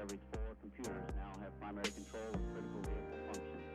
Every 4 computers now have primary control of critical vehicle functions.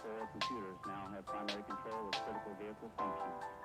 4 computers now have primary control of critical vehicle functions.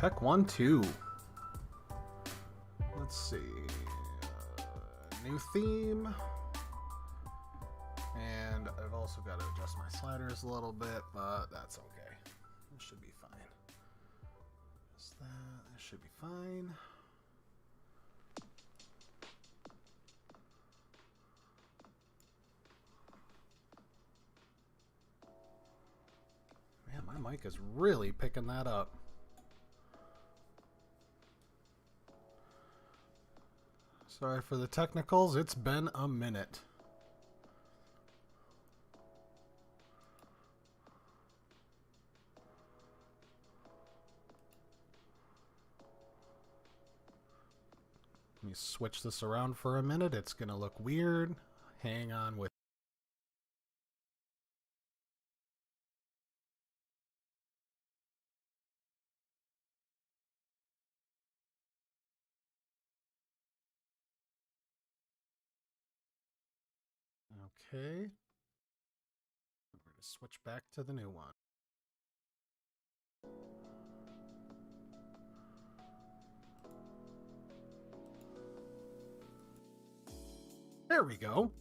Check 1, 2. Let's see. New theme. And I've also got to adjust my sliders a little bit, but that's okay. It should be fine. Just that. It should be fine. Man, my mic is really picking that up. Sorry for the technicals. It's been a minute. Let me switch this around for a minute. It's going to look weird. Hang on with. Okay. We're going to switch back to the new one. There we go.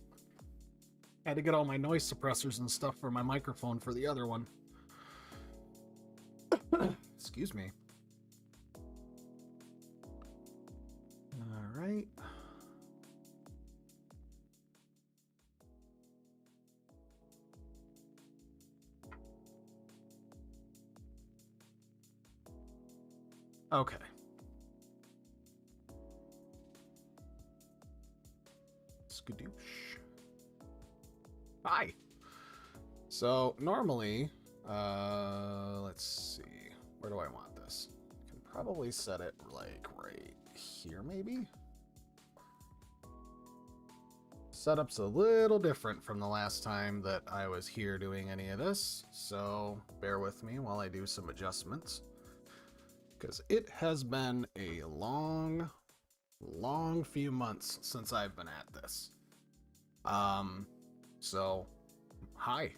Had to get all my noise suppressors and stuff for my microphone for the other one. Excuse me. All right. Okay. Skadoosh. Hi. So normally, let's see. Where do I want this? I can probably set it like right here, maybe. Setup's a little different from the last time that I was here doing any of this, so bear with me while I do some adjustments. Because it has been a long few months since I've been at this. So, hi.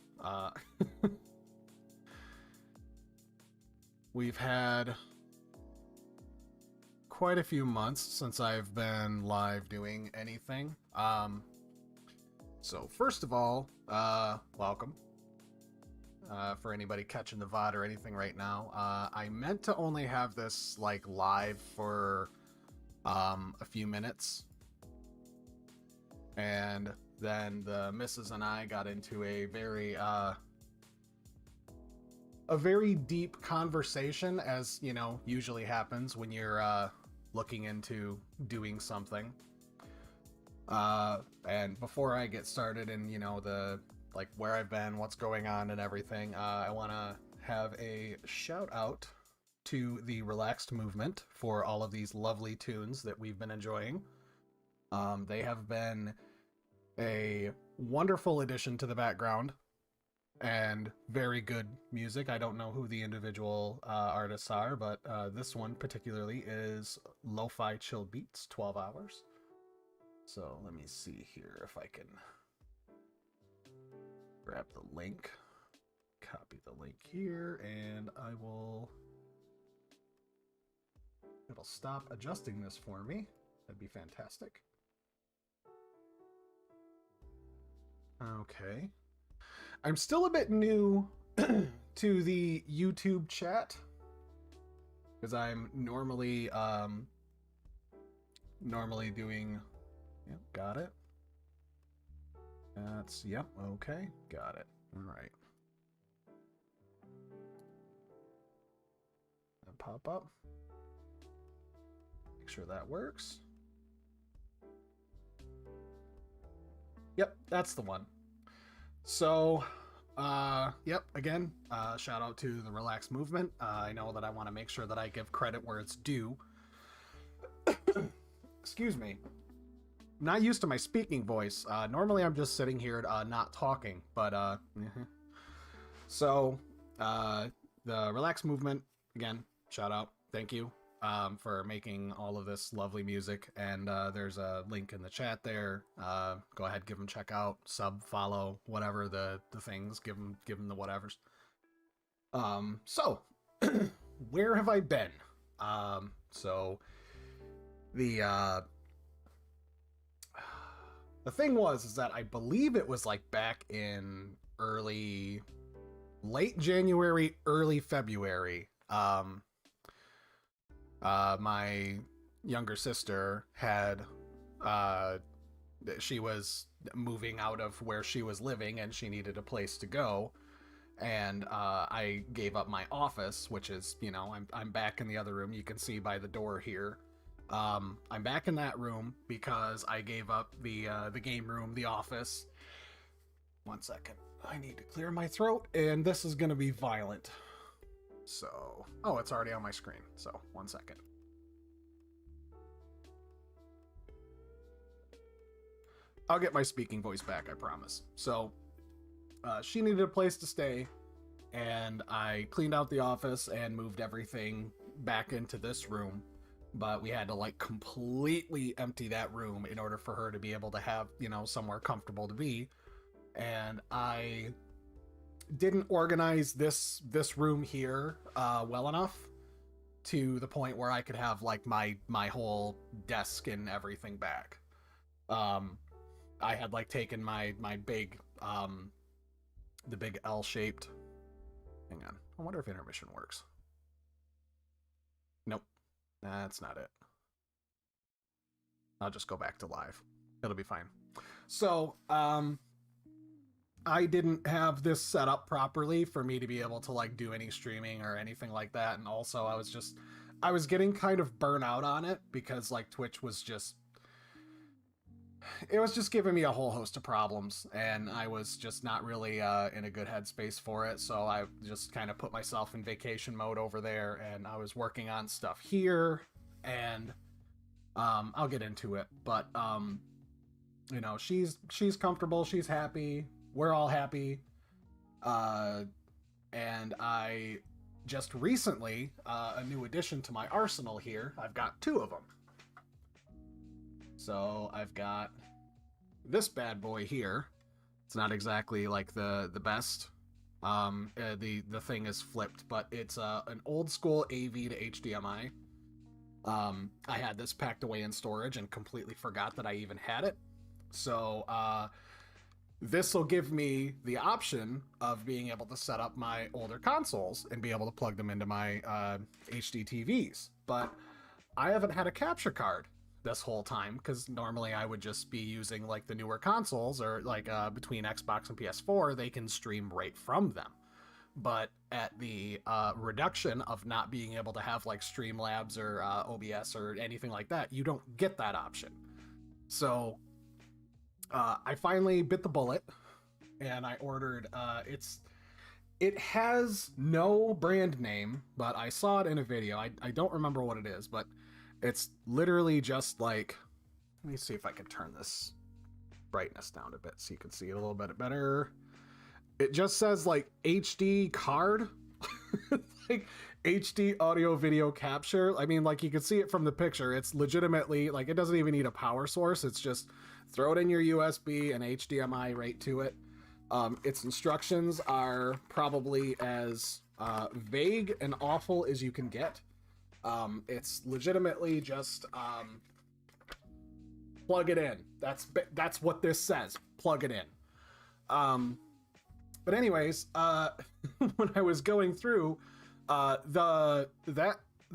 We've had quite a few months since I've been live doing anything. So first of all, welcome. For anybody catching the VOD or anything right now, I meant to only have this like live for a few minutes, and then the missus and I got into a very deep conversation, as you know usually happens when you're looking into doing something. And before I get started and the like where I've been, what's going on and everything, I want to have a shout out to the Relaxed Movement for all of these lovely tunes that we've been enjoying. They have been a wonderful addition to the background and very good music. I don't know who the individual artists are, but this one particularly is Lo-Fi Chill Beats, 12 Hours. So let me see here if I can grab the link, copy the link here, and it'll stop adjusting this for me. That'd be fantastic. Okay. I'm still a bit new to the YouTube chat because I'm normally doing. Yep, got it. Yep, okay, got it. All right. And pop up. Make sure that works. Yep, that's the one. So, yep, again, shout out to the Relaxed Movement. I know that I want to make sure that I give credit where it's due. Excuse me. Not used to my speaking voice. Normally I'm just sitting here not talking, but So, the Relaxed Movement, again, shout out, thank you for making all of this lovely music, and there's a link in the chat there. Go ahead, give them check out, sub, follow, whatever the things, give them the whatevers. So, where have I been? So the thing is that I believe it was like back in late January, early February. My younger sister had, she was moving out of where she was living and she needed a place to go. And I gave up my office, which is, you know, I'm back in the other room. You can see by the door here. I'm back in that room because I gave up the game room, the office. 1 second. I need to clear my throat, and this is going to be violent. So, oh, it's already on my screen. So, 1 second. I'll get my speaking voice back, I promise. So, she needed a place to stay, and I cleaned out the office and moved everything back into this room. But we had to like completely empty that room in order for her to be able to have, you know, somewhere comfortable to be. And I didn't organize this room here well enough to the point where I could have like my whole desk and everything back. I had like taken my big the big L-shaped. Hang on. I wonder if intermission works. Nope. That's not it. I'll just go back to live. It'll be fine. So, I didn't have this set up properly for me to be able to like do any streaming or anything like that. And also I was getting kind of burnt out on it because like Twitch was just giving me a whole host of problems, and I was just not really in a good headspace for it. So I just kind of put myself in vacation mode over there, and I was working on stuff here, and I'll get into it. But you know, she's comfortable, she's happy, we're all happy, and I just recently a new addition to my arsenal here. I've got 2 of them. So I've got this bad boy here. It's not exactly like the best. The thing is flipped, but it's an old school AV to HDMI. I had this packed away in storage and completely forgot that I even had it. So this will give me the option of being able to set up my older consoles and be able to plug them into my HD TVs. But I haven't had a capture card this whole time, because normally I would just be using like the newer consoles, or like between Xbox and PS4, they can stream right from them. But at the reduction of not being able to have like Streamlabs or OBS or anything like that, you don't get that option. So I finally bit the bullet, and I ordered it has no brand name, but I saw it in a video. I don't remember what it is, but it's literally just like, let me see if I can turn this brightness down a bit so you can see it a little bit better. It just says like HD card, like HD audio video capture. I mean, like you can see it from the picture. It's legitimately like, it doesn't even need a power source. It's just throw it in your USB and HDMI right to it. Its instructions are probably as vague and awful as you can get. It's legitimately just plug it in. That's what this says. Plug it in. But anyways, when I was going through, that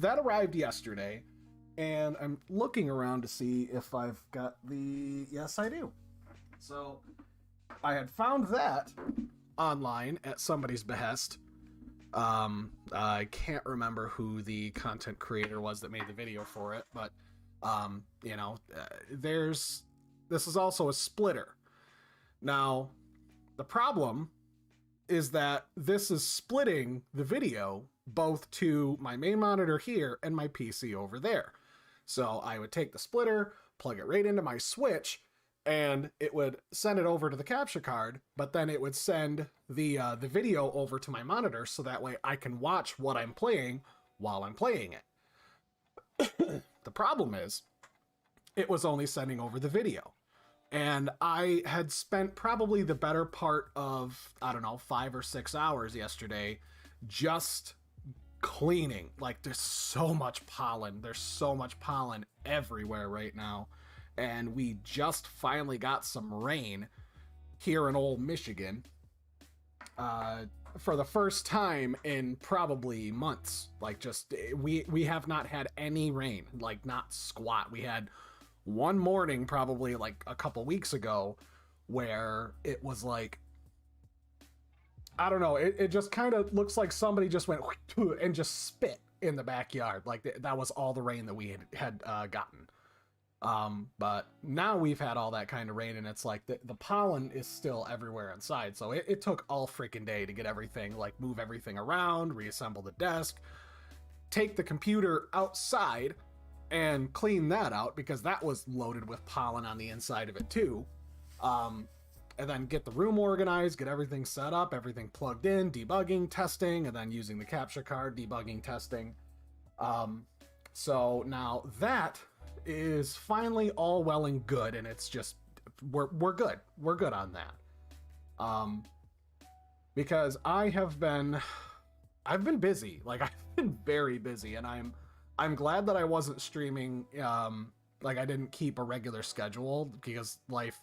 arrived yesterday, and I'm looking around to see if I've got the. Yes, I do. So I had found that online at somebody's behest. I can't remember who the content creator was that made the video for it, but you know, this is also a splitter. Now, the problem is that this is splitting the video both to my main monitor here and my PC over there. So I would take the splitter, plug it right into my Switch, and it would send it over to the capture card, but then it would send the video over to my monitor, so that way I can watch what I'm playing while I'm playing it. The problem is, it was only sending over the video. And I had spent probably the better part of, I don't know, 5 or 6 hours yesterday just cleaning. Like, there's so much pollen. There's so much pollen everywhere right now. And we just finally got some rain here in old Michigan. For the first time in probably months. Like, just, we have not had any rain. Like, not squat. We had one morning probably like a couple weeks ago where it was like, I don't know, it just kind of looks like somebody just went and just spit in the backyard. Like, that was all the rain that we had gotten. But now we've had all that kind of rain, and it's like the pollen is still everywhere inside. So it took all freaking day to get everything, like, move everything around, reassemble the desk, take the computer outside and clean that out, because that was loaded with pollen on the inside of it too. And then get the room organized, get everything set up, everything plugged in, debugging, testing, and then using the capture card, debugging, testing. So now that is finally all well and good, and it's just, we're good. We're good on that. Because I've been busy. Like, I've been very busy, and I'm glad that I wasn't streaming. Like, I didn't keep a regular schedule, because life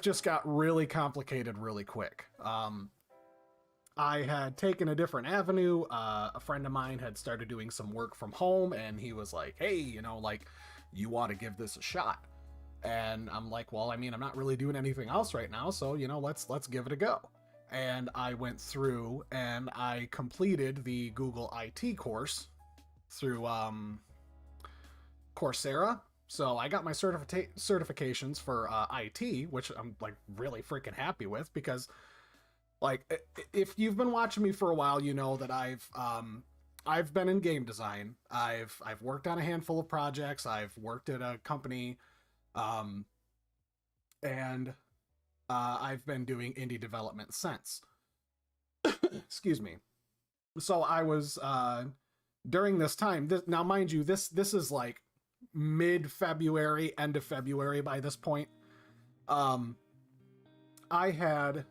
just got really complicated really quick. I had taken a different avenue. A friend of mine had started doing some work from home, and he was like, hey, you know, like, you ought to give this a shot. And I'm like, well, I mean, I'm not really doing anything else right now, so, you know, let's give it a go. And I went through and I completed the Google IT course through Coursera. So I got my certifications for IT, which I'm, like, really freaking happy with, because, like, if you've been watching me for a while, you know that I've been in game design. I've worked on a handful of projects. I've worked at a company, and I've been doing indie development since. Excuse me. So I was during this time. Now, mind you, this is like mid-February, end of February by this point. I had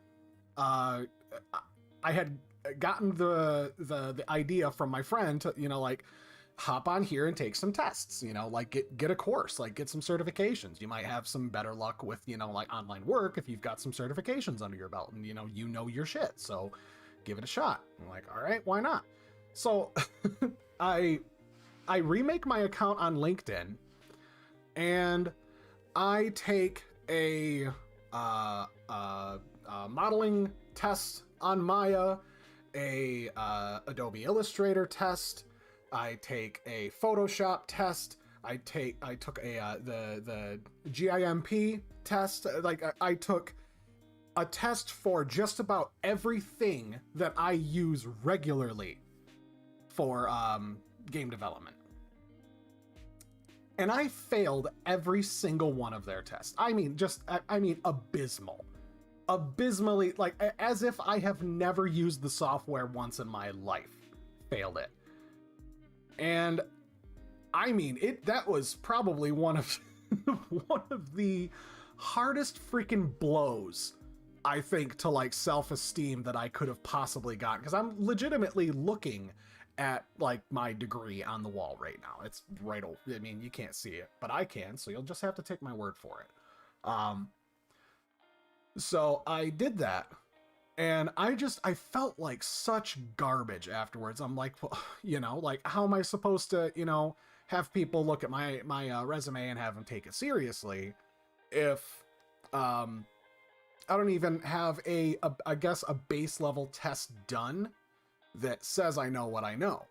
gotten the idea from my friend to, you know, like, hop on here and take some tests, you know, like, get a course, like, get some certifications. You might have some better luck with, you know, like, online work if you've got some certifications under your belt, and, you know your shit, so give it a shot. I'm like, all right, why not? So I remake my account on LinkedIn, and I take a modeling test on Maya, a Adobe Illustrator test. I take a Photoshop test. I took the GIMP test. Like, I took a test for just about everything that I use regularly for game development. And I failed every single one of their tests. I mean, abysmal. Abysmally, like, as if I have never used the software once in my life. Failed it. And I mean, that was probably one of the hardest freaking blows, I think, to, like, self-esteem that I could have possibly gotten, because I'm legitimately looking at, like, my degree on the wall right now. It's right over. I mean, you can't see it, but I can, so you'll just have to take my word for it. So I did that, and I felt like such garbage afterwards. I'm like, well, you know, like, how am I supposed to, you know, have people look at my resume and have them take it seriously if I don't even have I guess a base level test done that says I know what I know.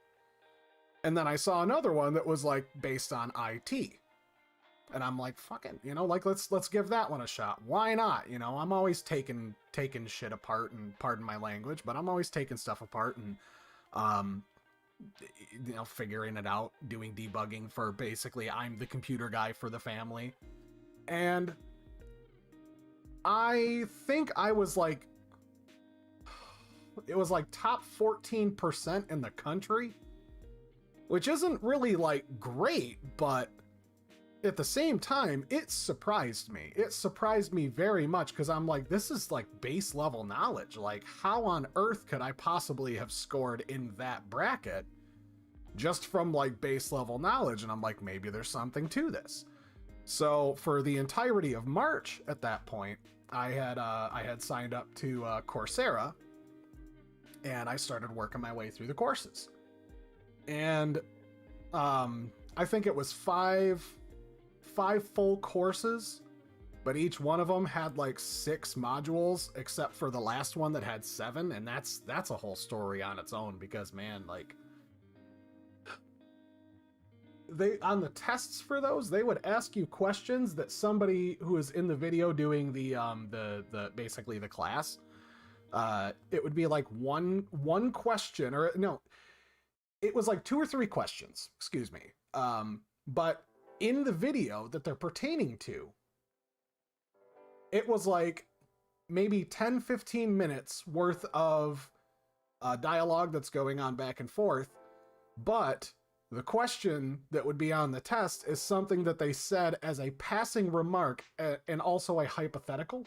And then I saw another one that was, like, based on IT. And I'm like, fucking, you know, like, let's give that one a shot. Why not? You know, I'm always taking shit apart, and pardon my language, but I'm always taking stuff apart and, you know, figuring it out, doing debugging for, basically, I'm the computer guy for the family. And I think I was like, it was like top 14% in the country, which isn't really, like, great, but at the same time, it surprised me. It surprised me very much because I'm like, this is like base level knowledge. Like, how on earth could I possibly have scored in that bracket just from like base level knowledge? And I'm like, maybe there's something to this. So for the entirety of March at that point, I had signed up to Coursera, and I started working my way through the courses. And I think it was five full courses, but each one of them had like 6 modules, except for the last one that had 7, and that's a whole story on its own, because man, like, they, on the tests for those, they would ask you questions that somebody who is in the video doing the basically the class, it would be like one question, or no, it was like 2 or 3 questions, excuse me, but in the video that they're pertaining to, it was like maybe 10-15 minutes worth of dialogue that's going on back and forth, but the question that would be on the test is something that they said as a passing remark and also a hypothetical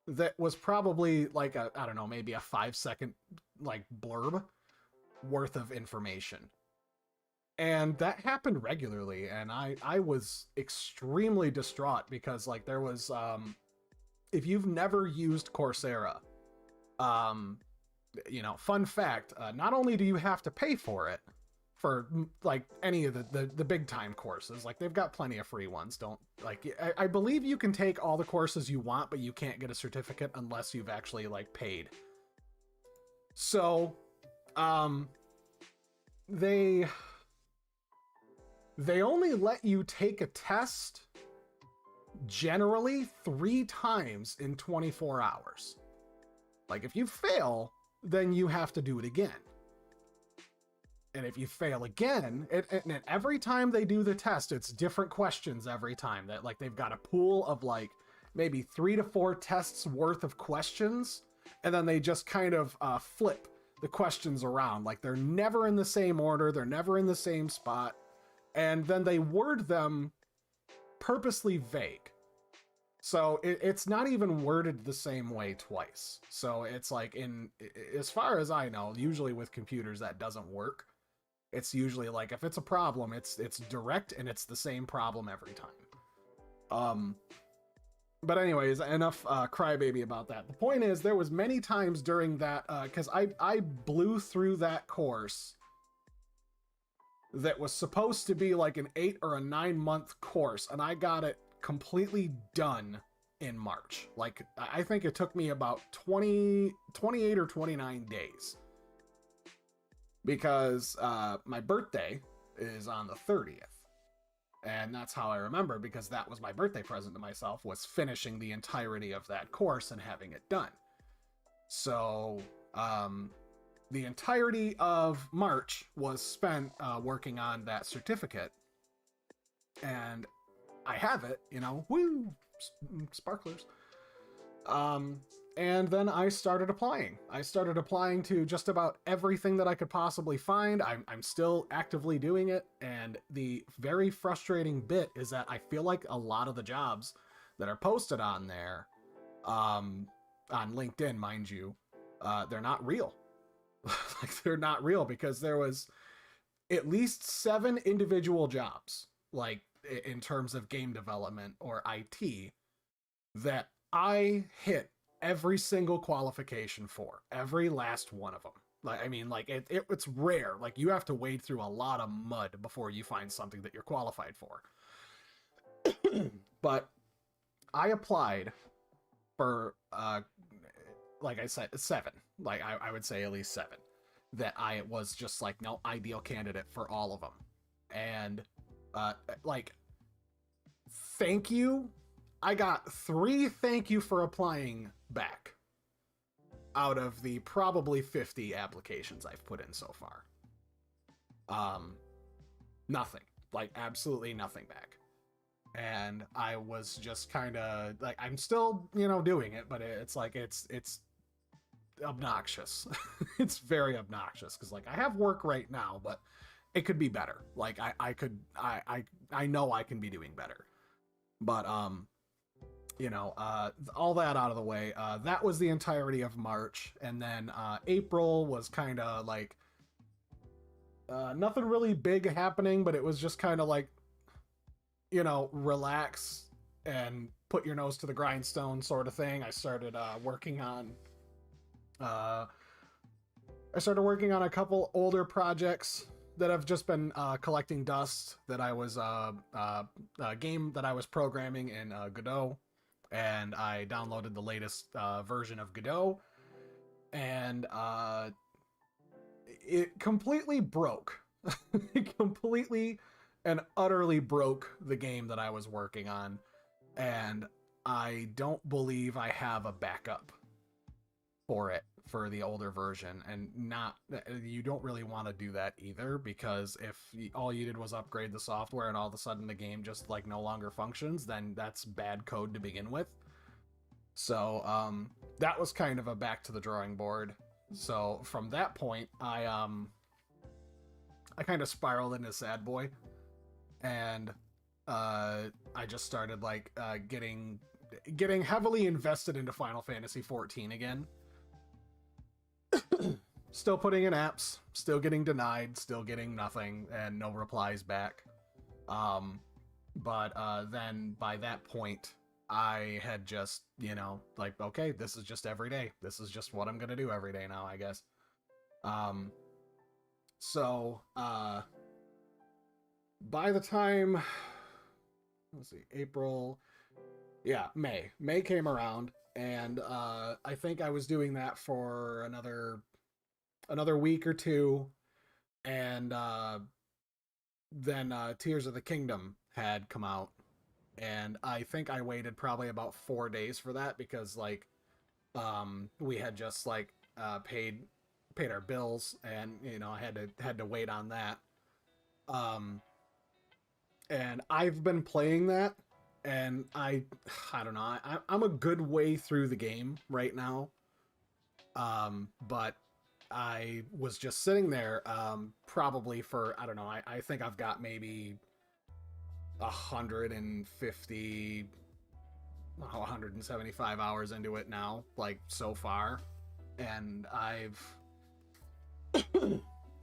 that was probably like a, I don't know, maybe a 5-second like blurb worth of information. And that happened regularly, and I was extremely distraught because like there was, if you've never used Coursera, you know, fun fact, not only do you have to pay for it, for like any of the big time courses, like they've got plenty of free ones. Don't like, I believe you can take all the courses you want, but you can't get a certificate unless you've actually like paid. So, they only let you take a test generally 3 times in 24 hours. Like if you fail, then you have to do it again. And if you fail again, and every time they do the test, it's different questions every time. That like they've got a pool of like maybe 3 to 4 tests worth of questions, and then they just kind of flip the questions around. Like they're never in the same order, they're never in the same spot, and then they word them purposely vague. So it's not even worded the same way twice. So it's like, in as far as I know, usually with computers that doesn't work. It's usually like, if it's a problem, it's direct and it's the same problem every time. But anyways, enough crybaby about that. The point is, there was many times during that, because I blew through that course that was supposed to be like an 8 or a 9 month course, and I got it completely done in March. Like, I think it took me about 28 or 29 days. Because my birthday is on the 30th. And that's how I remember, because that was my birthday present to myself, was finishing the entirety of that course and having it done. So the entirety of March was spent working on that certificate. And I have it, you know, woo, sparklers. And then I started applying. I started applying to just about everything that I could possibly find. I'm still actively doing it. And the very frustrating bit is that I feel like a lot of the jobs that are posted on there, on LinkedIn, mind you, they're not real. Like, they're not real, because there was at least 7 individual jobs, like in terms of game development or IT, that I hit every single qualification for, every last one of them. Like, I mean, like it's rare. Like, you have to wade through a lot of mud before you find something that you're qualified for. But I applied for, like I said, 7. Like I would say at least 7 that I was just like, no, ideal candidate for all of them. And like, thank you. I got 3 thank you for applying back out of the probably 50 applications I've put in so far. Nothing, like absolutely nothing back. And I was just kind of like, I'm still, you know, doing it, but it's like, it's obnoxious. It's very obnoxious, because like I have work right now, but it could be better. Like I know I can be doing better. But you know, all that out of the way, that was the entirety of March. And then April was kind of like nothing really big happening, but it was just kind of like, you know, relax and put your nose to the grindstone sort of thing. I started working on a couple older projects that have just been collecting dust, that I was a game that I was programming in Godot, and I downloaded the latest version of Godot, and it completely broke. It completely and utterly broke the game that I was working on, and I don't believe I have a backup for it for the older version. And not, you don't really want to do that either, because if all you did was upgrade the software and all of a sudden the game just like no longer functions, then that's bad code to begin with. So that was kind of a back to the drawing board. So from that point, I kind of spiraled into sad boy, and I just started like getting heavily invested into Final Fantasy XIV again. Still putting in apps, still getting denied, still getting nothing and no replies back. But then by that point, I had just, you know, like, okay, this is just every day. This is just what I'm gonna do every day now, I guess. So by the time, let's see, April, yeah, May came around, and I think I was doing that for another week or two, and then Tears of the Kingdom had come out, and I think I waited probably about 4 days for that, because like we had just like paid our bills, and you know, I had to wait on that. And I've been playing that, and I don't know, I'm a good way through the game right now. But I was just sitting there probably for, I don't know, I think I've got maybe 150, 175 hours into it now, like so far. And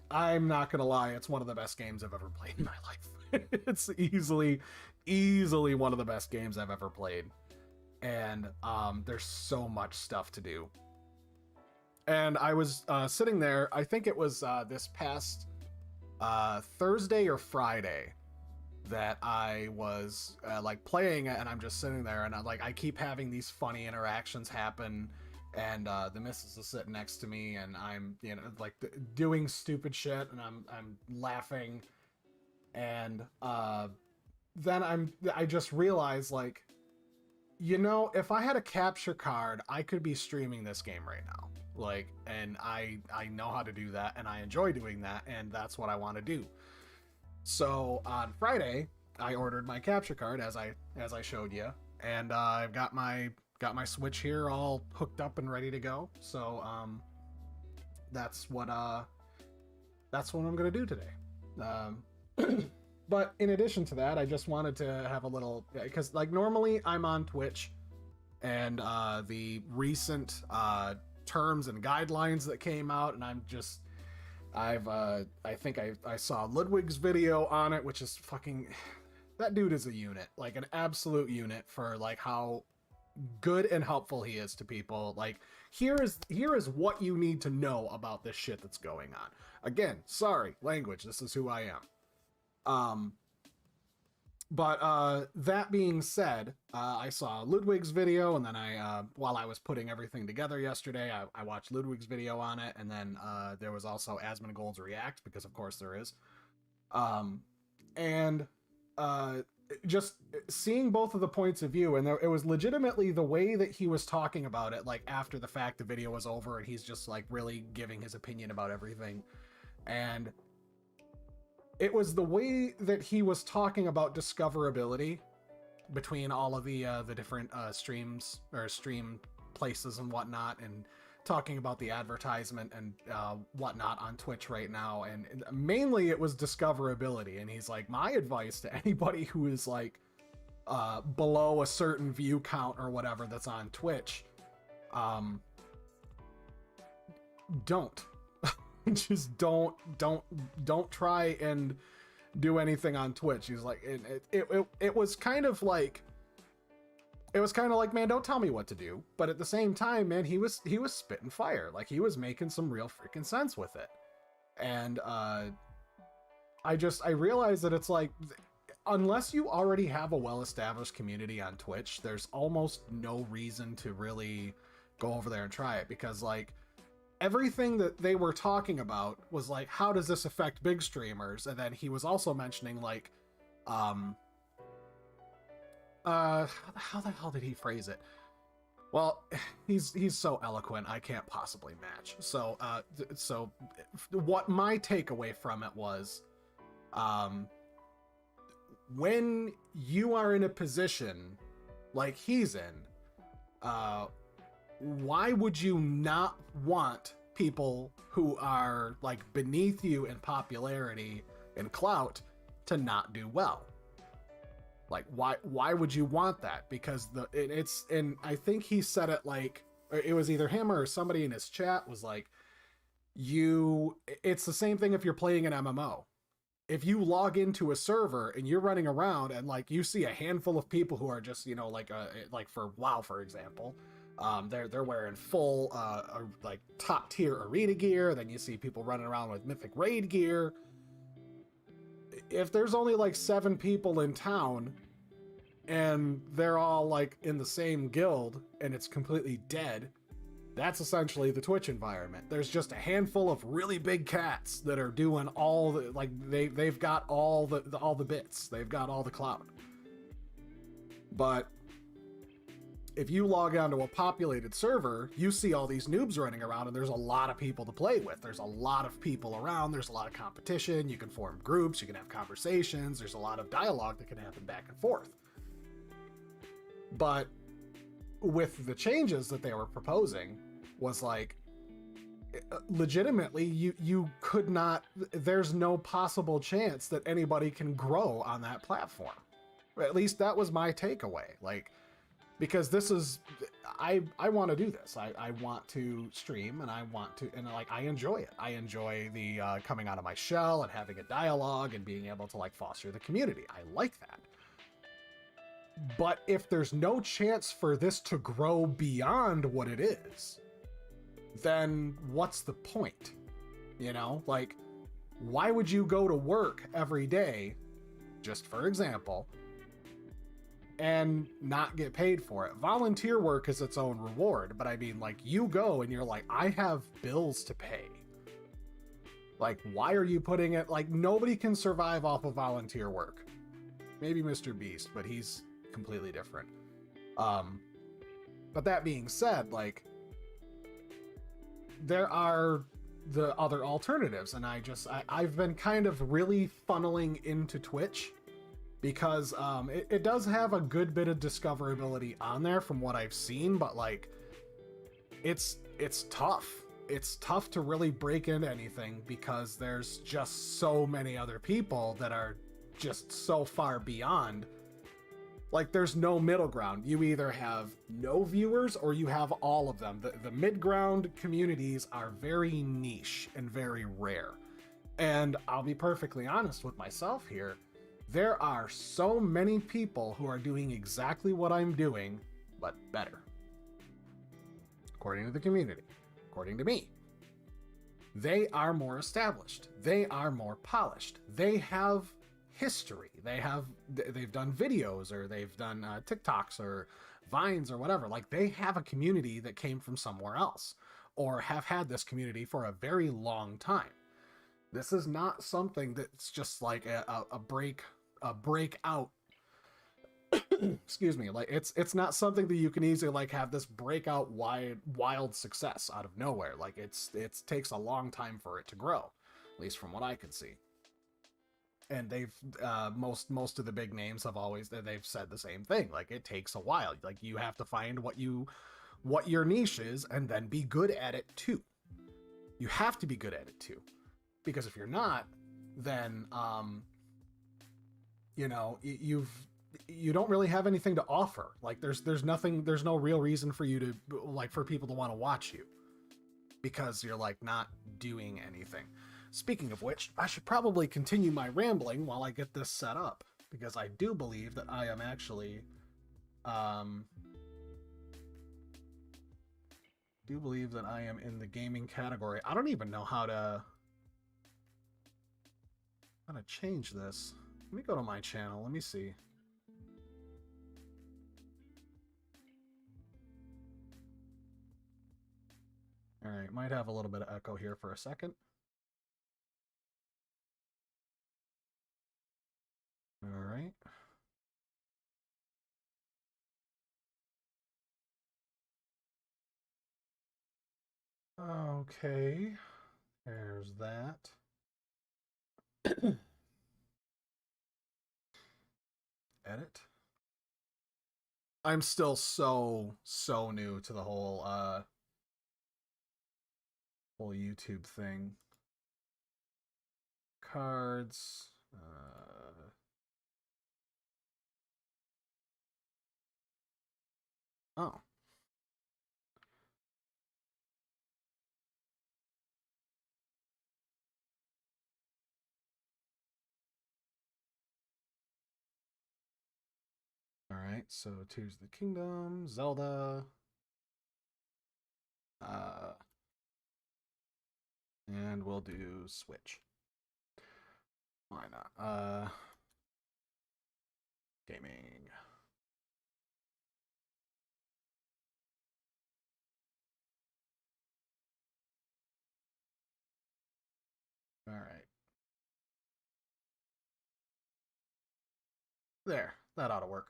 I'm not gonna lie, it's one of the best games I've ever played in my life. It's easily one of the best games I've ever played. And there's so much stuff to do. And I was sitting there, I think it was this past Thursday or Friday, that I was like playing it, and I'm just sitting there, and I keep having these funny interactions happen, and the missus is sitting next to me, and I'm, you know, like doing stupid shit, and I'm laughing, and then I just realized, like, you know, if I had a capture card, I could be streaming this game right now. Like, and I know how to do that, and I enjoy doing that, and that's what I want to do. So on Friday, I ordered my capture card, as I showed you, and I've got my Switch here all hooked up and ready to go. So that's what I'm gonna do today. But in addition to that, I just wanted to have a little, because like normally I'm on Twitch, and the recent terms and guidelines that came out, and I think I saw Ludwig's video on it, which is fucking, that dude is a unit, like an absolute unit for like how good and helpful he is to people. Like, here is what you need to know about this shit that's going on. Again, sorry, language, this is who I am. But that being said, I saw Ludwig's video, and then while I was putting everything together yesterday, I watched Ludwig's video on it, and then there was also Asmongold's React, because of course there is. And just seeing both of the points of view, and it was legitimately the way that he was talking about it, like after the fact the video was over, and he's just like really giving his opinion about everything. And it was the way that he was talking about discoverability between all of the different streams or stream places and whatnot, and talking about the advertisement and whatnot on Twitch right now, and mainly it was discoverability. And he's like, my advice to anybody who is like below a certain view count or whatever that's on Twitch, don't just don't try and do anything on Twitch. He's like, it was kind of like, man, don't tell me what to do. But at the same time, man, he was spitting fire. Like, he was making some real freaking sense with it. And I realized that it's like, unless you already have a well-established community on Twitch, there's almost no reason to really go over there and try it, because like everything that they were talking about was like, how does this affect big streamers? And then he was also mentioning like, how the hell did he phrase it? Well, he's so eloquent, I can't possibly match. So what my takeaway from it was, when you are in a position like he's in, why would you not want people who are like beneath you in popularity and clout to not do well? Like, why would you want that? Because and I think he said it like, it was either him or somebody in his chat was like, it's the same thing if you're playing an MMO. If you log into a server and you're running around and like you see a handful of people who are just, you know, like for WoW, for example, they're wearing full like top tier arena gear. Then you see people running around with mythic raid gear. If there's only like 7 people in town and they're all like in the same guild and it's completely dead, that's essentially the Twitch environment. There's just a handful of really big cats that are doing all the, like, they've got all the bits. They've got all the clout. But if you log onto a populated server, you see all these noobs running around and there's a lot of people to play with. There's a lot of people around. There's a lot of competition. You can form groups. You can have conversations. There's a lot of dialogue that can happen back and forth. But with the changes that they were proposing was like, legitimately, you could not, there's no possible chance that anybody can grow on that platform. At least that was my takeaway. Like, because this is, I want to do this. I want to stream and like, I enjoy it. I enjoy the coming out of my shell and having a dialogue and being able to like foster the community. I like that. But if there's no chance for this to grow beyond what it is, then what's the point? You know, like, why would you go to work every day, just for example, and not get paid for it? Volunteer work is its own reward, but I mean, like, you go and you're like, I have bills to pay. Like, why are you putting it, like, nobody can survive off of volunteer work. Maybe Mr. Beast, but he's completely different. But that being said, like, there are the other alternatives, and I've been kind of really funneling into Twitch because it does have a good bit of discoverability on there from what I've seen, but like, it's tough. It's tough to really break into anything because there's just so many other people that are just so far beyond. Like, there's no middle ground. You either have no viewers or you have all of them. The mid-ground communities are very niche and very rare. And I'll be perfectly honest with myself here. There are so many people who are doing exactly what I'm doing, but better. According to the community. According to me. They are more established. They are more polished. They have history. They've done videos, or they've done TikToks or Vines or whatever. Like, they have a community that came from somewhere else, or have had this community for a very long time. This is not something that's just like a breakout. Excuse me. Like, it's not something that you can easily like have this breakout wild success out of nowhere. Like, it takes a long time for it to grow, at least from what I can see. And they've most of the big names have they've said the same thing. Like, it takes a while. Like, you have to find what you what your niche is and then be good at it too. You have to be good at it too. Because if you're not, then you know, you don't really have anything to offer. Like there's nothing, there's no real reason for you to, like, for people to want to watch you, because you're like not doing anything. Speaking of which, I should probably continue my rambling while I get this set up, because I do believe that I am actually in the gaming category. I don't even know how to change this. Let me go to my channel. Let me see. All right, might have a little bit of echo here for a second. All right. Okay, there's that. Edit. I'm still so new to the whole YouTube thing. Cards. Oh. All right, so Tears of the Kingdom, Zelda, and we'll do Switch. Why not? Gaming. All right. There, that ought to work.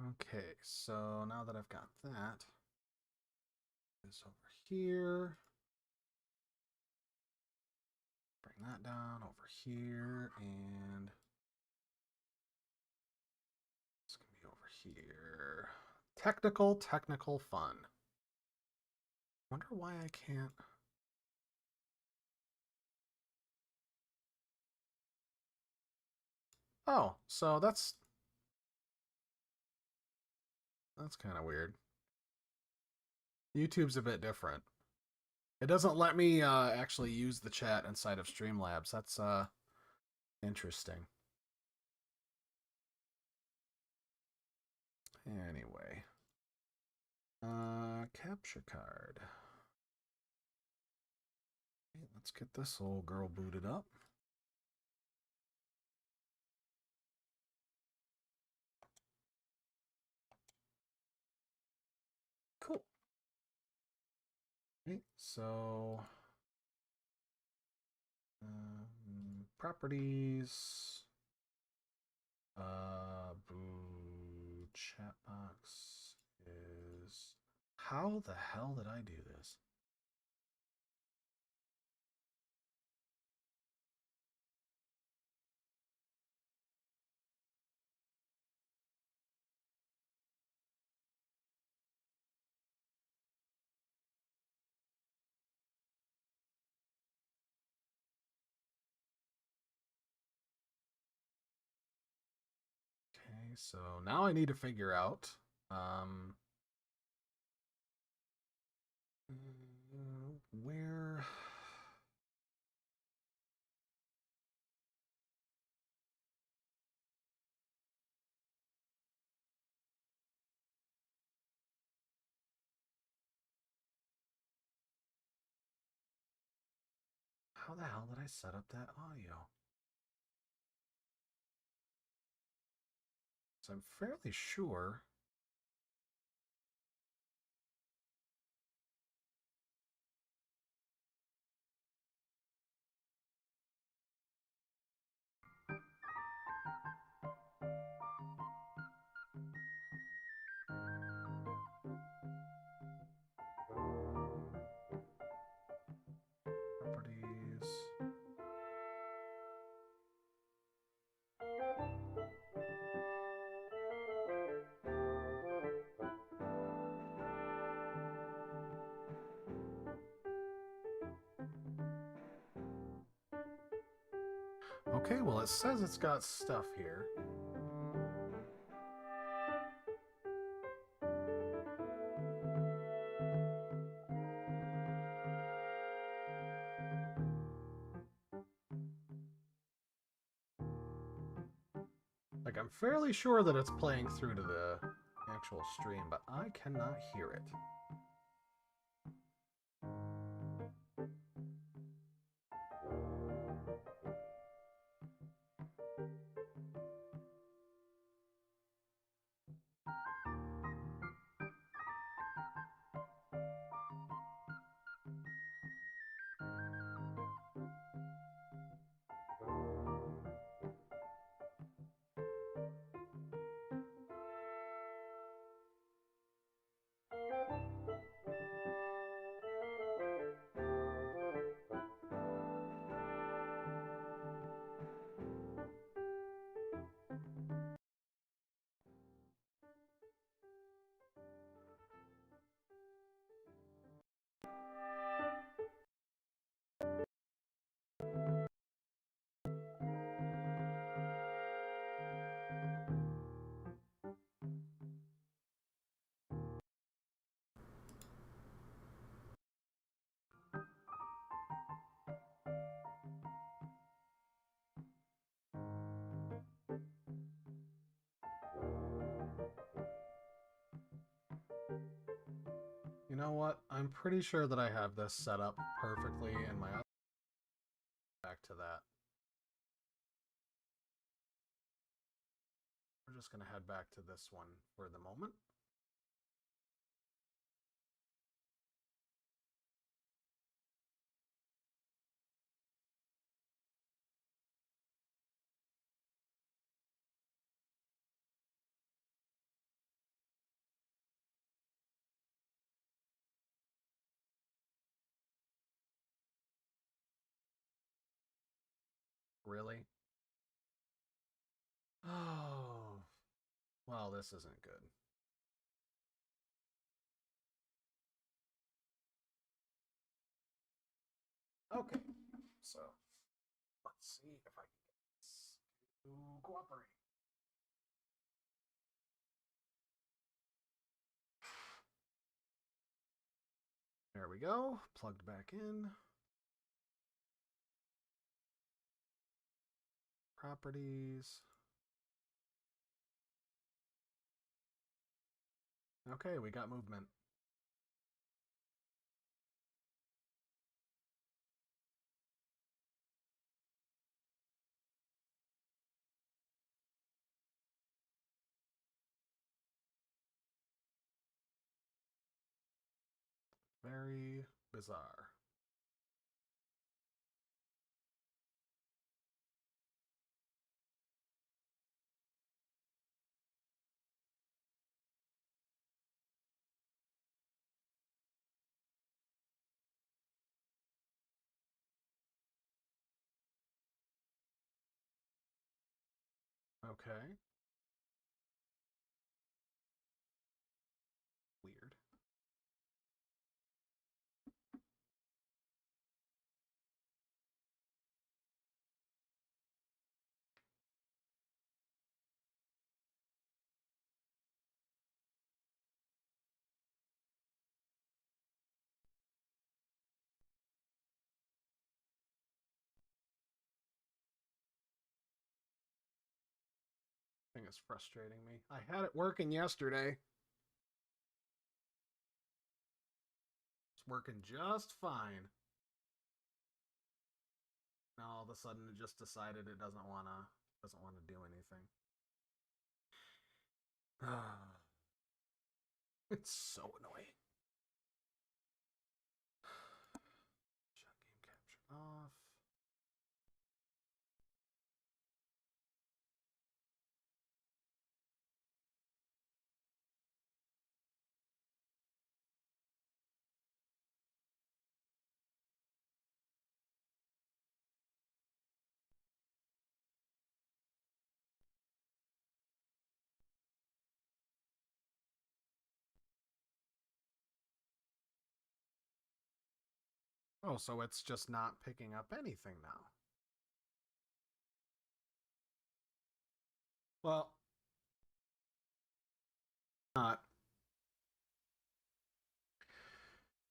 Okay, so now that I've got that, this over here. Bring that down over here, and it's gonna be over here. Technical fun. Wonder why I can't. Oh, so that's kind of weird. YouTube's a bit different. It doesn't let me actually use the chat inside of Streamlabs. That's interesting. Anyway, capture card. Okay, let's get this old girl booted up. Cool. Okay, so properties. Boo chat box is. How the hell did I do this? Okay, so now I need to figure out where. How the hell did I set up that audio? So I'm fairly sure. Properties. Okay, well, it says it's got stuff here. Like, I'm fairly sure that it's playing through to the actual stream, but I cannot hear it. You know what? I'm pretty sure that I have this set up perfectly in my other. Back to that. We're just going to head back to this one for the moment. Really? Oh, well, this isn't good. Okay, so let's see if I can get this to cooperate. There we go, plugged back in. Properties. Okay, we got movement. Very bizarre. Okay. Weird. Thing is frustrating me. I had it working yesterday. It's working just fine. Now all of a sudden it just decided it doesn't wanna do anything. It's so annoying. Shut game capture off. Oh, so it's just not picking up anything now. Well, not.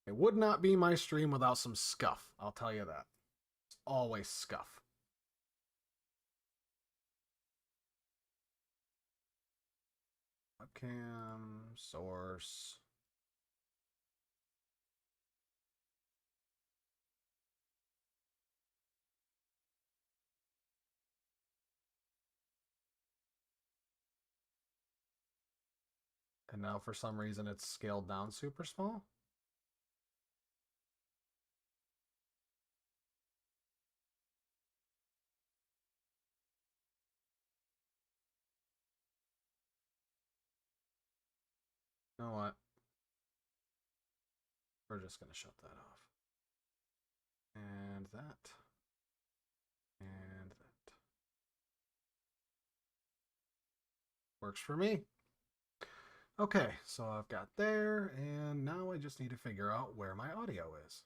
It would not be my stream without some scuff. I'll tell you that. It's always scuff. Webcam, source. And now for some reason it's scaled down super small. You know what? We're just going to shut that off. And that. And that. Works for me. Okay, so I've got there, and now I just need to figure out where my audio is.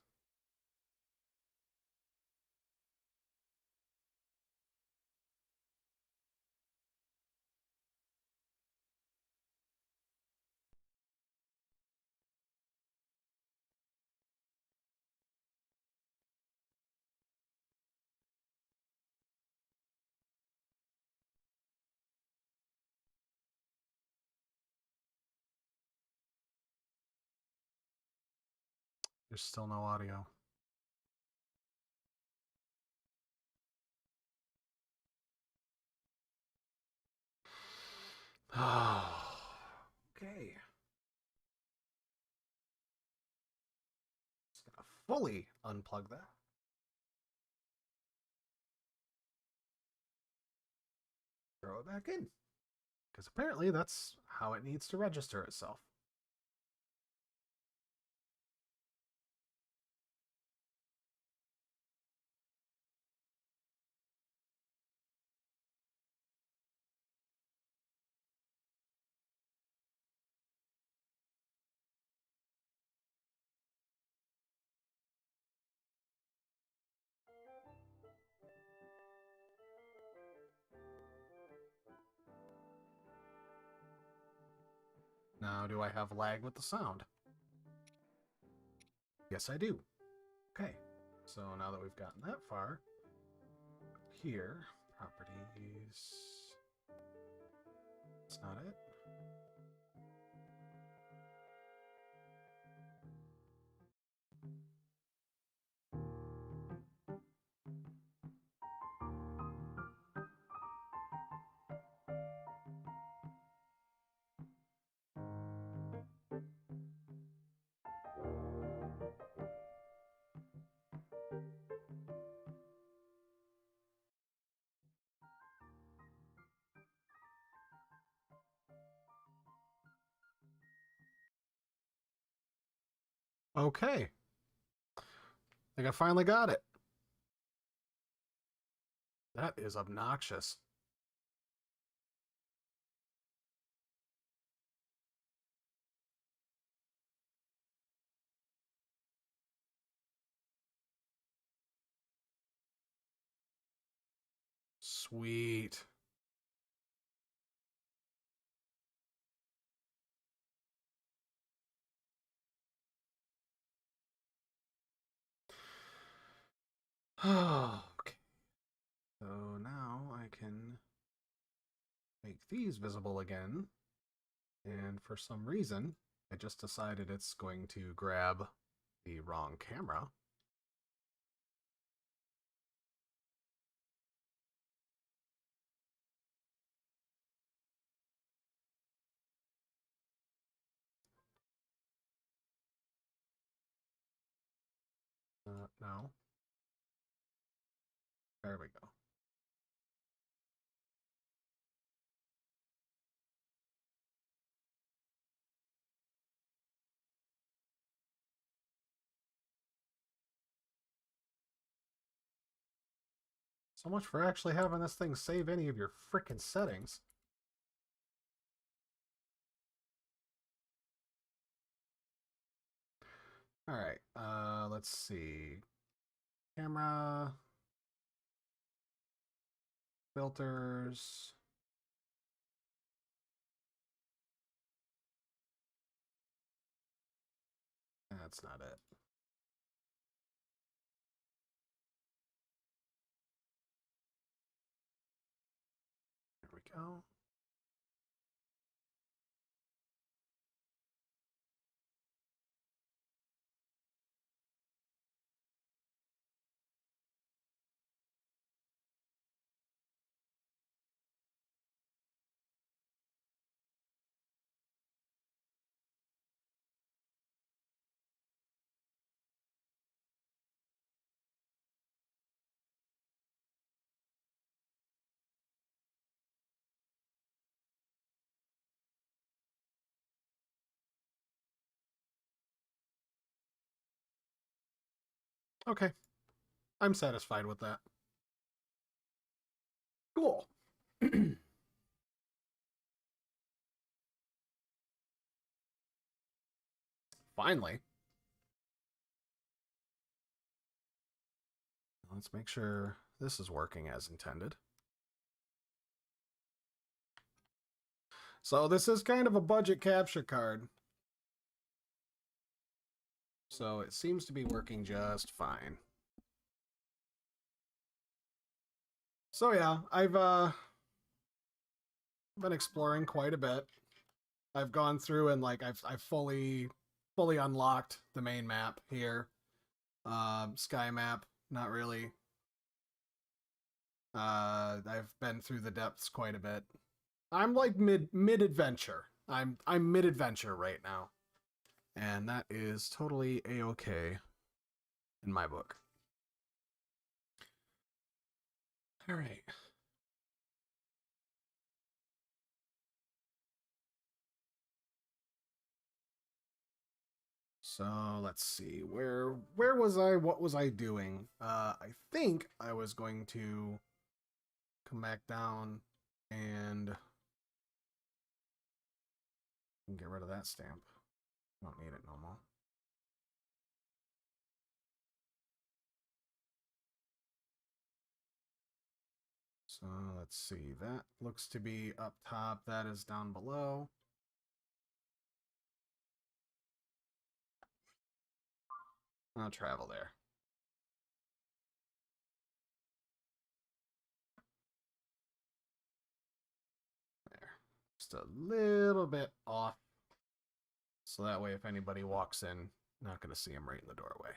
There's still no audio. Okay. Just gonna fully unplug that. Throw it back in. Because apparently that's how it needs to register itself. Now, do I have lag with the sound? Yes, I do. Okay, so now that we've gotten that far, here, properties, that's not it. Okay. I think I finally got it. That is obnoxious. Sweet. Okay. So now I can make these visible again. And for some reason, I just decided it's going to grab the wrong camera. No. There we go. So much for actually having this thing save any of your frickin' settings. All right, let's see. Camera, filters, that's not it. There we go. Okay. I'm satisfied with that. Cool. Finally. Let's make sure this is working as intended. So this is kind of a budget capture card. So it seems to be working just fine. So yeah, I've been exploring quite a bit. I've gone through and like I've fully unlocked the main map here. Sky map, not really. I've been through the depths quite a bit. I'm like mid adventure. I'm mid adventure right now. And that is totally a-okay in my book. All right. So let's see. Where was I? What was I doing? I think I was going to come back down and get rid of that stamp. Don't need it no more. So let's see. That looks to be up top. That is down below. I'll travel there. There. Just a little bit off. So that way, if anybody walks in, not going to see him right in the doorway.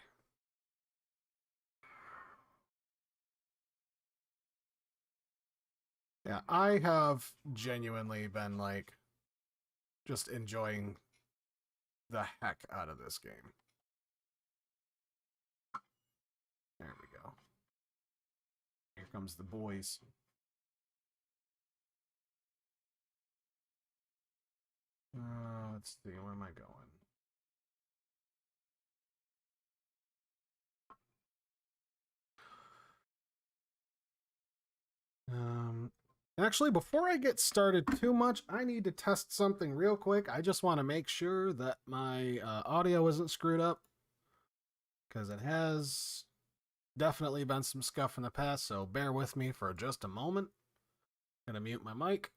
Yeah, I have genuinely been like just enjoying the heck out of this game. There we go. Here comes the boys. Let's see, where am I going? Actually, before I get started too much, I need to test something real quick. I just want to make sure that my audio isn't screwed up, because it has definitely been some scuff in the past, so bear with me for just a moment. I'm gonna mute my mic.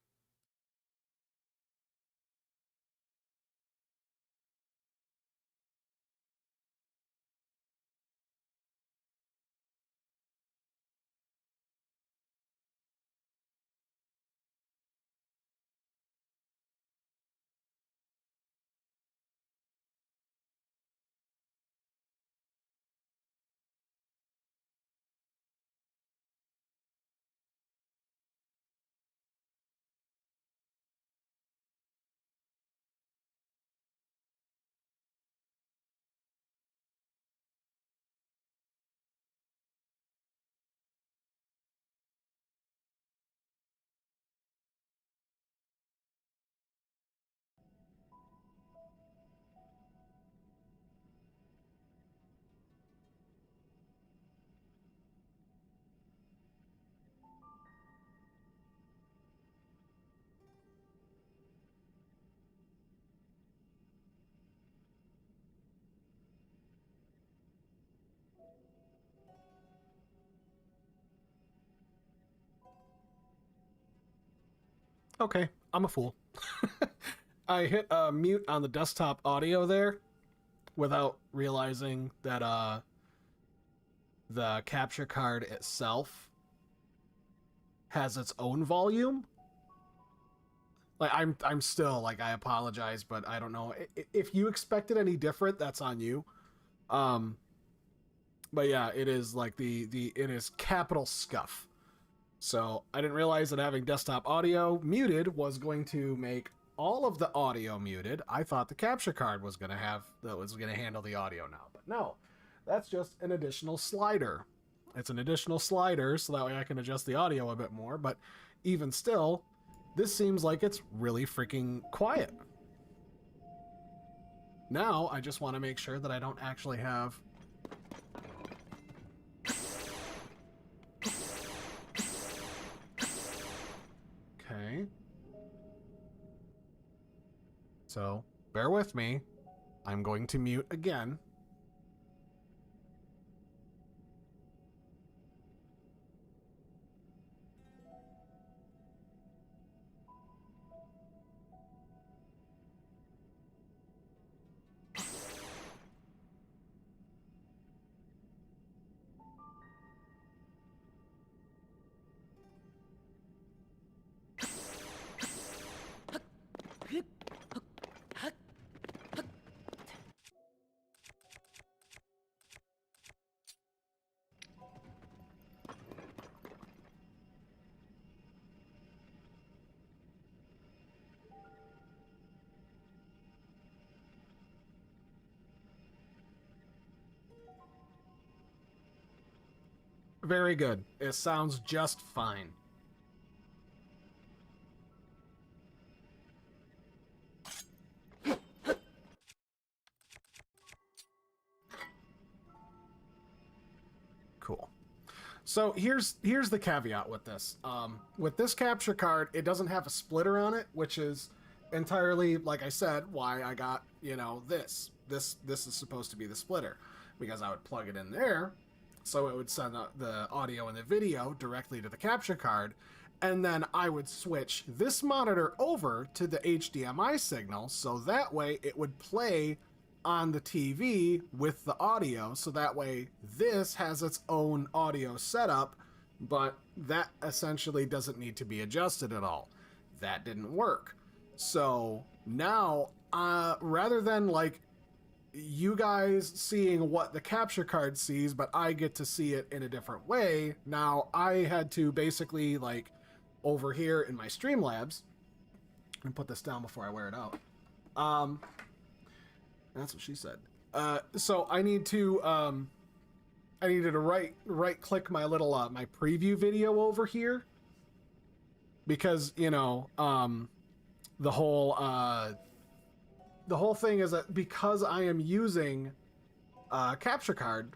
Okay, I'm a fool. I hit mute on the desktop audio there, without realizing that the capture card itself has its own volume. Like I'm still like, I apologize, but I don't know if you expected any different. That's on you. But yeah, it is like it is capital scuff. So I didn't realize that having desktop audio muted was going to make all of the audio muted. I thought the capture card was gonna handle the audio now, but no, that's just an additional slider. It's an additional slider, so that way I can adjust the audio a bit more. But even still, this seems like it's really freaking quiet. Now I just want to make sure that I don't actually have. Okay. So, bear with me. I'm going to mute again. Very good. It sounds just fine. Cool. So here's the caveat with this. With this capture card, it doesn't have a splitter on it, which is entirely, like I said, why I got, this. This is supposed to be the splitter, because I would plug it in there, so it would send the audio and the video directly to the capture card, and then I would switch this monitor over to the HDMI signal, so that way it would play on the TV with the audio, so that way this has its own audio setup, but that essentially doesn't need to be adjusted at all. That didn't work. So now, rather than like you guys seeing what the capture card sees, but I get to see it in a different way, now I had to basically, like, over here in my Streamlabs, and put this down before I wear it out. That's what she said. So I need to, I needed to right click my little, my preview video over here, because, the whole thing is that because I am using capture card,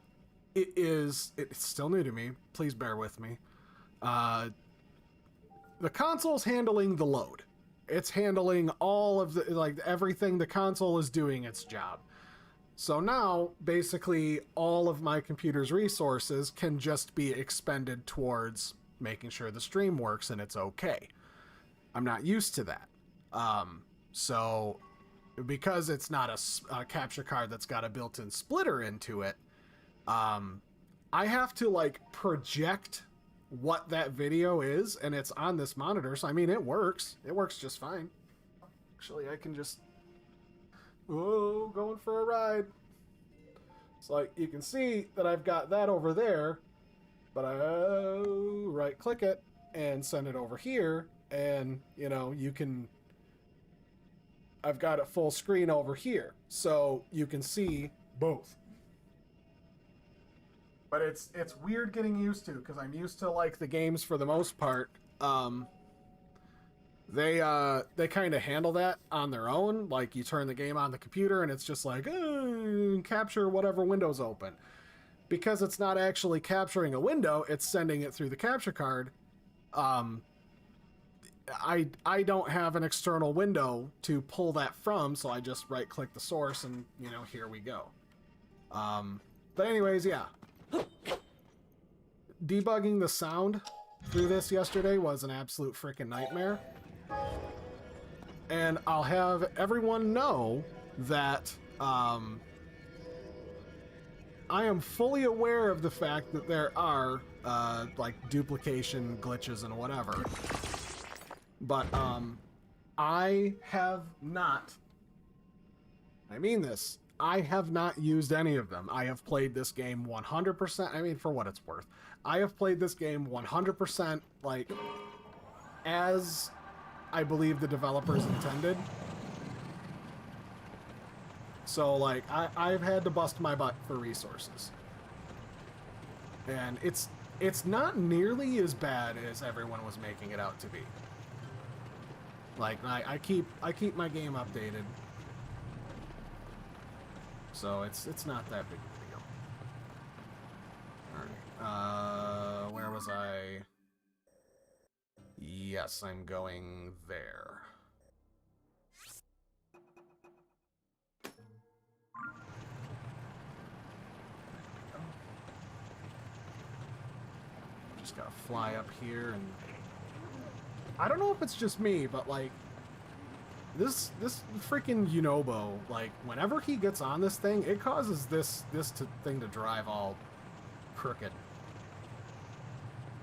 it's still new to me. Please bear with me. The console's handling the load. It's handling all of everything. The console is doing its job. So now, basically, all of my computer's resources can just be expended towards making sure the stream works and it's okay. I'm not used to that. So because it's not a capture card that's got a built-in splitter into it, I have to like project what that video is, and it's on this monitor, so I mean it works just fine. Actually, I can just going for a ride. It's like you can see that I've got that over there, but I right click it and send it over here, and you can, I've got it full screen over here, so you can see both. But it's weird getting used to, because I'm used to like the games for the most part. They kind of handle that on their own. Like you turn the game on the computer and it's just like capture whatever window's open. Because it's not actually capturing a window, it's sending it through the capture card. I don't have an external window to pull that from, so I just right click the source and here we go. But anyways, yeah. Debugging the sound through this yesterday was an absolute freaking nightmare. And I'll have everyone know that I am fully aware of the fact that there are like duplication glitches and whatever, but I have not. I mean this. I have not used any of them. I have played this game 100%. I mean, for what it's worth, I have played this game 100% like as I believe the developers intended. So, like, I've had to bust my butt for resources. And it's not nearly as bad as everyone was making it out to be. Like, I keep my game updated. So it's not that big of a deal. Alright. Where was I? Yes, I'm going there. Just gotta fly up here, and I don't know if it's just me, but like this freaking Yunobo, like whenever he gets on this thing, it causes this thing to drive all crooked.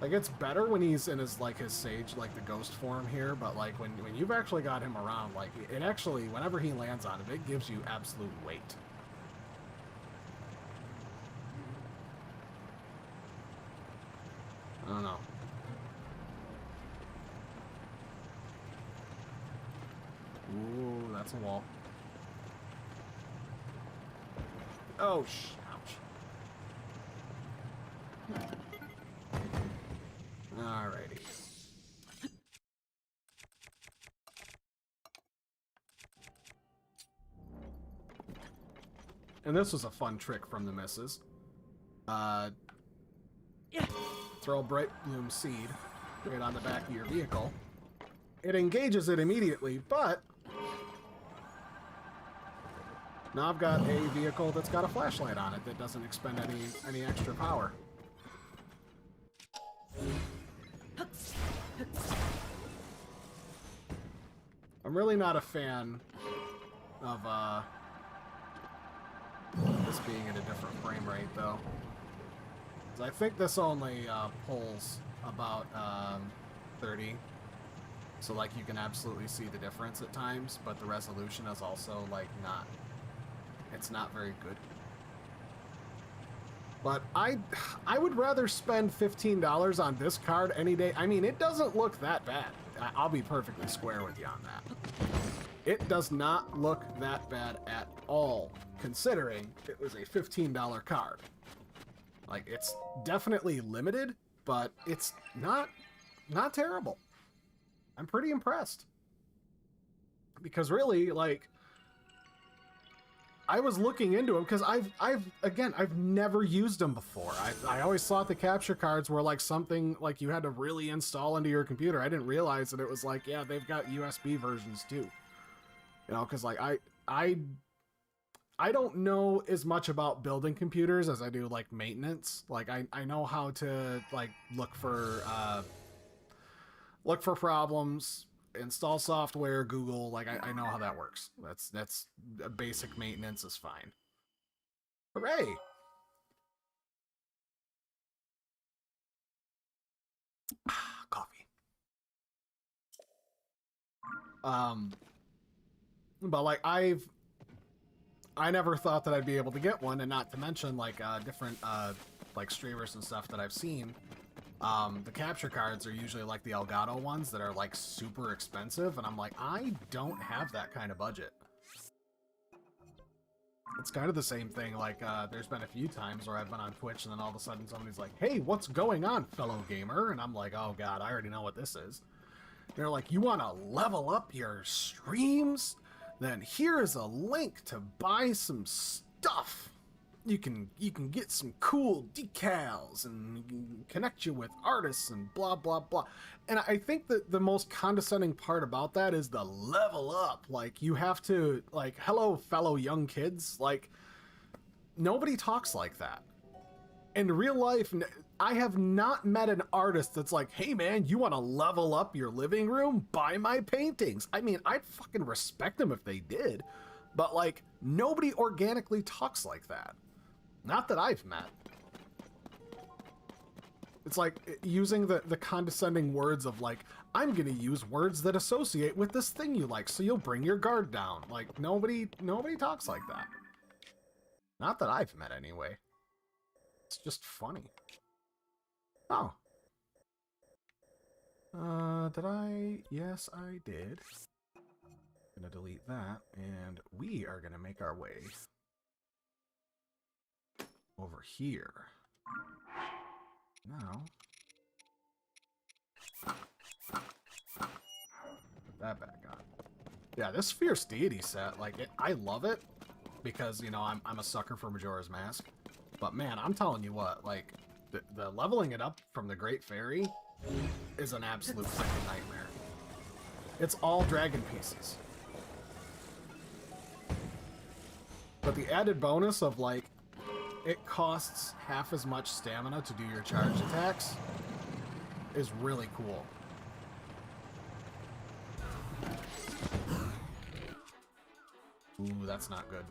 Like, it's better when he's in his like his sage, like the ghost form here, but like when you've actually got him around, like it actually, whenever he lands on it, it gives you absolute weight. I don't know. Ooh, that's a wall. Oh, ouch. Alrighty. And this was a fun trick from the missus. Throw a Bright Bloom Seed right on the back of your vehicle. It engages it immediately, but now I've got a vehicle that's got a flashlight on it that doesn't expend any extra power. I'm really not a fan of this being at a different frame rate, though. I think this only pulls about 30, so like you can absolutely see the difference at times, but the resolution is also like it's not very good. But I would rather spend $15 on this card any day. I mean, it doesn't look that bad. I'll be perfectly square with you on that. It does not look that bad at all, considering it was a $15 card. Like, it's definitely limited, but it's not terrible. I'm pretty impressed. Because really, like, I was looking into them because I've never used them before. I always thought the capture cards were like something like you had to really install into your computer. I didn't realize that it was like, yeah, they've got USB versions too. You know, because like I don't know as much about building computers as I do like maintenance. Like I know how to like look for problems, install software, Google, like I know how that works. That's basic maintenance is fine. Hooray! Coffee. But like I never thought that I'd be able to get one, and not to mention like different like streamers and stuff that I've seen. The capture cards are usually like the Elgato ones that are like super expensive, and I'm like, I don't have that kind of budget. It's kind of the same thing, like there's been a few times where I've been on Twitch and then all of a sudden somebody's like, hey, what's going on, fellow gamer? And I'm like, oh god, I already know what this is. They're like, you want to level up your streams? Then here is a link to buy some stuff. You can get some cool decals and connect you with artists and blah blah blah. And I think that the most condescending part about that is the level up. Like, you have to, like, hello fellow young kids, like nobody talks like that. In real life, I have not met an artist that's like, hey man, you want to level up your living room? Buy my paintings. I mean, I'd fucking respect them if they did, but like nobody organically talks like that. Not that I've met. It's like using the condescending words of like, I'm gonna use words that associate with this thing you like, so you'll bring your guard down. Like, nobody talks like that. Not that I've met anyway. It's just funny. Oh. Did I? Yes, I did. Gonna delete that, and we are gonna make our way over here. Now, put that back on. Yeah, this Fierce Deity set, like, I love it because, you know, I'm a sucker for Majora's Mask. But man, I'm telling you what, like, the leveling it up from the Great Fairy is an absolute fucking nightmare. It's all dragon pieces. But the added bonus of, like, it costs half as much stamina to do your charge attacks is really cool. Ooh, that's not good.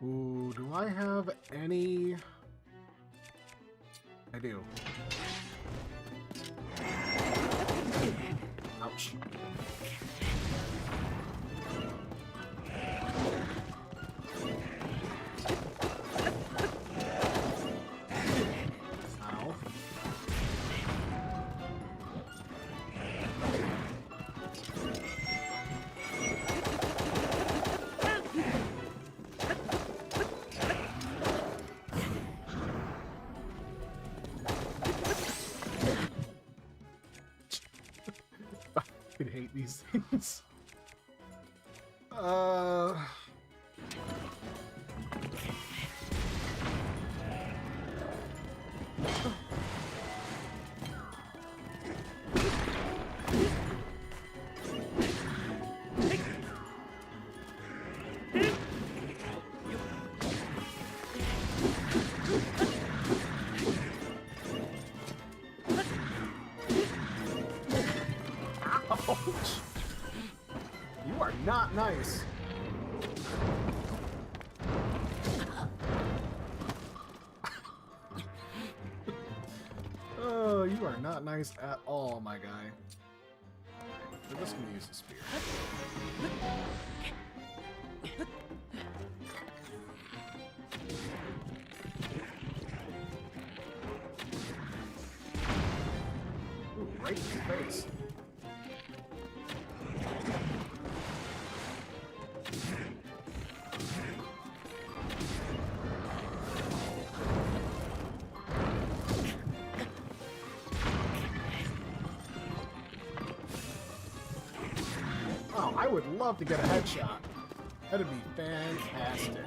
Ooh, do I have any... I do. Ouch. Ow. I hate these things. Ouch. You are not nice. Oh, you are not nice at all, my guy. We're just gonna use the spear. Ooh, right in the face. Oh, I would love to get a headshot. That'd be fantastic.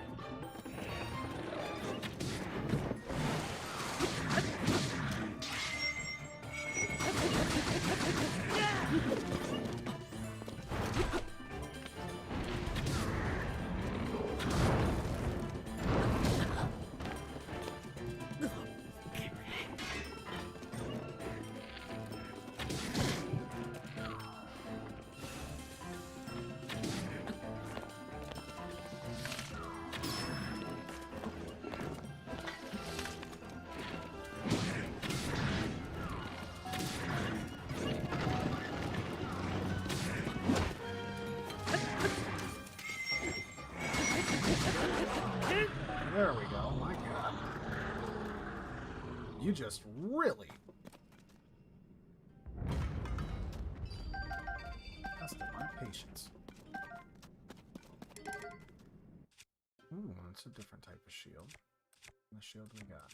There we go. My God. You just really tested my patience. Ooh, it's a different type of shield. What shield we got?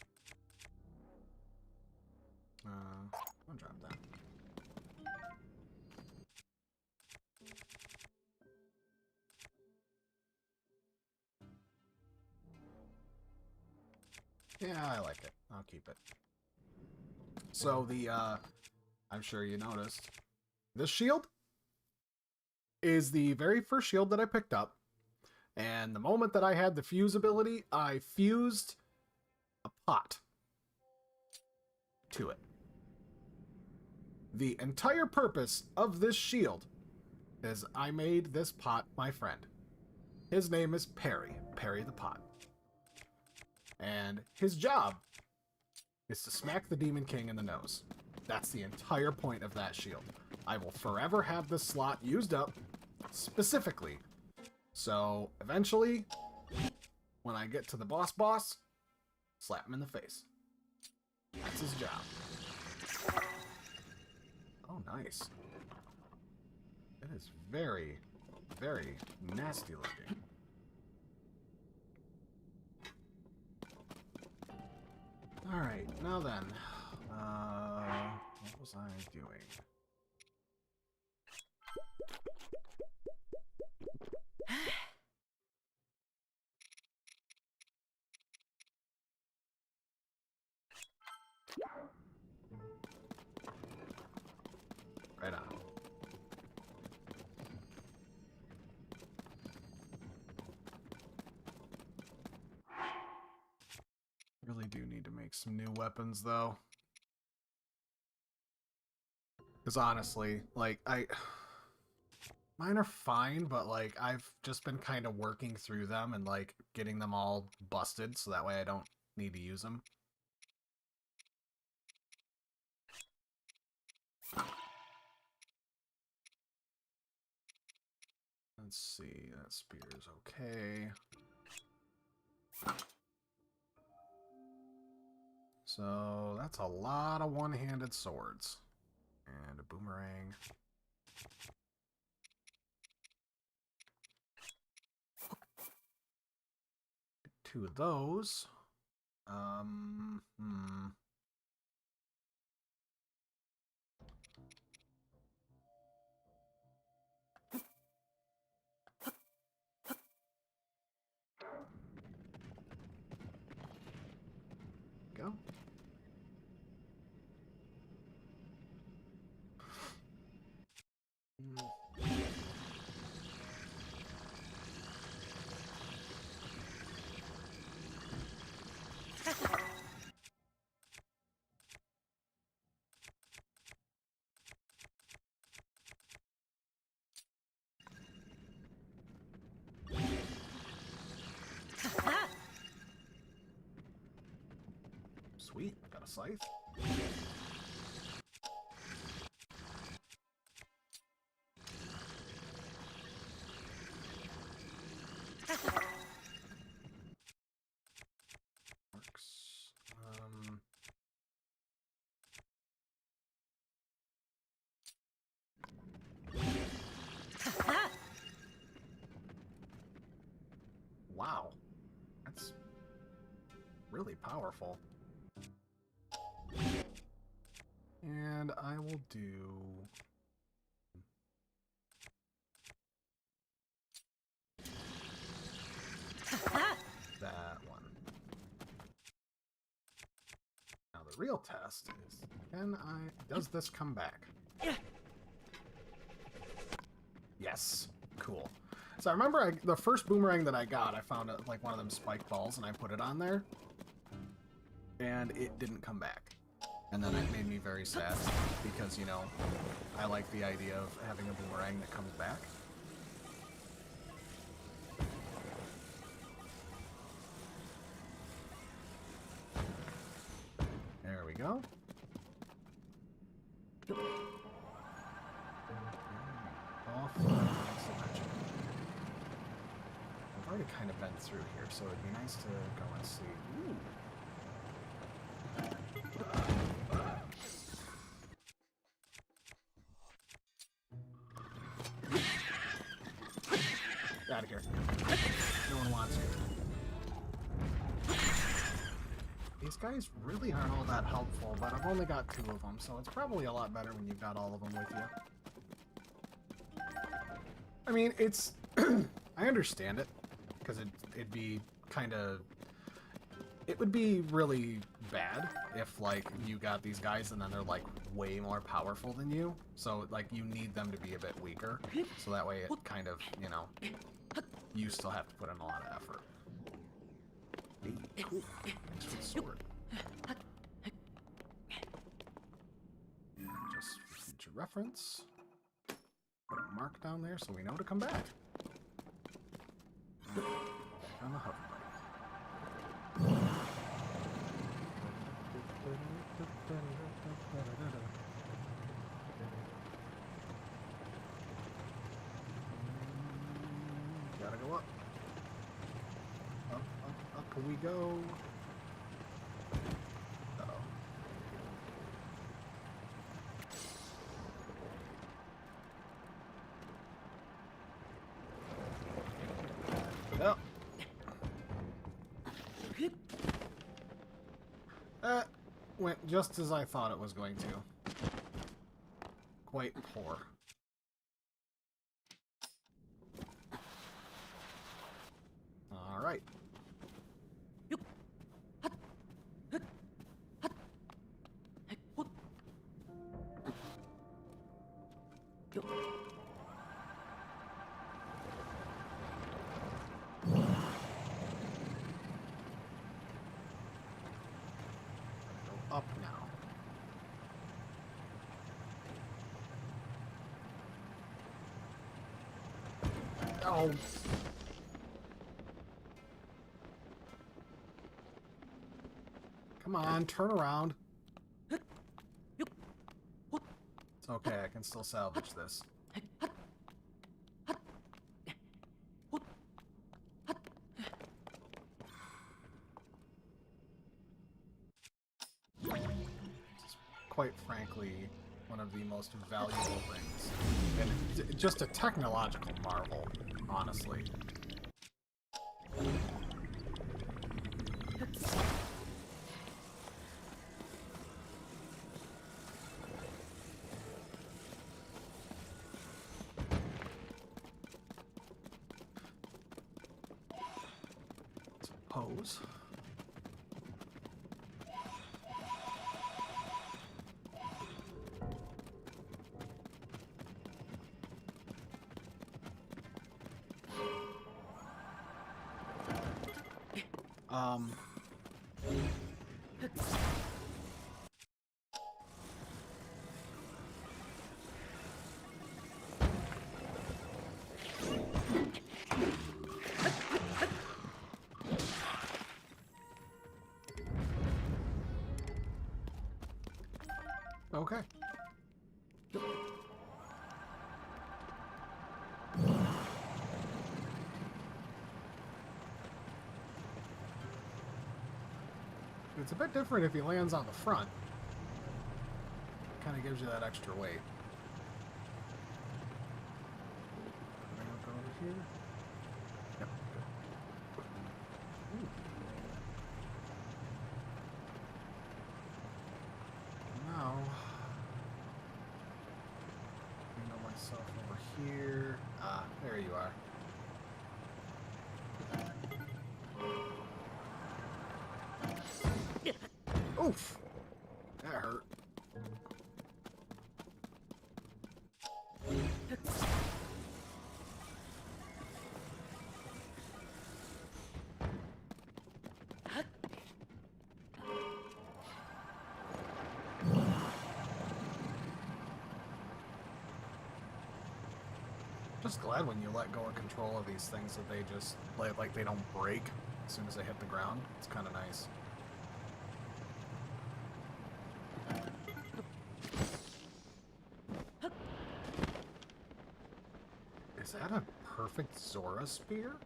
I'll drop that. Yeah, I like it. I'll keep it. So the, I'm sure you noticed, this shield is the very first shield that I picked up. And the moment that I had the fuse ability, I fused a pot to it. The entire purpose of this shield is I made this pot my friend. His name is Perry the Pot. And his job is to smack the Demon King in the nose. That's the entire point of that shield. I will forever have this slot used up specifically. So eventually, when I get to the boss, slap him in the face. That's his job. Oh, nice. It is very, very nasty looking. Alright, now then. What was I doing? Right on. Really do need to make some new weapons, though. Because honestly, like, mine are fine, but, like, I've just been kind of working through them and, like, getting them all busted, so that way I don't need to use them. Let's see, that spear's okay. So, that's a lot of one-handed swords. And a boomerang. Two of those. Go. Sweet, got a scythe. Works. Wow, that's really powerful. And I will do that one. Now the real test is, does this come back? Yes, cool. So I remember the first boomerang that I got, I found like one of them spike balls and I put it on there and it didn't come back. And then it made me very sad because, you know, I like the idea of having a boomerang that comes back. There we go. Off the next dimension. I've already kind of been through here, so it'd be nice to go and see. Ooh. Out of here. No one wants you. These guys really aren't all that helpful, but I've only got 2 of them, so it's probably a lot better when you've got all of them with you. I mean, it's... I understand it, because it'd be kind of... It would be really bad if, like, you got these guys and then they're, like, way more powerful than you. So, like, you need them to be a bit weaker. So that way it kind of, you know, you still have to put in a lot of effort. Hey, cool. Thanks for the sword. Just reference. Put a mark down there so we know to come back. On the hoverboard. Gotta go up. Up, up, up we go. Uh-oh. Well. That went just as I thought it was going to. Quite poor. All right. Go up now. Oh. Come on, turn around. It's okay, I can still salvage this. Quite frankly, one of the most valuable things. And just a technological marvel, honestly. Suppose. Okay. It's a bit different if he lands on the front. Kind of gives you that extra weight. Can I go over here? Yep. Ooh. Now, I know myself over here. Ah, there you are. Oof! That hurt. Just glad when you let go of control of these things that they just like they don't break as soon as they hit the ground. It's kind of nice. Is that a perfect Zora spear?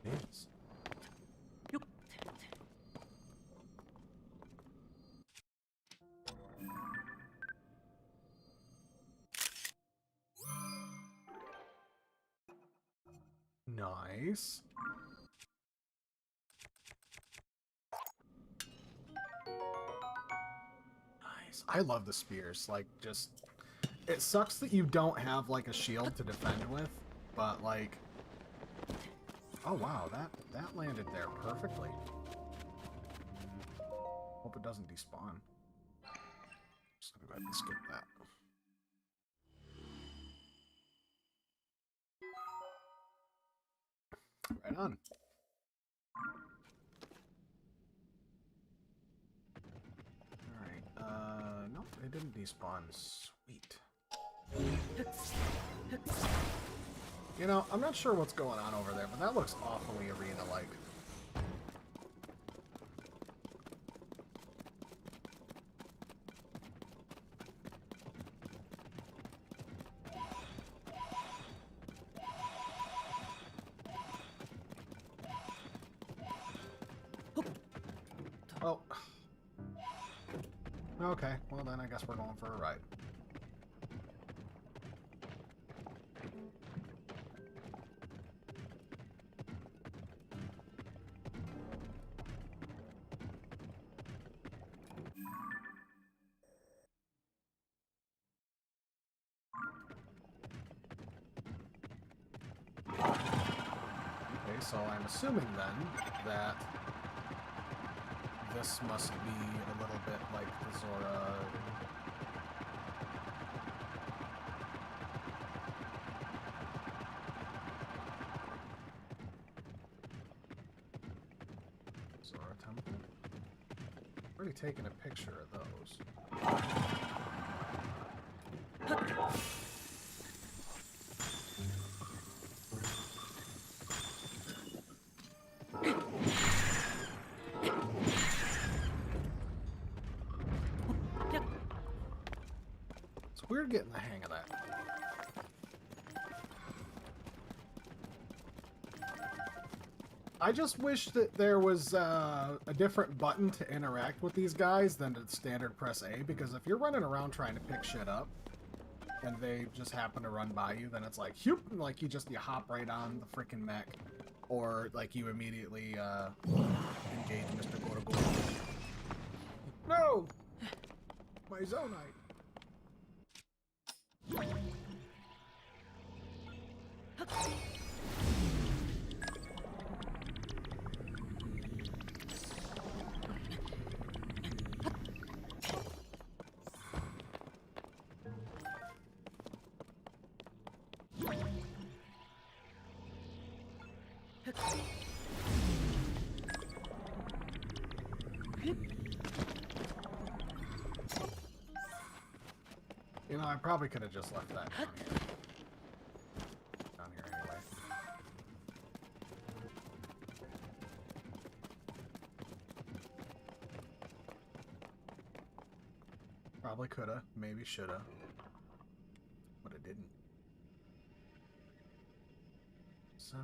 It is. Nice. Nice. I love the spears. Like, just... It sucks that you don't have, like, a shield to defend with, but, like... Oh, wow. That landed there perfectly. Hope it doesn't despawn. Just gonna go ahead and skip that. Right on. Alright, nope, it didn't despawn. Sweet. You know, I'm not sure what's going on over there, but that looks awfully arena-like. Oh. Okay, well then I guess we're going for a ride. Okay, so I'm assuming then that this must be a little bit like the Zora. Zora Temple? Already taken a picture of those. It's weird getting the hang of that. I just wish that there was a different button to interact with these guys than to standard press A, because if you're running around trying to pick shit up and they just happen to run by you, then it's like, whoop, like you hop right on the freaking mech, or like you immediately engage Mr. Gorgol. No! My Zonite! You know, I probably could have just left that down here anyway. Probably coulda, maybe shoulda, but it didn't. So...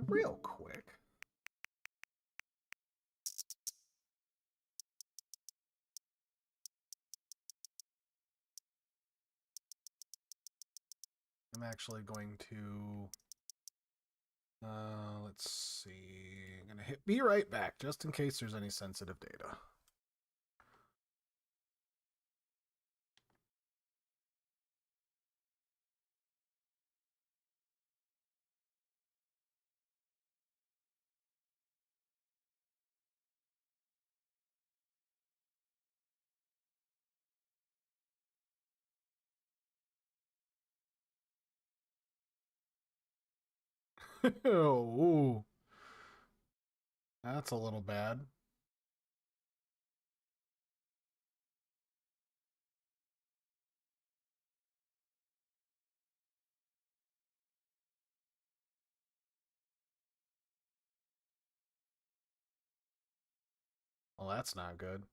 real quick. I'm actually going to, let's see, I'm gonna hit be right back, just in case there's any sensitive data. Oh, that's a little bad. Well, that's not good.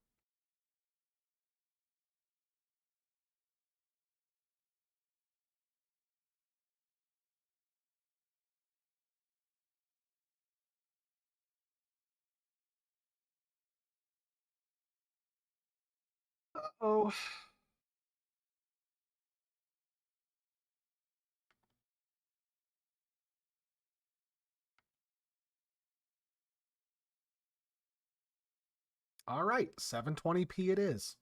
Oh. All right, 720p it is.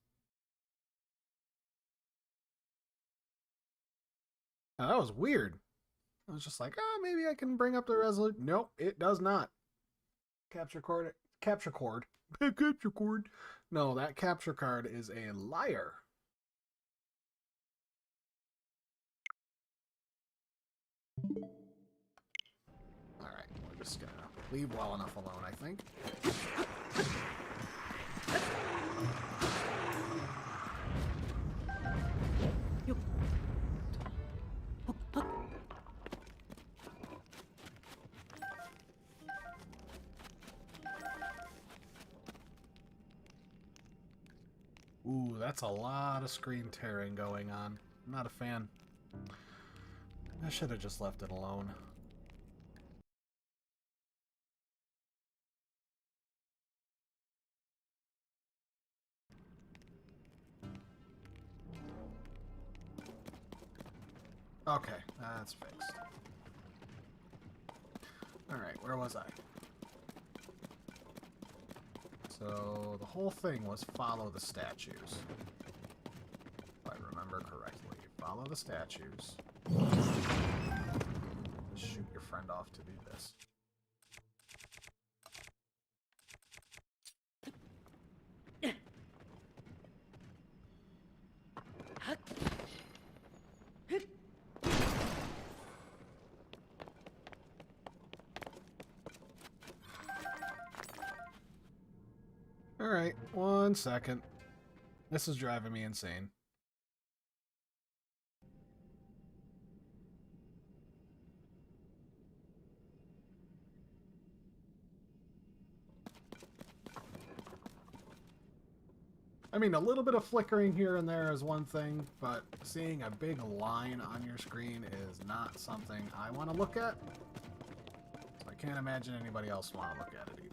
Now, that was weird. I was just like, oh, maybe I can bring up the resolution. Nope, it does not. Capture cord. Capture cord. Capture cord. No, that capture card is a liar. Alright, we're just gonna leave well enough alone, I think. Ooh, that's a lot of screen tearing going on. I'm not a fan. I should have just left it alone. Okay, that's fixed. Alright, where was I? So, the whole thing was follow the statues. If I remember correctly. Follow the statues. Just shoot your friend off to do this. Alright, 1 second. This is driving me insane. I mean, a little bit of flickering here and there is one thing, but seeing a big line on your screen is not something I want to look at. So I can't imagine anybody else want to look at it either.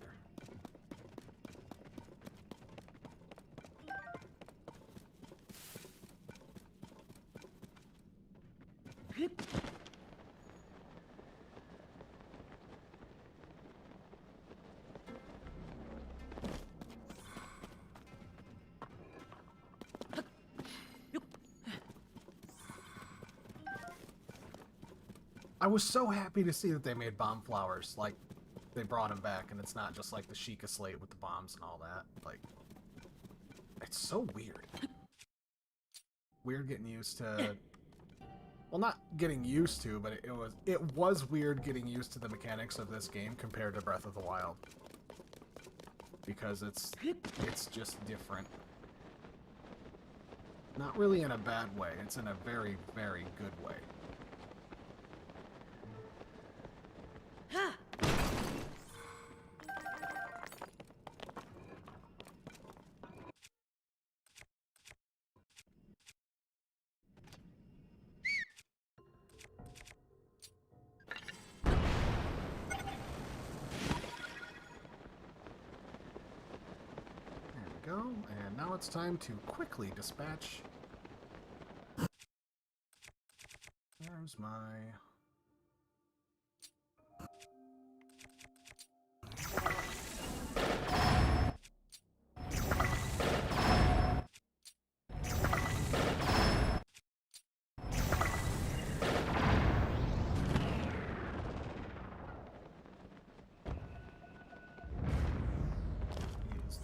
I was so happy to see that they made bomb flowers. Like, they brought them back, and it's not just like the Sheikah slate with the bombs and all that. Like, it's so weird. Weird getting used to... Well, not getting used to, but it was weird getting used to the mechanics of this game compared to Breath of the Wild. Because it's just different. Not really in a bad way. It's in a very, very good way. Go, and now it's time to quickly dispatch. There's my...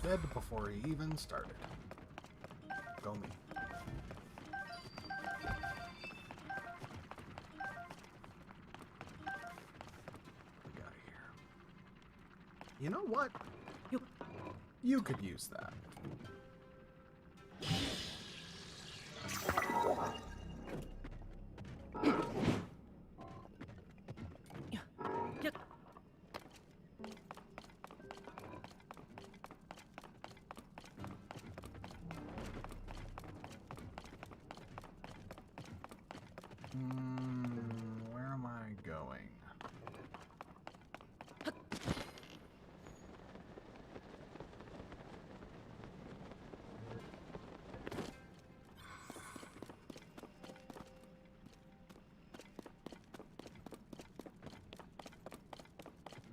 Dead before he even started. Go me. We got here. You know what? You could use that. Where am I going?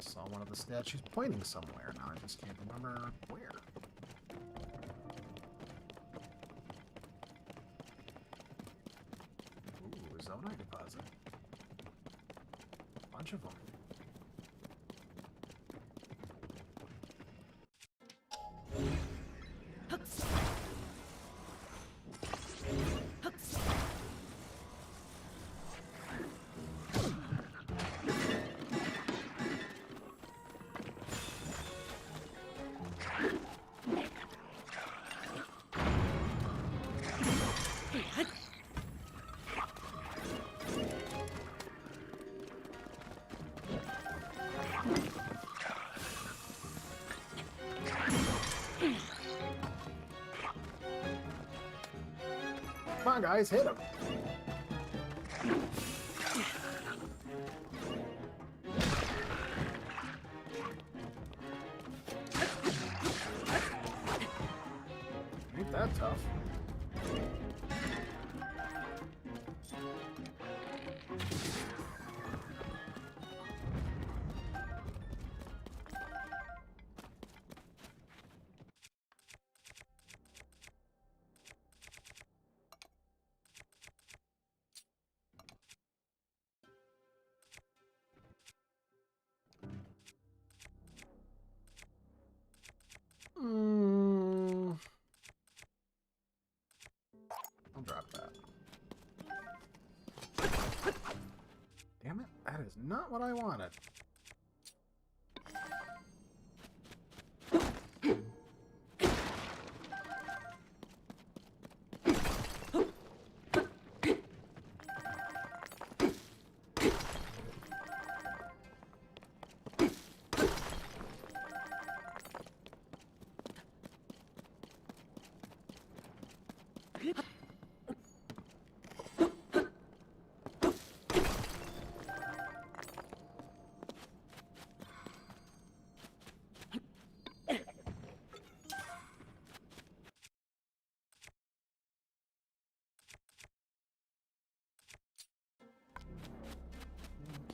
Saw one of the statues pointing somewhere. Now I just can't remember where. Zonite deposit. Bunch of them. Come on, guys, hit him. Ain't that tough. I'll drop that. Damn it, that is not what I wanted.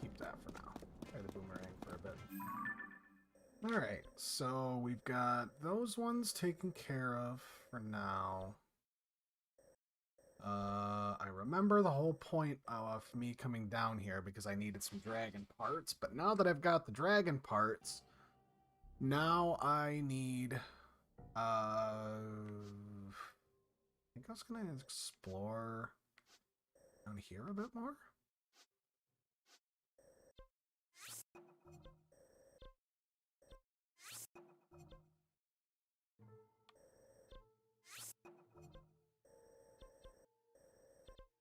Keep that for now. Try the boomerang for a bit. Alright, so we've got those ones taken care of for now. I remember the whole point of me coming down here because I needed some dragon parts, but now that I've got the dragon parts, now I need, I think I was gonna explore down here a bit more.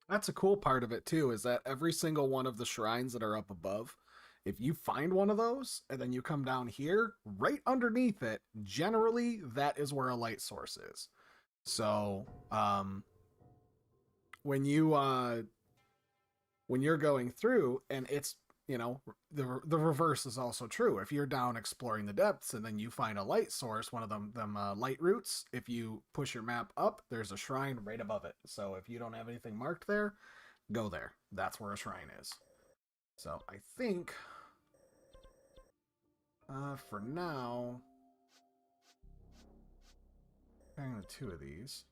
That's a cool part of it too, is that every single one of the shrines that are up above, if you find one of those and then you come down here, right underneath it, generally that is where a light source is. So, when you're going through, and it's, you know, the reverse is also true. If you're down exploring the depths and then you find a light source, one of them light roots, if you push your map up, there's a shrine right above it. So if you don't have anything marked there, go there. That's where a shrine is. So I think for now, I'm going to 2 of these.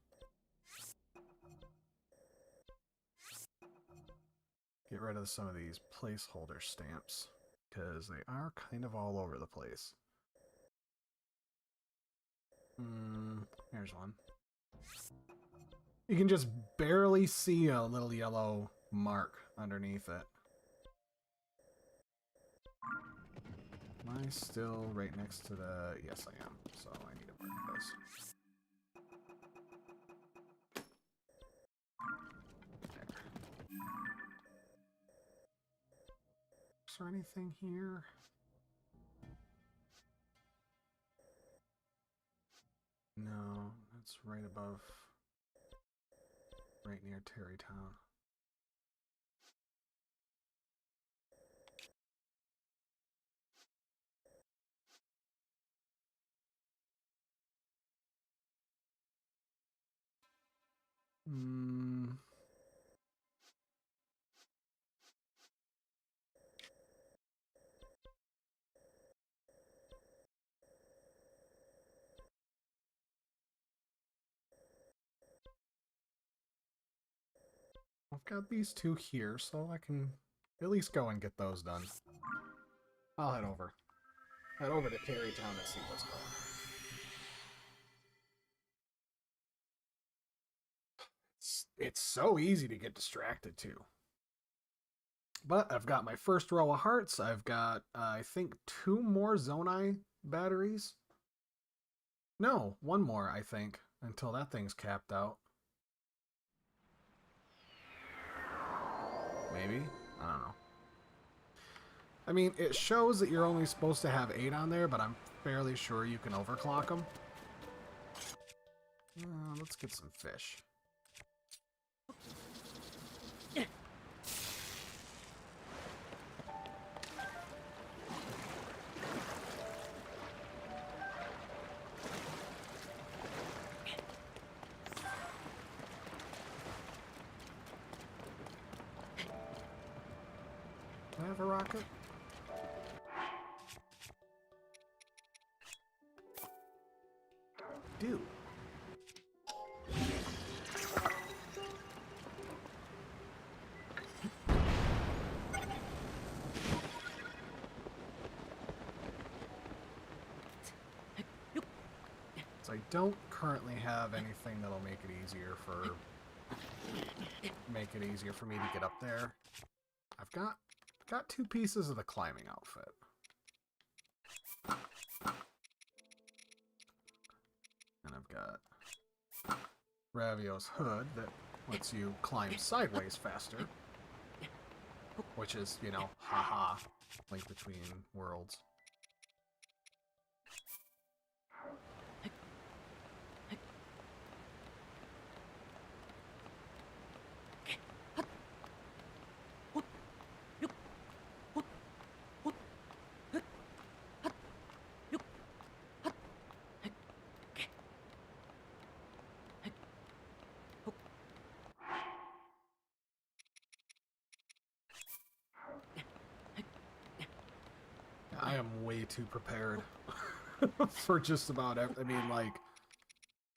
Get rid of some of these placeholder stamps, because they are kind of all over the place. Here's one. You can just barely see a little yellow mark underneath it. Am I still right next to the... Yes, I am. So I need to mark this. Is there anything here? No, that's right above, right near Terrytown. got these two here, so I can at least go and get those done. I'll head over. Head over to Terrytown and see what's going on. It's so easy to get distracted too. But I've got my first row of hearts. I've got, I think, 2 more Zonai batteries. No, 1 more, I think, until that thing's capped out. Maybe? I don't know. I mean, it shows that you're only supposed to have 8 on there, but I'm fairly sure you can overclock them. Let's get some fish. Do I have a rocket? Do. So I don't currently have anything that'll make it easier for me to get up there. I've got 2 pieces of the climbing outfit. And I've got Ravio's hood that lets you climb sideways faster. Which is, you know, haha, Link Between Worlds. I am way too prepared for just about every. I mean, like,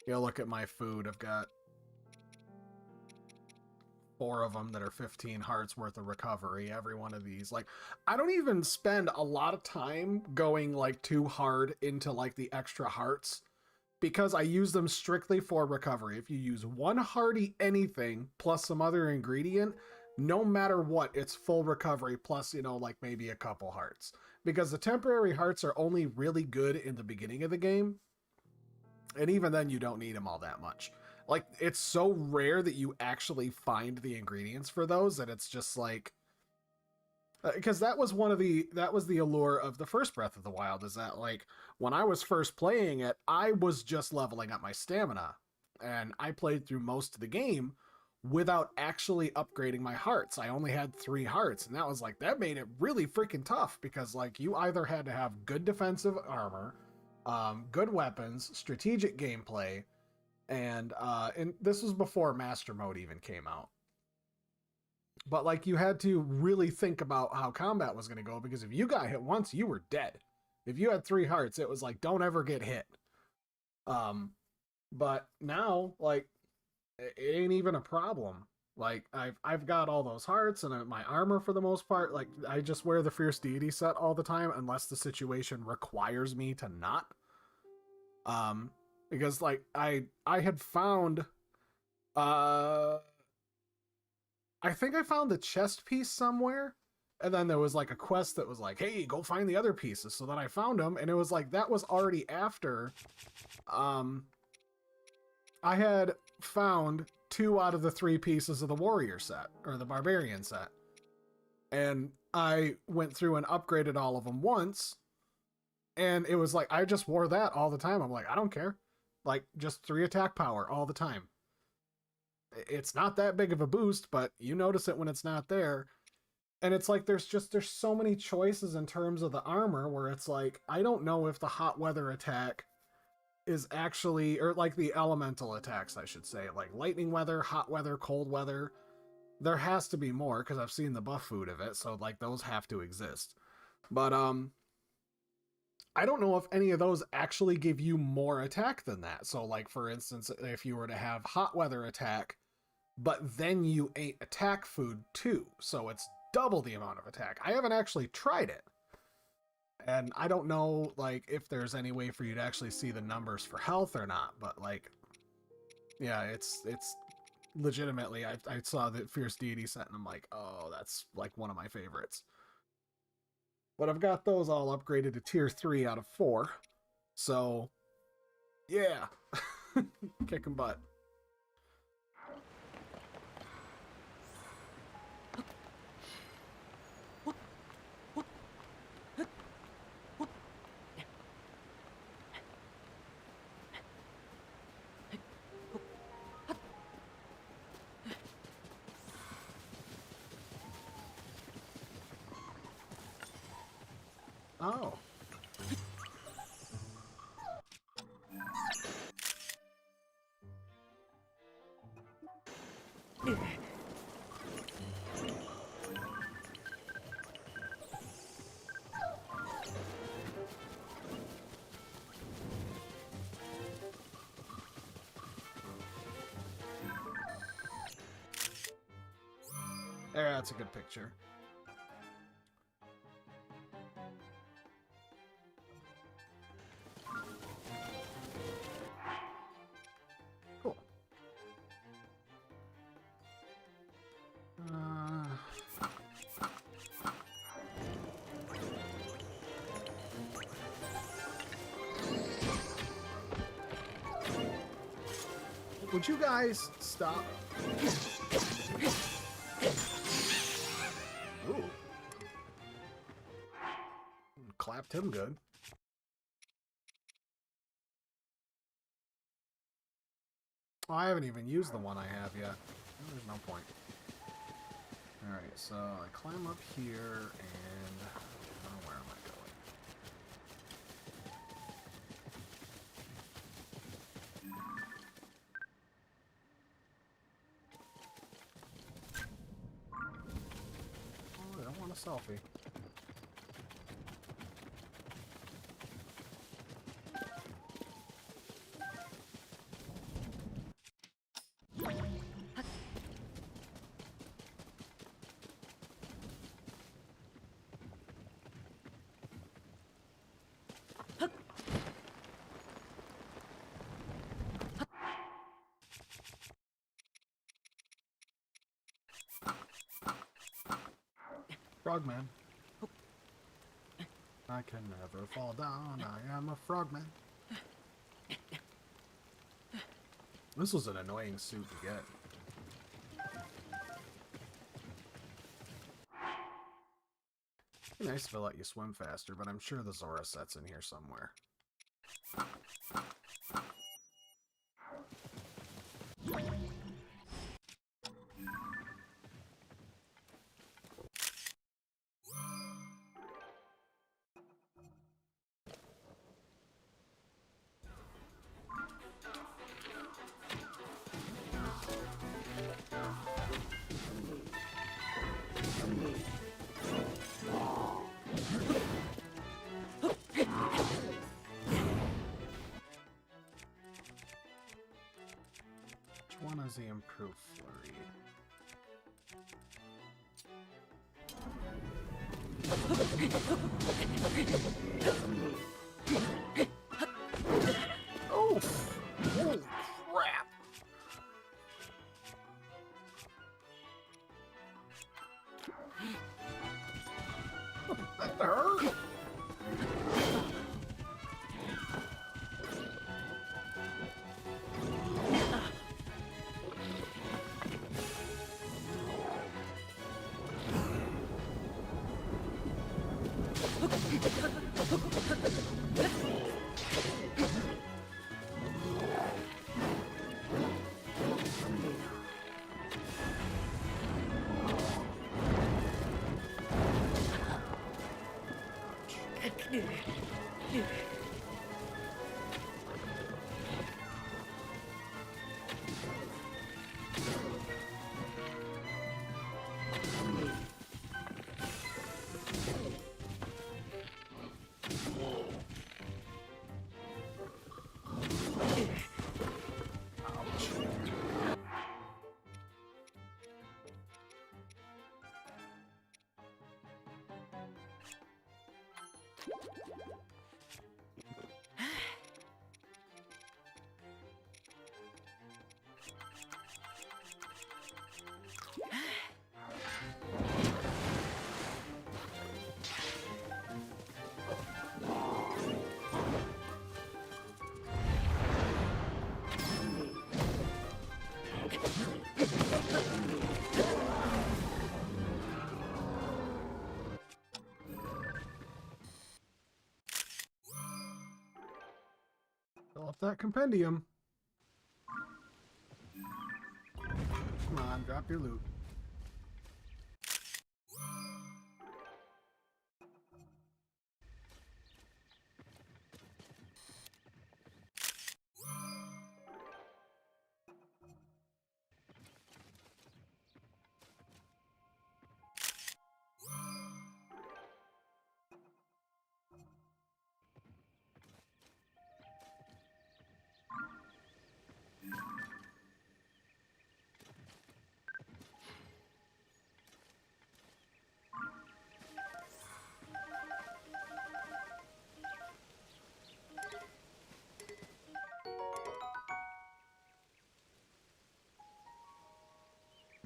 you know, look at my food. I've got 4 of them that are 15 hearts worth of recovery. Every one of these, like, I don't even spend a lot of time going like too hard into like the extra hearts because I use them strictly for recovery. If you use 1 hearty anything plus some other ingredient, no matter what, it's full recovery plus, you know, like maybe a couple hearts. Because the temporary hearts are only really good in the beginning of the game. And even then, you don't need them all that much. Like, it's so rare that you actually find the ingredients for those that it's just like... Because that was the allure of the first Breath of the Wild, is that, like, when I was first playing it, I was just leveling up my stamina. And I played through most of the game without actually upgrading my hearts. I only had 3 hearts, and that was like, that made it really freaking tough because like you either had to have good defensive armor, good weapons, strategic gameplay, and this was before Master Mode even came out. But like you had to really think about how combat was going to go because if you got hit once, you were dead. If you had 3 hearts, it was like, don't ever get hit. But now, like, it ain't even a problem. Like, I've got all those hearts and my armor for the most part. Like, I just wear the Fierce Deity set all the time unless the situation requires me to not. Because, like, I had found... I think I found the chest piece somewhere. And then there was, like, a quest that was like, hey, go find the other pieces. So then I found them. And it was like, that was already after... I had found 2 out of the 3 pieces of the warrior set, or the barbarian set. And I went through and upgraded all of them once. And it was like, I just wore that all the time. I'm like, I don't care. Like, just 3 attack power all the time. It's not that big of a boost, but you notice it when it's not there. And it's like, there's so many choices in terms of the armor where it's like, I don't know if the hot weather attack is actually, or like the elemental attacks, I should say, like lightning weather, hot weather, cold weather. There has to be more because I've seen the buff food of it, so like those have to exist. But I don't know if any of those actually give you more attack than that. So like for instance, if you were to have hot weather attack, but then you ate attack food too, so it's double the amount of attack. I haven't actually tried it, and I don't know like if there's any way for you to actually see the numbers for health or not, but like, yeah, it's legitimately, I saw the Fierce Deity set and I'm like, oh, that's like one of my favorites. But I've got those all upgraded to tier 3 out of 4, so yeah. Kicking butt. Oh. There, that's a good picture. Cool. Would you guys stop? Ooh. Clapped him good. Oh, I haven't even used the one I have yet. There's no point. Alright, so I climb up here and... where am I going? Oh, I don't want a selfie. Frogman. I can never fall down. I am a frogman. This was an annoying suit to get. It'd be nice if it let you swim faster, but I'm sure the Zora set's in here somewhere. Which one is the improved flurry? Oh! Holy crap! That hurt! that compendium. Come on, drop your loot.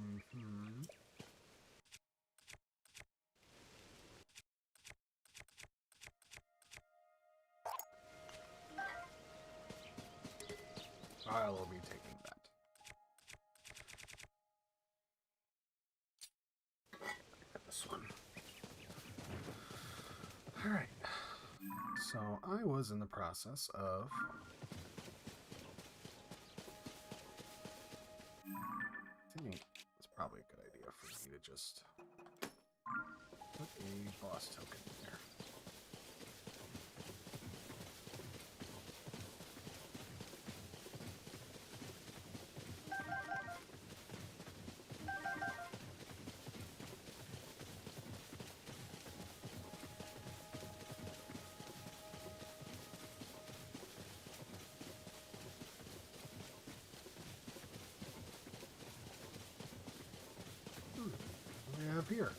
Mm-hmm. I'll be taking that. This one. Alright. So I was in the process of thinking it's probably a good idea for me to just put a boss token in there. What do we have here?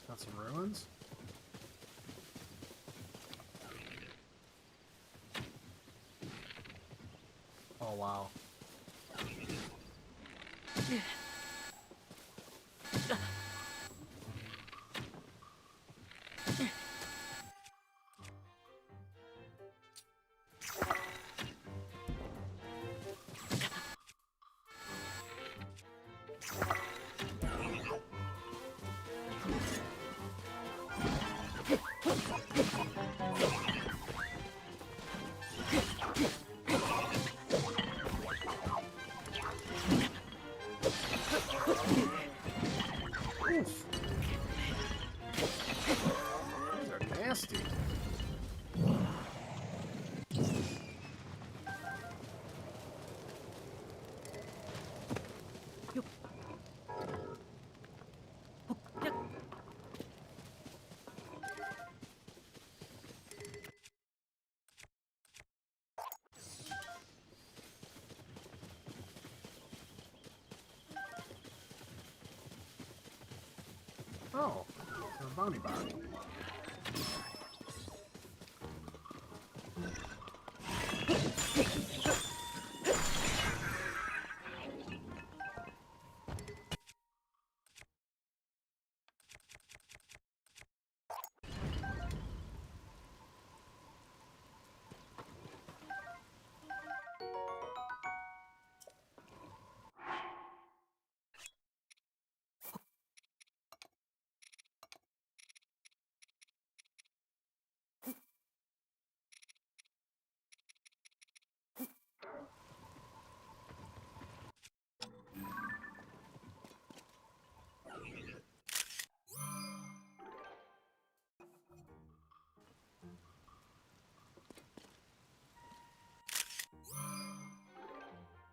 Got some ruins? Oh wow. Oof. These are nasty. Oh, it's a bounty bot.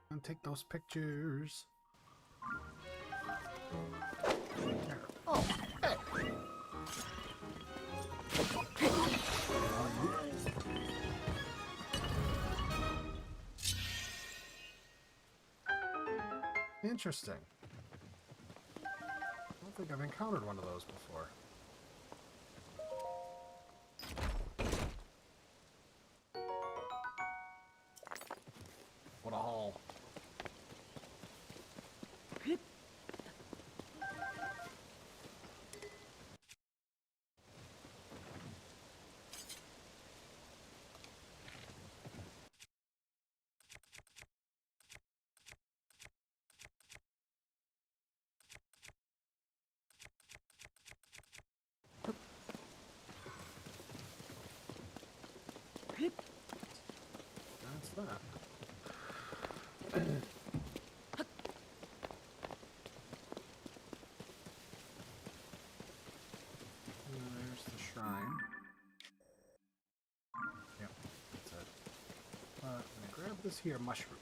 And take those pictures. There. Oh, hey. Interesting. I don't think I've encountered one of those before. What a haul. that? There's the shrine. Yep, that's it. I'm gonna grab this here mushroom.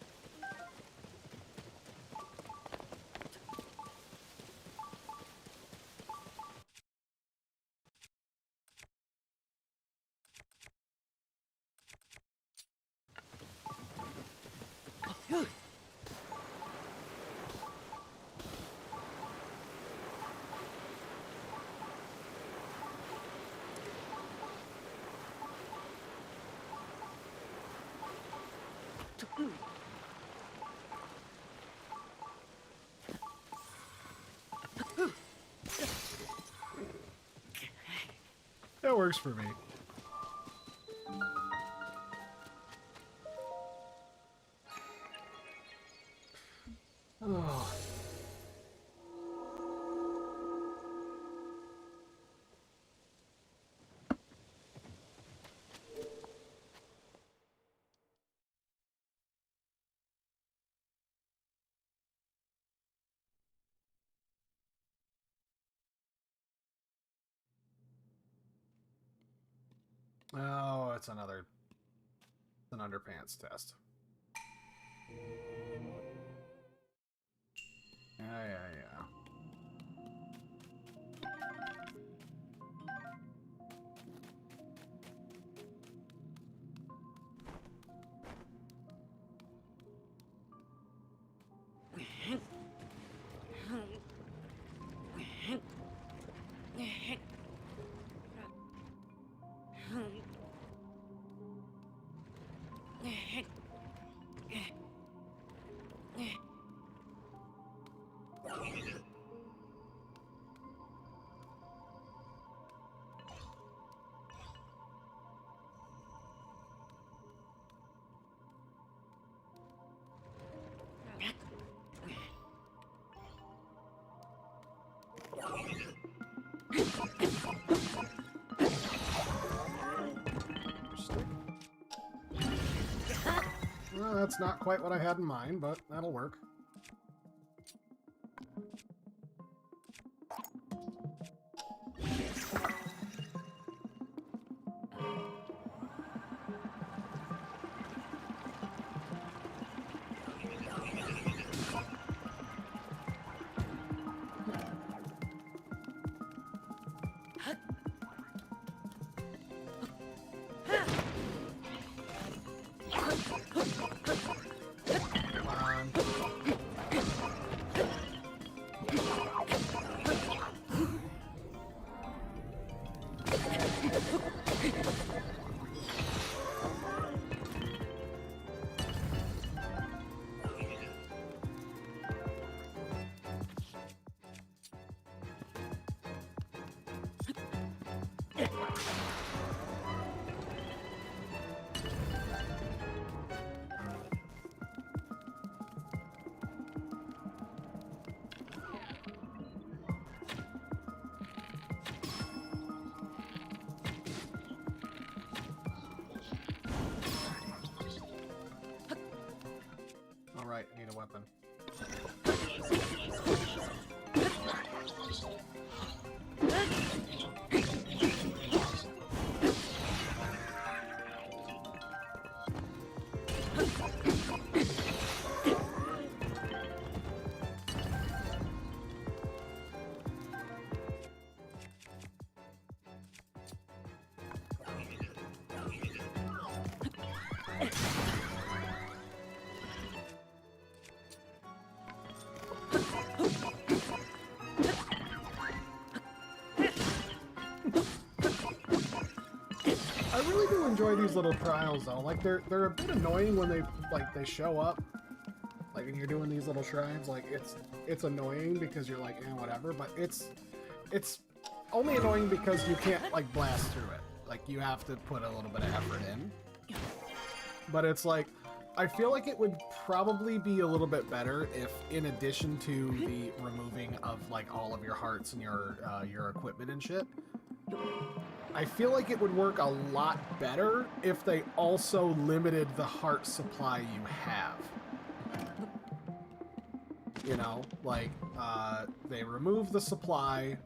That works for me. Oh. Oh, it's an underpants test. Yeah. Well, that's not quite what I had in mind, but that'll work. Alright, need a weapon. I really do enjoy these little trials though. Like they're a bit annoying when they show up. Like when you're doing these little shrines, like it's annoying because you're like, whatever, but it's only annoying because you can't like blast through it. Like you have to put a little bit of effort in. But it's like I feel like it would probably be a little bit better if, in addition to the removing of like all of your hearts and your equipment and shit, I feel like it would work a lot better if they also limited the heart supply you have. You know, like, they remove the supply,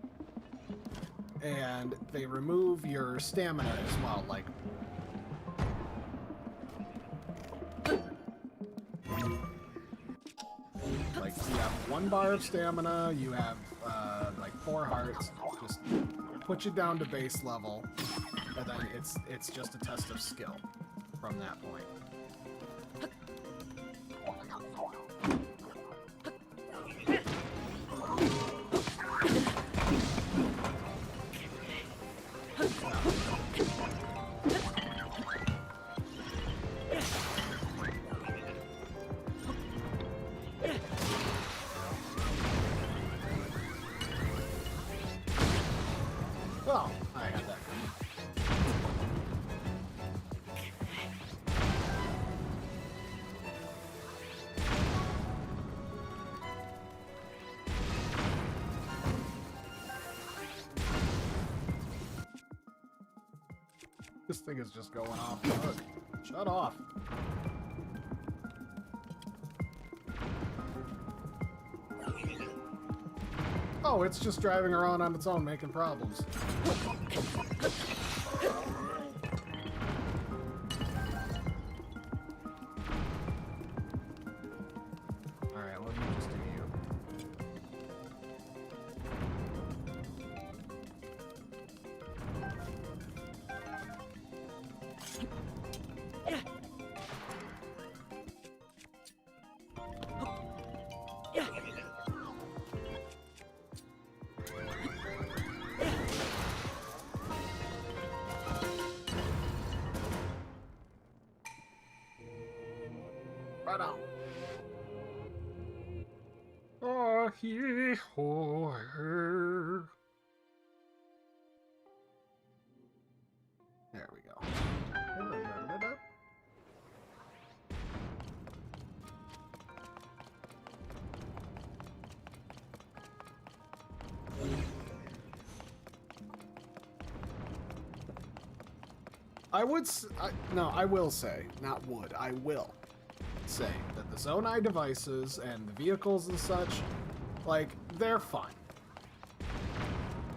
and they remove your stamina as well, like... Like, you have 1 bar of stamina, you have, like, 4 hearts, just put you down to base level, and then it's just a test of skill from that point. Well, I had that coming. This thing is just going off the hook. Shut off. Oh, it's just driving around on its own, making problems. Alright, let me just do you. Right on. Oh, he ho. There we go. I will say, not would, I will say that the Zonai devices and the vehicles and such, like, they're fun.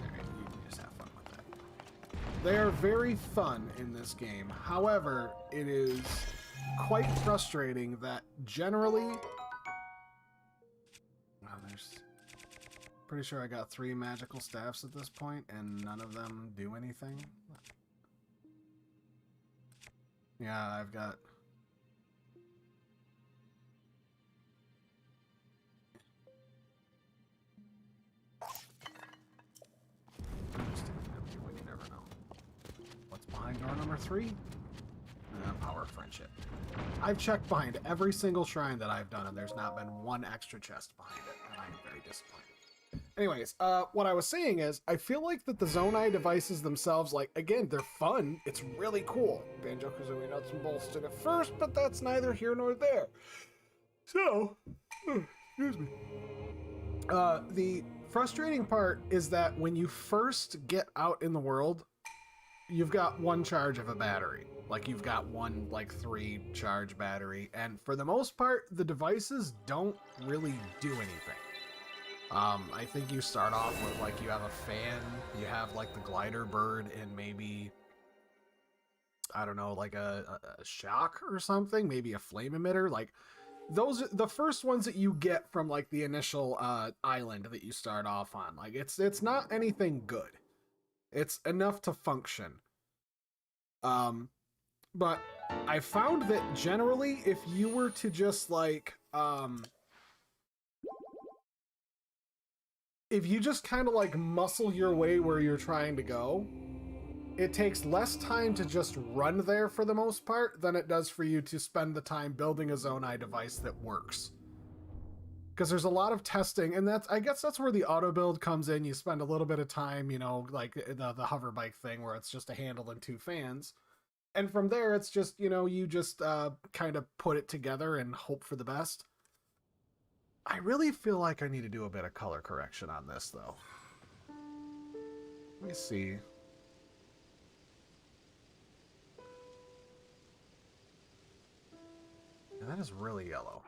Alright, you can just have fun with that. They are very fun in this game. However, it is quite frustrating that generally... Wow, there's... Pretty sure I got 3 magical staffs at this point, and none of them do anything. Yeah, I've got... You never know. What's behind door number 3? Power of Friendship. I've checked behind every single shrine that I've done, and there's not been 1 extra chest behind it, and I'm very disappointed. Anyways, what I was saying is, I feel like that the Zonai devices themselves, like, again, they're fun. It's really cool. Banjo-Kazooie nuts and bolts did it first, but that's neither here nor there. So, excuse me. The frustrating part is that when you first get out in the world, you've got 1 charge of a battery. Like, you've got 1, like, 3 charge battery, and for the most part, the devices don't really do anything. I think you start off with, like, you have a fan, you have, like, the glider bird, and maybe, I don't know, like a shock or something, maybe a flame emitter. Like, those are the first ones that you get from, like, the initial island that you start off on. Like, it's not anything good. It's enough to function. But I found that generally, if you were to just, like, if you just kind of like muscle your way where you're trying to go, it takes less time to just run there for the most part than it does for you to spend the time building a Zonai device that works. Because there's a lot of testing, and I guess that's where the auto build comes in. You spend a little bit of time, you know, like the hover bike thing where it's just a handle and 2 fans. And from there, it's just, you know, you just kind of put it together and hope for the best. I really feel like I need to do a bit of color correction on this, though. Let me see. That is really yellow.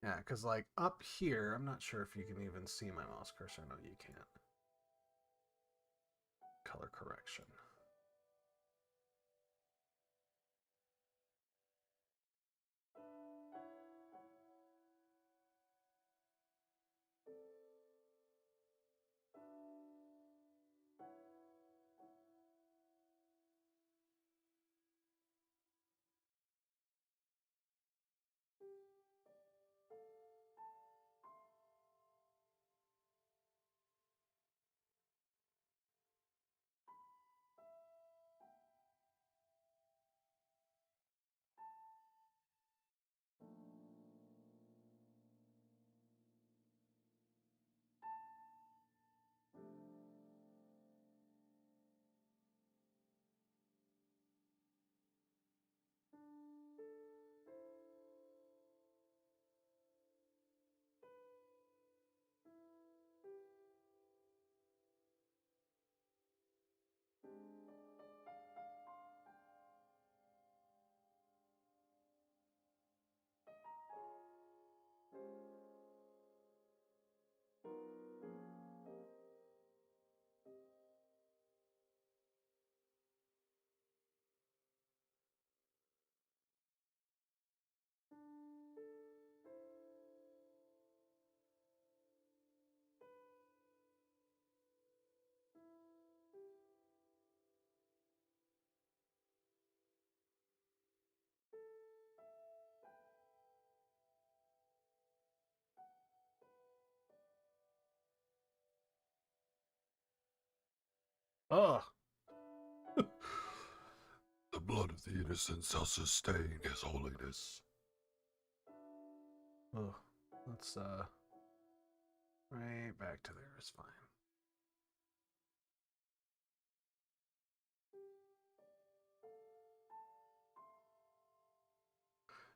Yeah, because like up here, I'm not sure if you can even see my mouse cursor. No, you can't. Color correction. Oh. The blood of the innocent shall sustain his holiness. Oh. Let's right back to there is fine.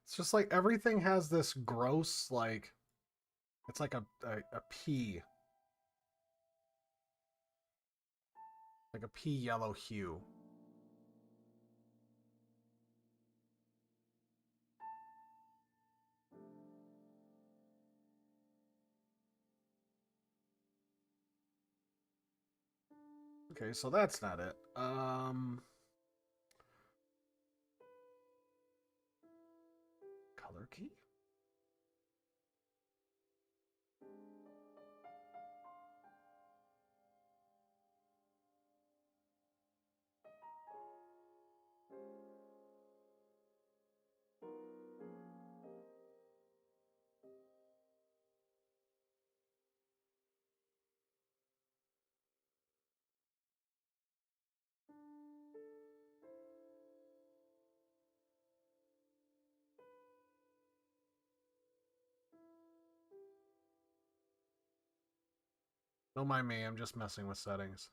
It's just like everything has this gross, like, it's like a pea. Like a pea yellow hue. Okay, so that's not it. Color key? Don't mind me, I'm just messing with settings.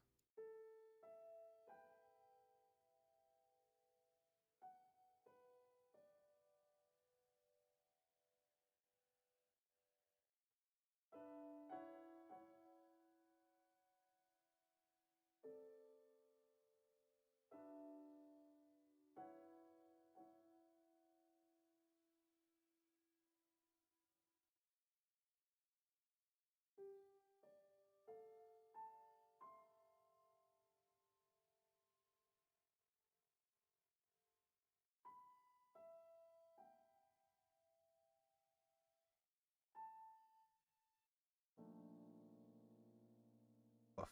Woof.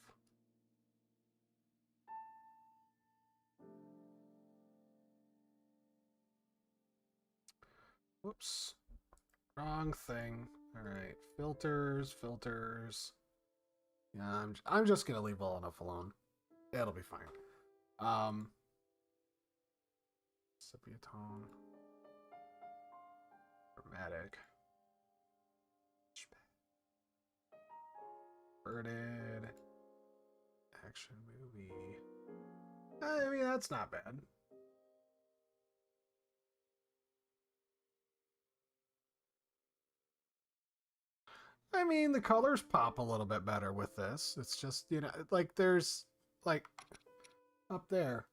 Whoops. Wrong thing. Alright. Filters, filters. Yeah, I'm just gonna leave well enough alone. It'll be fine. Sepia tone. Dramatic. Birded. Action movie. I mean, that's not bad. I mean, the colors pop a little bit better with this. It's just, you know, like there's like up there,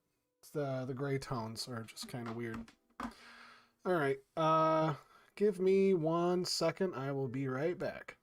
the gray tones are just kind of weird. All right. Give me 1 second. I will be right back.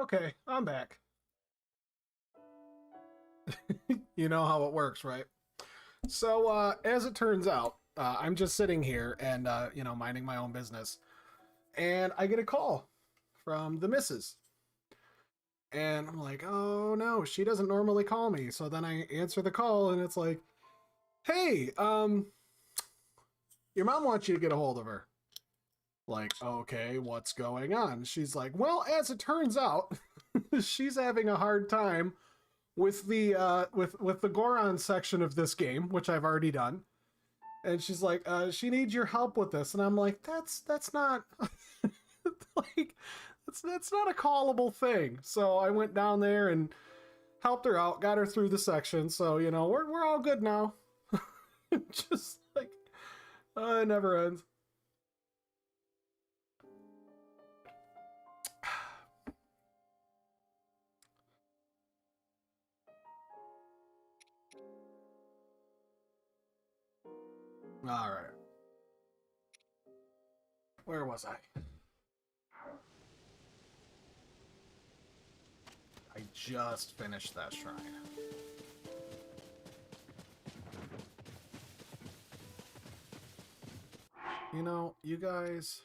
Okay, I'm back. You know how it works, right? So, as it turns out, I'm just sitting here and, minding my own business. And I get a call from the missus. And I'm like, oh no, she doesn't normally call me. So then I answer the call and it's like, hey, your mom wants you to get a hold of her. Like, okay, what's going on? She's like, well, as it turns out, she's having a hard time with the with the Goron section of this game, which I've already done. And she's like, she needs your help with this. And I'm like, that's not like that's not a callable thing. So I went down there and helped her out, got her through the section. So, we're all good now. Just like it never ends. All right. Where was I? I just finished that shrine. You guys,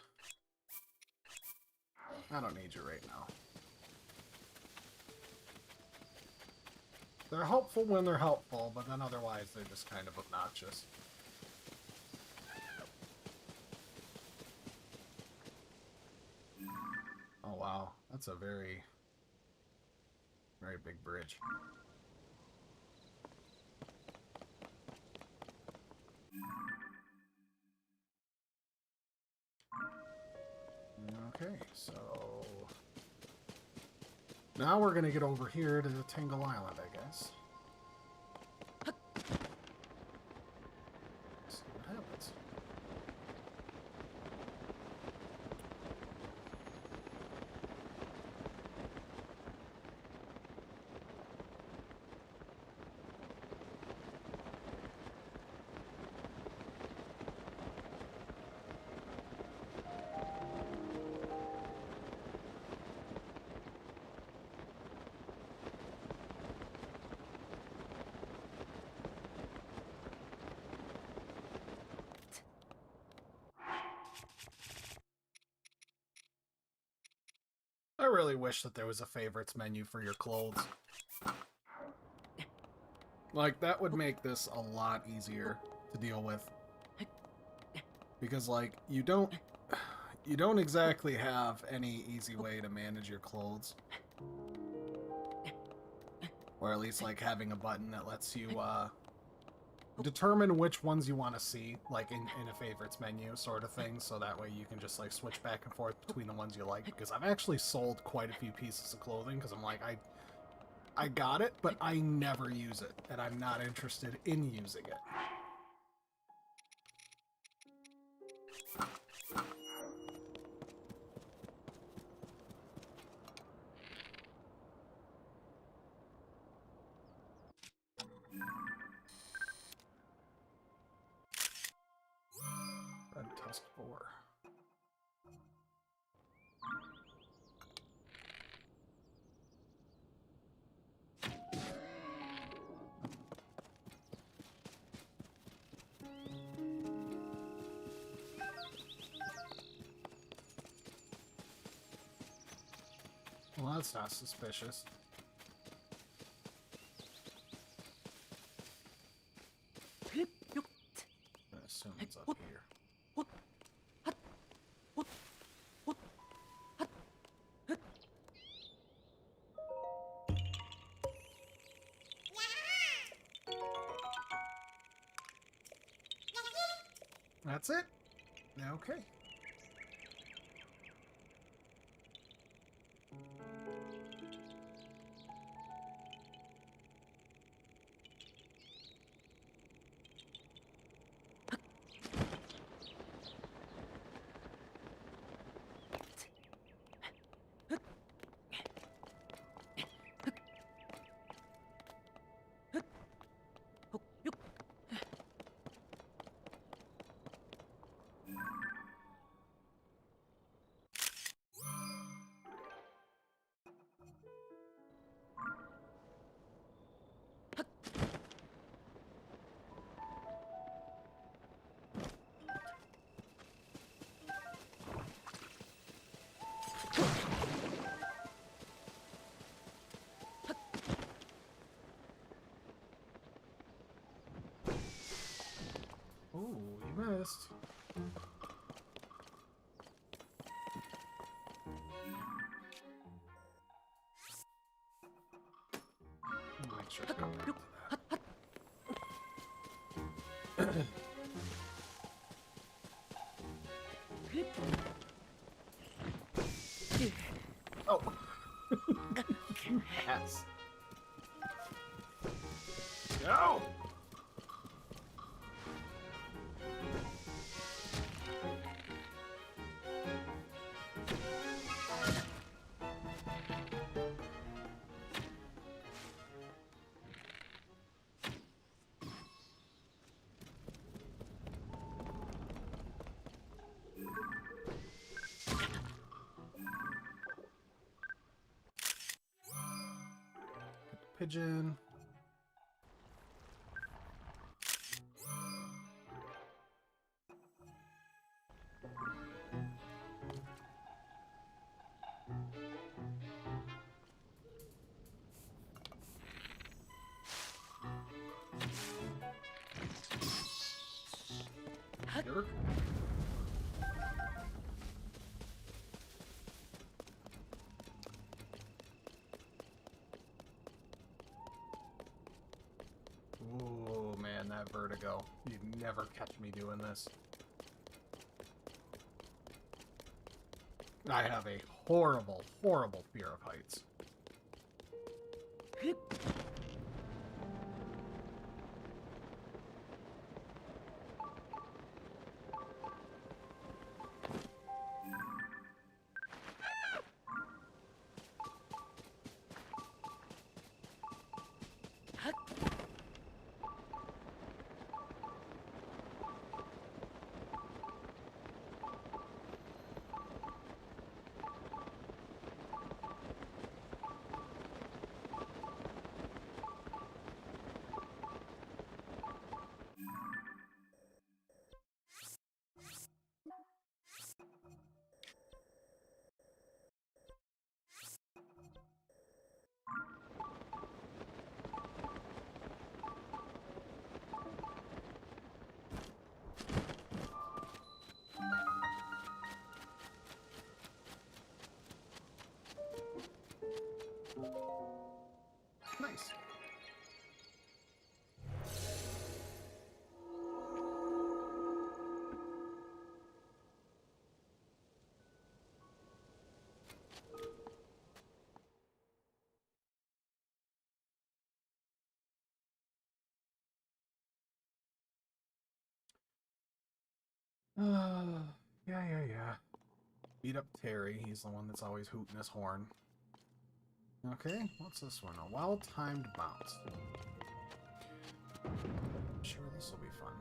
I don't need you right now. They're helpful when they're helpful, but then otherwise they're just kind of obnoxious. Oh wow, that's a very, very big bridge. Okay, so now we're gonna get over here to Tingle Island, I guess. See what happens. I really wish that there was a favorites menu for your clothes. Like, that would make this a lot easier to deal with. Because, like, you don't exactly have any easy way to manage your clothes. Or at least, like, having a button that lets you, determine which ones you want to see, like, in a favorites menu sort of thing, so that way you can just, like, switch back and forth between the ones you like. Because I've actually sold quite a few pieces of clothing, because I'm like, I got it, but I never use it, and I'm not interested in using it. Red Tusk Boar. Well, that's not suspicious. I assume it's up here. That's it? Okay. sure it's not right to that. Oh! Ass. No! Pigeon. Yerk. Ooh, man, that vertigo. You'd never catch me doing this. I have a horrible, horrible fear of heights. Nice. Yeah. Beat up Terry. He's the one that's always hooting his horn. Okay, what's this one? A well-timed bounce. Sure, this will be fun.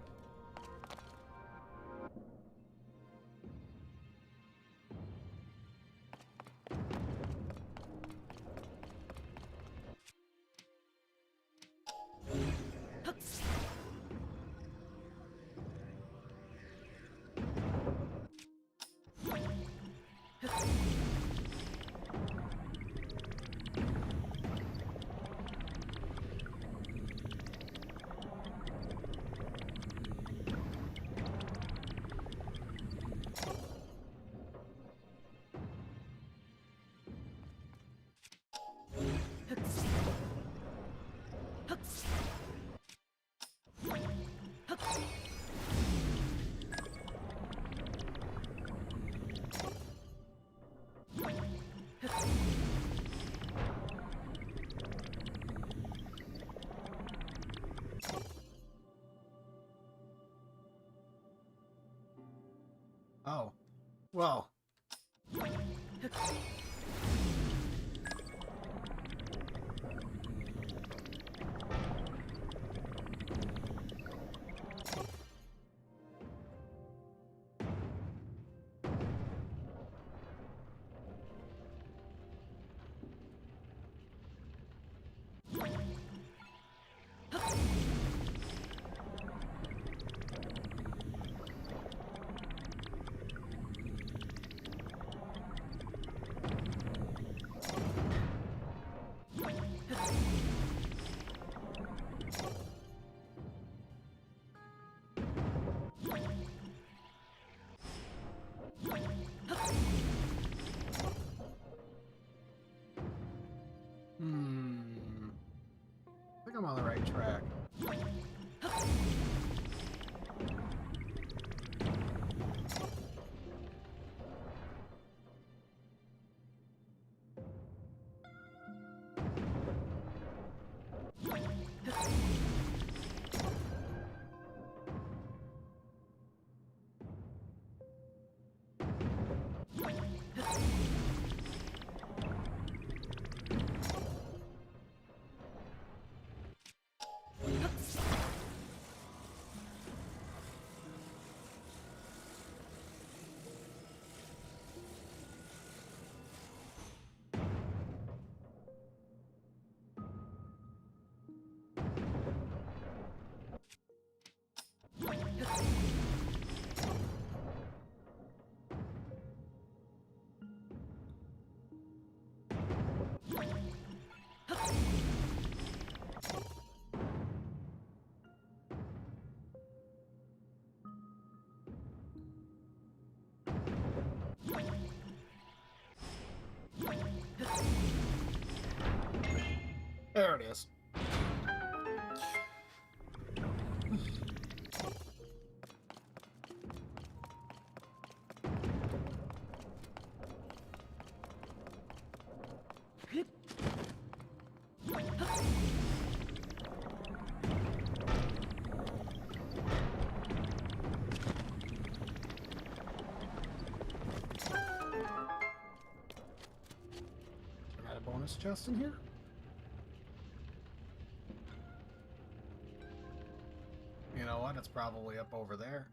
Oh. Well. right track. There it is. Got a bonus chest in here? You know what? It's probably up over there.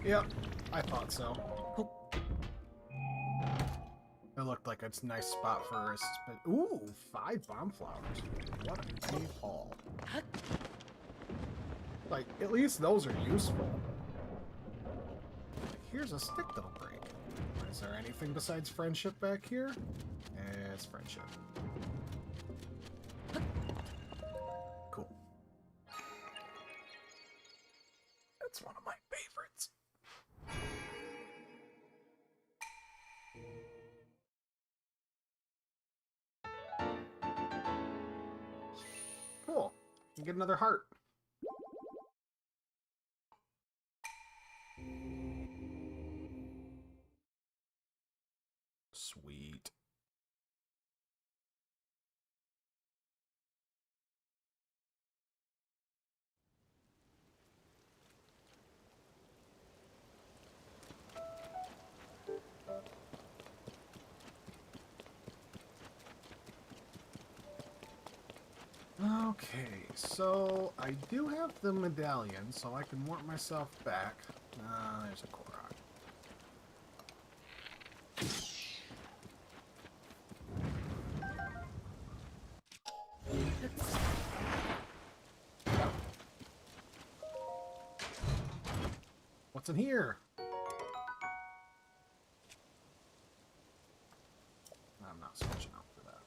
Yep, I thought so. It looked like a nice spot for a ooh, 5 bomb flowers. What a haul. Like, at least those are useful. Like, here's a stick that'll break. Is there anything besides friendship back here? It's friendship. Cool. That's one of my favorites. Cool. You get another heart. Sweet. Okay, so I do have the medallion, so I can warp myself back. There's a Korok. What's in here? I'm not switching out for that.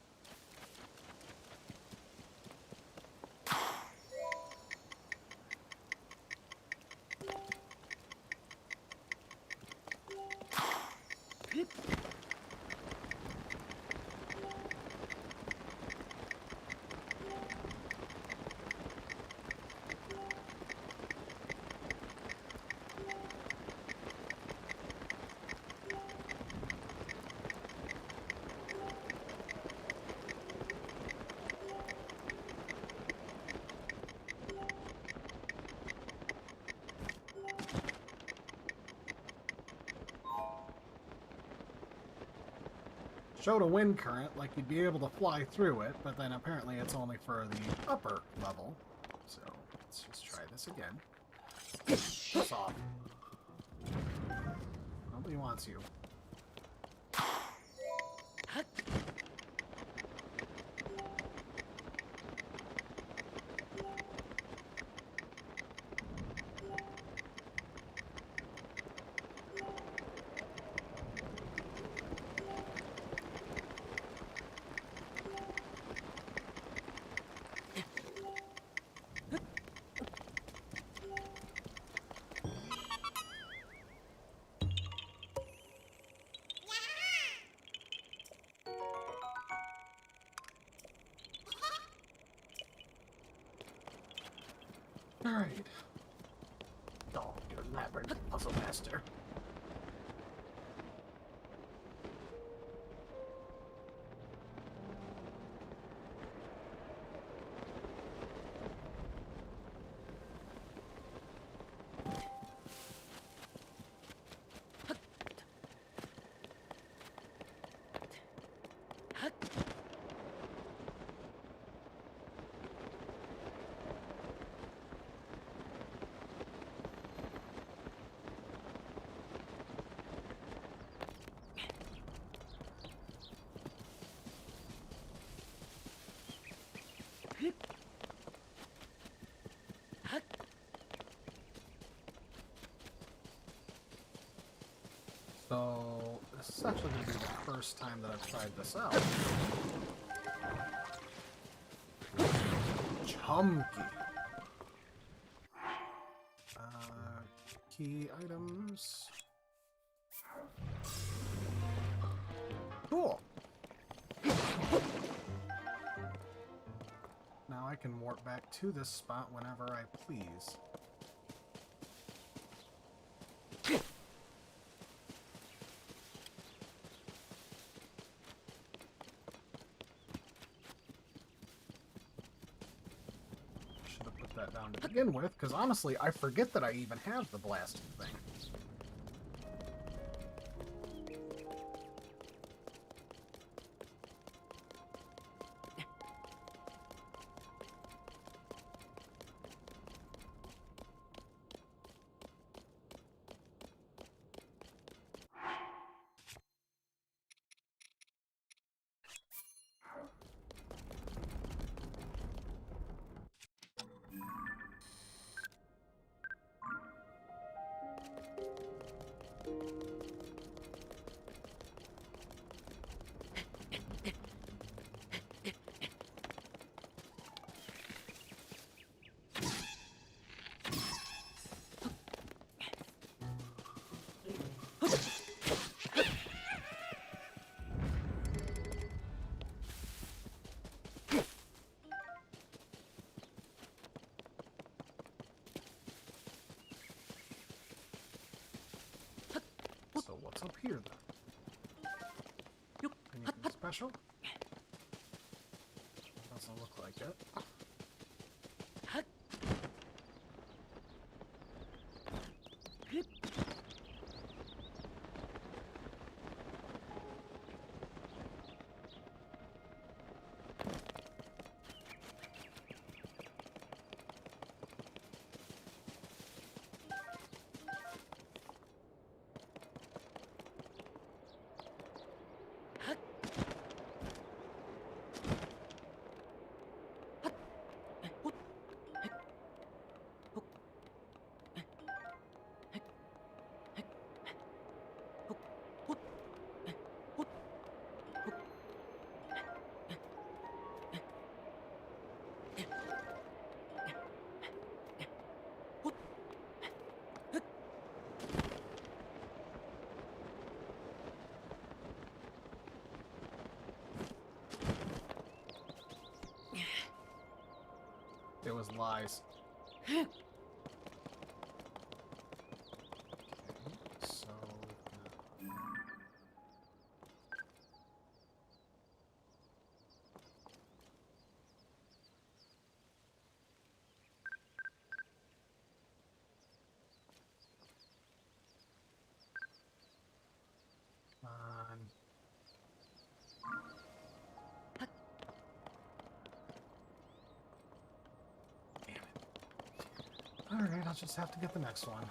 Showed a wind current, like you'd be able to fly through it, but then apparently it's only for the upper level. So let's just try this again. Piss off. Nobody wants you. Alright. Oh, your labyrinth puzzle master. So, this is actually going to be the first time that I've tried this out. Chunky. Key items. Cool. Now I can warp back to this spot whenever I please. Should have put that down to begin with, because honestly, I forget that I even have the blasting thing. So what's up here then? Anything special? Doesn't look like it. It was lies. Okay, so on. Alright, I'll just have to get the next one.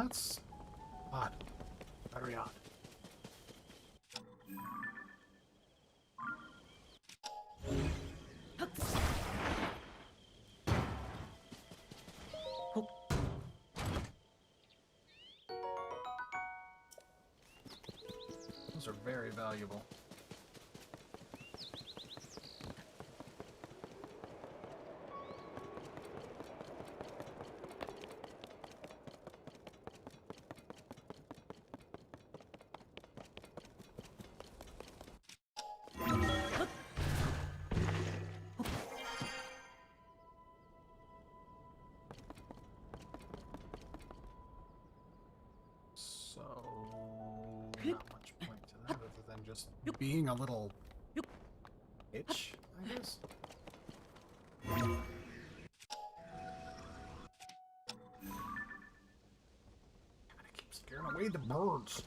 That's odd. Very odd. Those are very valuable. So, not much point to that other than just being a little itch, I guess. I'm gonna keep scaring away the birds.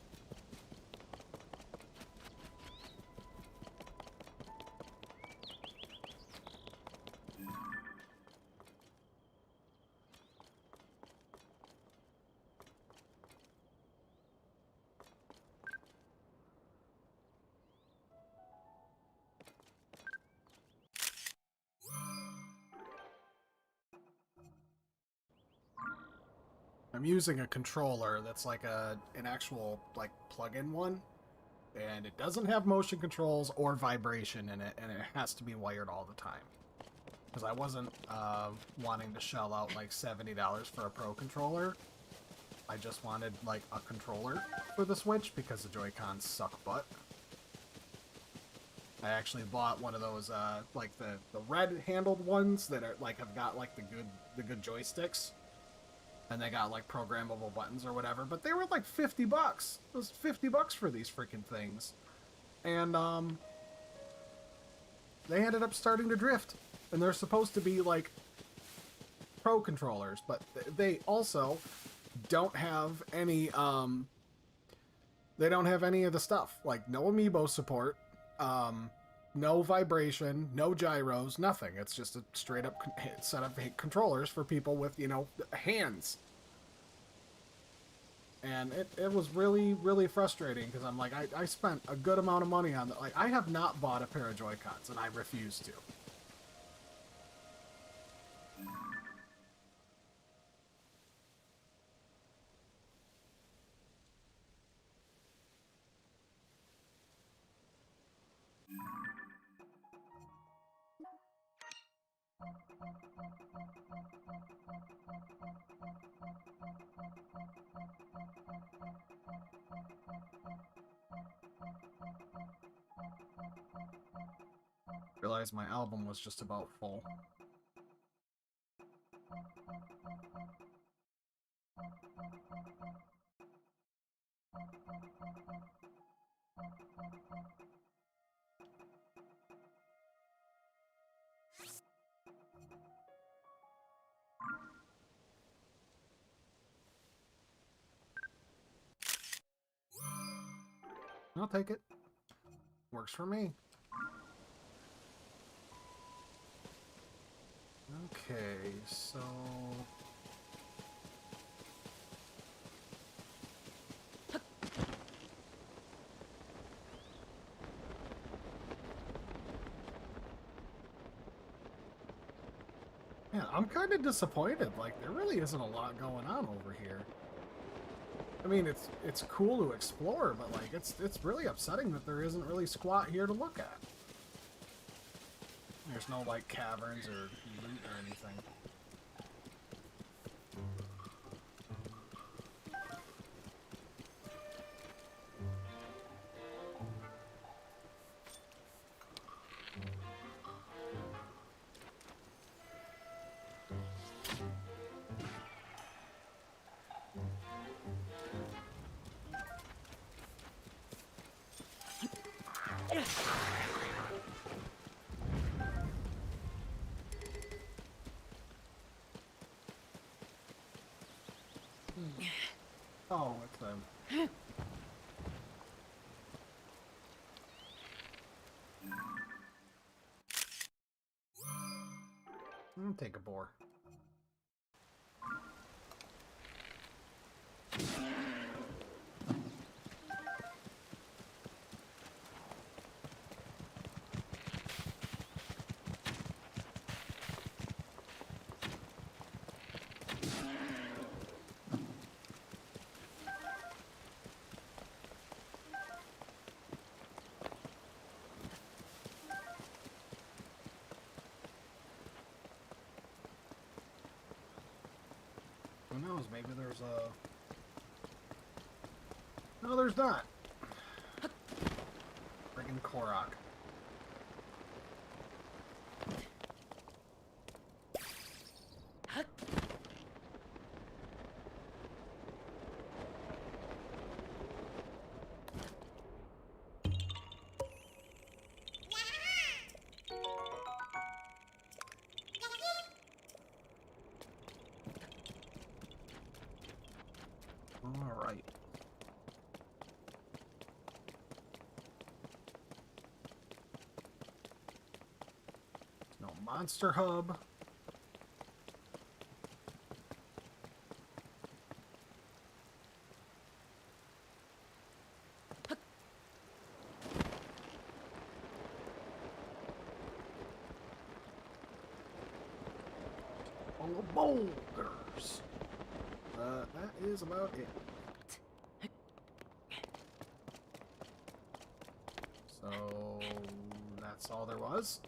I'm using a controller that's like an actual like plug-in one, and it doesn't have motion controls or vibration in it, and it has to be wired all the time. Because I wasn't wanting to shell out like $70 for a Pro controller. I just wanted like a controller for the Switch because the Joy-Cons suck butt. I actually bought one of those like the red-handled ones that are like have got like the good joysticks. And they got like programmable buttons or whatever, but they were like $50. It was $50 for these freaking things. And they ended up starting to drift. And they're supposed to be like Pro controllers, but they also don't have any they don't have any of the stuff. Like no amiibo support, no vibration, no gyros, nothing. It's just a straight up set of controllers for people with, you know, hands. And it was really, really frustrating because I'm like, I spent a good amount of money on that. Like, I have not bought a pair of Joy-Cons, and I refuse to. Realized my album was just about full. I'll take it. Works for me. Okay, so... Yeah, I'm kind of disappointed. Like, there really isn't a lot going on over here. I mean, it's cool to explore, but like, it's really upsetting that there isn't really squat here to look at. There's no like caverns or loot or anything. on. Take a boar. Who knows? Maybe there's a... No, there's not. Friggin' Korok. All right. No monster hub. Full of boulders. That is about it. So that's all there was.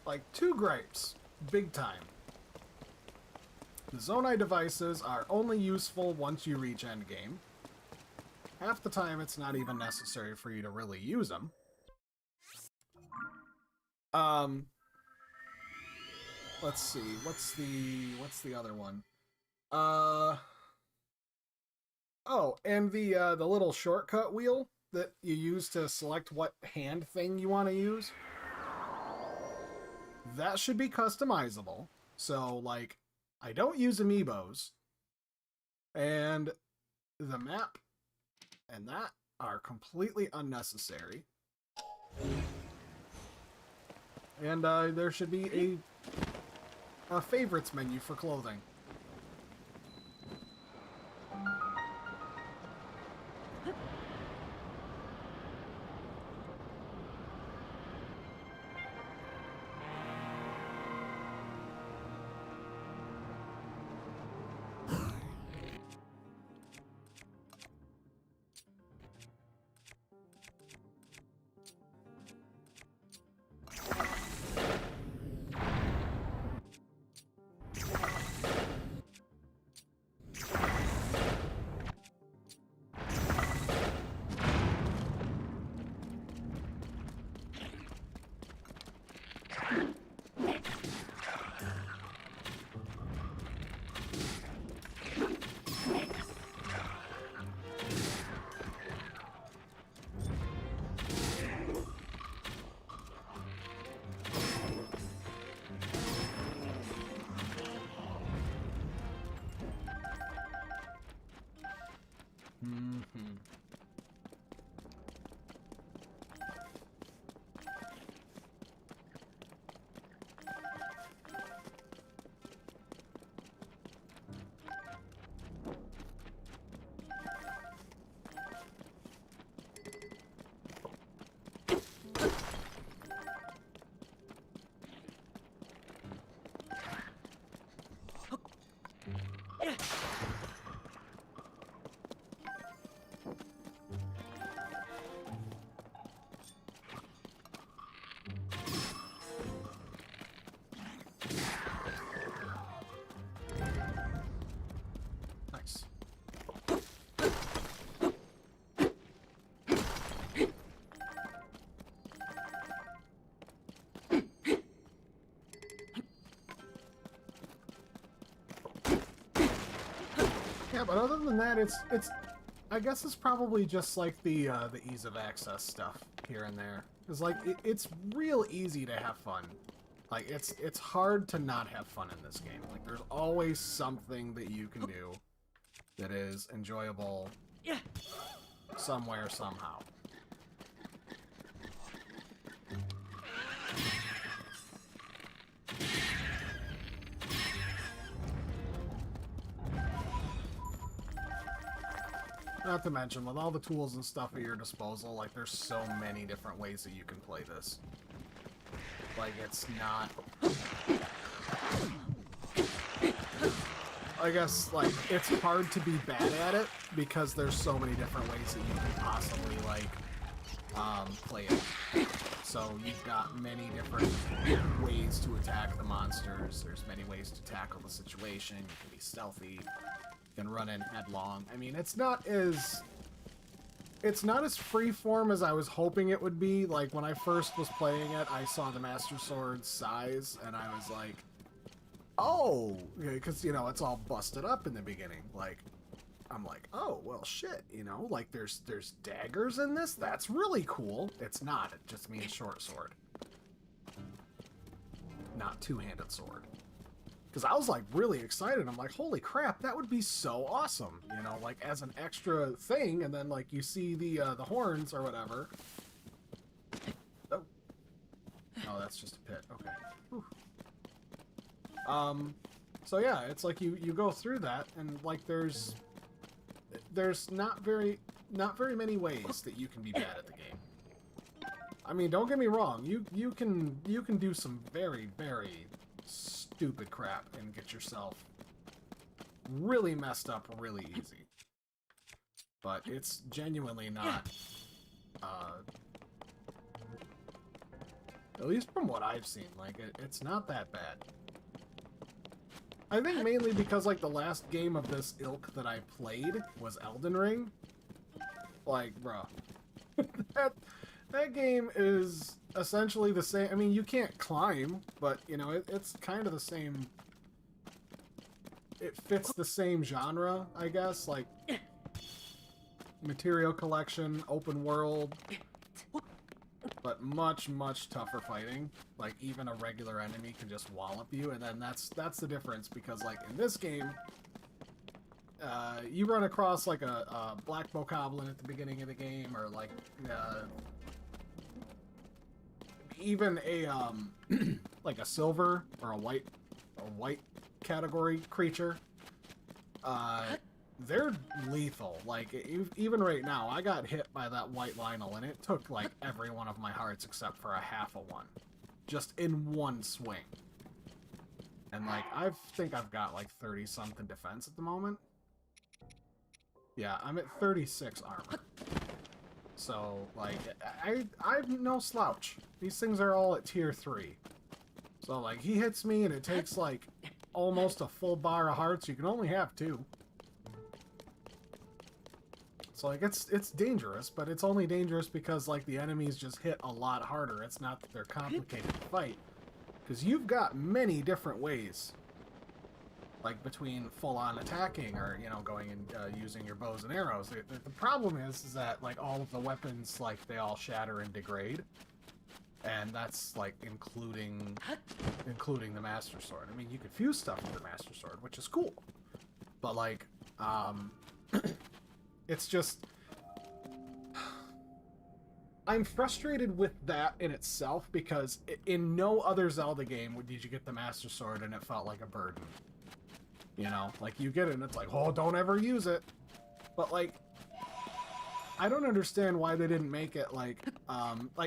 Like 2 grapes. Big time. The Zonai devices are only useful once you reach endgame. Half the time it's not even necessary for you to really use them. Let's see, what's the other one? Oh, and the little shortcut wheel that you use to select what hand thing you want to use. That should be customizable. So, like, I don't use amiibos, and the map and that are completely unnecessary. And there should be a favorites menu for clothing. Nice. Yeah, but other than that, it's I guess it's probably just like the ease of access stuff here and there. It's like it's real easy to have fun. Like it's hard to not have fun in this game. Like there's always something that you can do that is enjoyable somewhere somehow. Not to mention, with all the tools and stuff at your disposal, like, there's so many different ways that you can play this. Like, it's not... I guess, like, it's hard to be bad at it, because there's so many different ways that you can possibly, like, play it. So, you've got many different ways to attack the monsters, there's many ways to tackle the situation, you can be stealthy, you can run in headlong. I mean, it's not as freeform as I was hoping it would be. Like, when I first was playing it, I saw the Master Sword's size, and I was like, oh, because, you know, it's all busted up in the beginning. Like, I'm like, oh, well, shit, you know, like, there's daggers in this? That's really cool. It's not. It just means short sword. Not two-handed sword. Because I was, like, really excited. I'm like, holy crap, that would be so awesome. You know, like, as an extra thing, and then, like, you see the horns or whatever. Oh. Oh, that's just a pit. Okay. Whew. So, yeah, it's like you go through that, and, like, there's not very many ways that you can be bad at the game. I mean, don't get me wrong. You can do some very, very stupid crap and get yourself really messed up really easy. But it's genuinely not, at least from what I've seen, like, it's not that bad. I think mainly because, like, the last game of this ilk that I played was Elden Ring. Like, bruh. That game is essentially the same. I mean, you can't climb, but, you know, it's kind of the same. It fits the same genre, I guess. Like, material collection, open world, but much, much tougher fighting. Like, even a regular enemy can just wallop you, and then that's the difference, because, like, in this game, you run across, like, a black bokoblin at the beginning of the game, or, like, even a like a silver or a white category creature. They're lethal. Like, even right now, I got hit by that white Lynel, and it took, like, every one of my hearts except for a half of one, just in one swing. And, like, I think I've got like 30 something defense at the moment. Yeah, I'm at 36 armor. So, like, I'm no slouch. These things are all at tier 3. So, like, he hits me and it takes, like, almost a full bar of hearts. You can only have 2. So, like, it's dangerous, but it's only dangerous because, like, the enemies just hit a lot harder. It's not that they're complicated to fight. Because you've got many different ways. Like, between full-on attacking or, you know, going and using your bows and arrows. The problem is that, like, all of the weapons, like, they all shatter and degrade. And that's, like, including the Master Sword. I mean, you can fuse stuff with the Master Sword, which is cool. But, like, it's just... I'm frustrated with that in itself, because in no other Zelda game did you get the Master Sword and it felt like a burden. You know, like, you get it and it's like, oh, don't ever use it. But, like, I don't understand why they didn't make it, like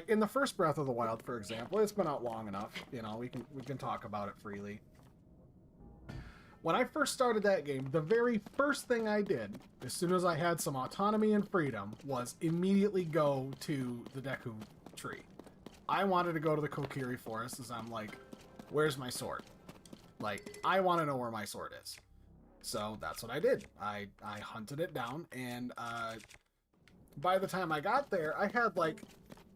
in the first Breath of the Wild, for example. It's been out long enough, you know, we can talk about it freely. When I first started that game, the very first thing I did, as soon as I had some autonomy and freedom, was immediately go to the Deku Tree. I wanted to go to the Kokiri Forest, as I'm like, where's my sword? Like, I want to know where my sword is. So that's what I did. I hunted it down, and by the time I got there, I had like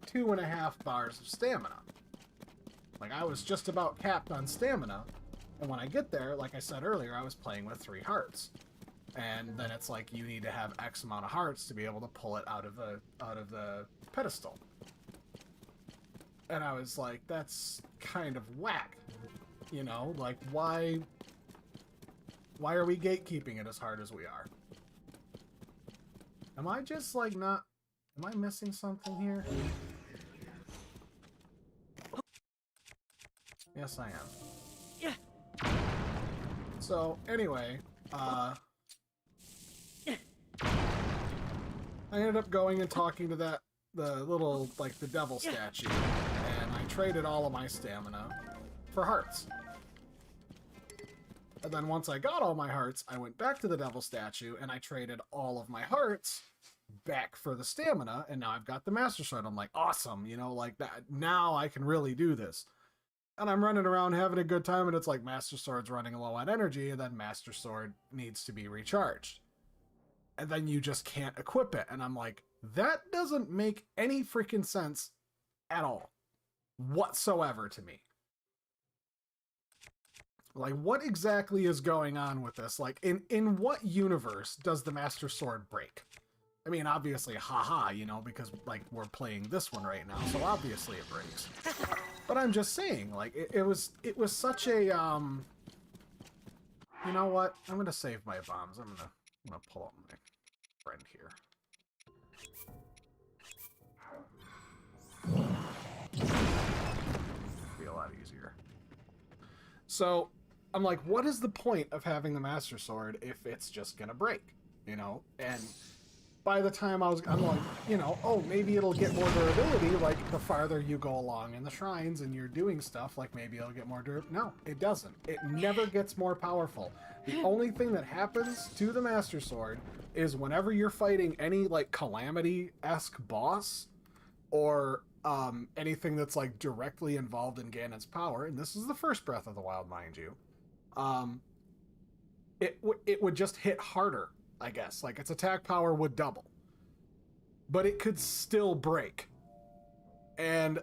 2.5 bars of stamina. Like, I was just about capped on stamina, and when I get there, like I said earlier, I was playing with 3 hearts. And then it's like you need to have X amount of hearts to be able to pull it out of the pedestal. And I was like, that's kind of whack. You know, like why are we gatekeeping it as hard as we are? Am I just like not... Am I missing something here? Yes, I am. Yeah. So, anyway, I ended up going and talking to the little, like, the devil statue, and I traded all of my stamina for hearts. And then once I got all my hearts, I went back to the devil statue, and I traded all of my hearts back for the stamina, and now I've got the Master Sword. I'm like, awesome, you know, like that. Now I can really do this. And I'm running around having a good time, and it's like Master Sword's running low on energy, and then Master Sword needs to be recharged. And then you just can't equip it. And I'm like, that doesn't make any freaking sense at all. Whatsoever to me. Like, what exactly is going on with this? Like, in what universe does the Master Sword break? I mean, obviously, haha, you know, because, like, we're playing this one right now, so obviously it breaks. But I'm just saying, like, it was such a, you know what? I'm gonna save my bombs. I'm gonna pull up my friend here. Be a lot easier. So, I'm like, what is the point of having the Master Sword if it's just gonna break? You know? And by the time I'm like, you know, oh, maybe it'll get more durability, like, the farther you go along in the shrines and you're doing stuff, like, maybe it'll get more durable. No, it doesn't. It never gets more powerful. The only thing that happens to the Master Sword is whenever you're fighting any, like, Calamity-esque boss, or anything that's, like, directly involved in Ganon's power, and this is the first Breath of the Wild, mind you, it would just hit harder, I guess. Like, its attack power would double. But it could still break. And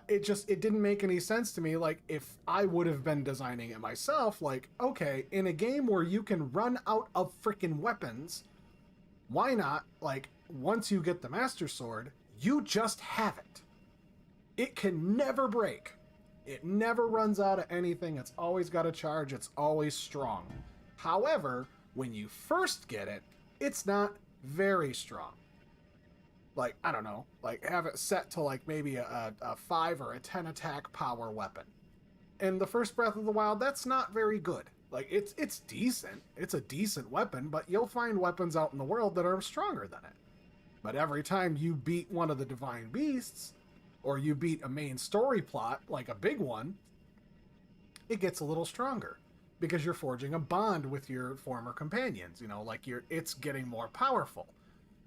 it didn't make any sense to me. Like, if I would have been designing it myself, like, okay, in a game where you can run out of freaking weapons, why not, like, once you get the Master Sword, you just have it. It can never break. It never runs out of anything. It's always got a charge. It's always strong. However, when you first get it, it's not very strong. Like, I don't know, like have it set to like maybe a 5 or a 10 attack power weapon. In the first Breath of the Wild, that's not very good. Like, it's decent. It's a decent weapon, but you'll find weapons out in the world that are stronger than it. But every time you beat one of the Divine Beasts, or you beat a main story plot, like a big one, it gets a little stronger. Because you're forging a bond with your former companions, you know, like it's getting more powerful.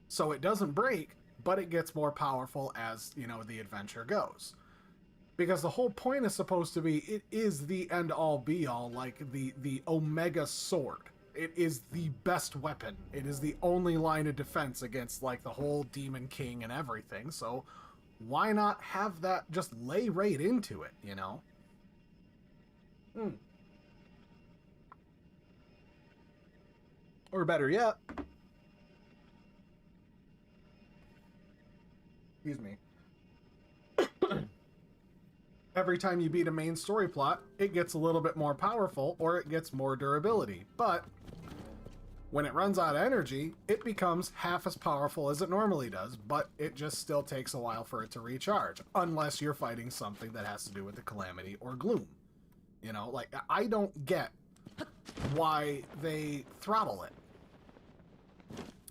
So it doesn't break, but it gets more powerful as, you know, the adventure goes. Because the whole point is supposed to be, it is the end-all be-all, like the Omega Sword. It is the best weapon. It is the only line of defense against, like, the whole Demon King and everything, so why not have that just lay right into it, you know? Or better yet, excuse me, every time you beat a main story plot, it gets a little bit more powerful, or it gets more durability. But when it runs out of energy, it becomes half as powerful as it normally does, but it just still takes a while for it to recharge, unless you're fighting something that has to do with the Calamity or Gloom. You know, like, I don't get why they throttle it.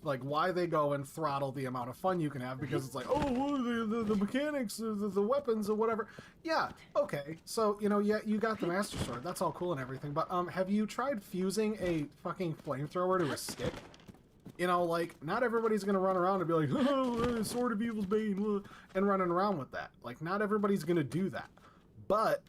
Like, why they go and throttle the amount of fun you can have, because it's like, oh, the mechanics, the weapons, or whatever. Yeah, okay, so, you know, yeah, you got the Master Sword, that's all cool and everything, but, have you tried fusing a fucking flamethrower to a stick? You know, like, not everybody's gonna run around and be like, oh, Sword of Evil's Bane, and running around with that. Like, not everybody's gonna do that. But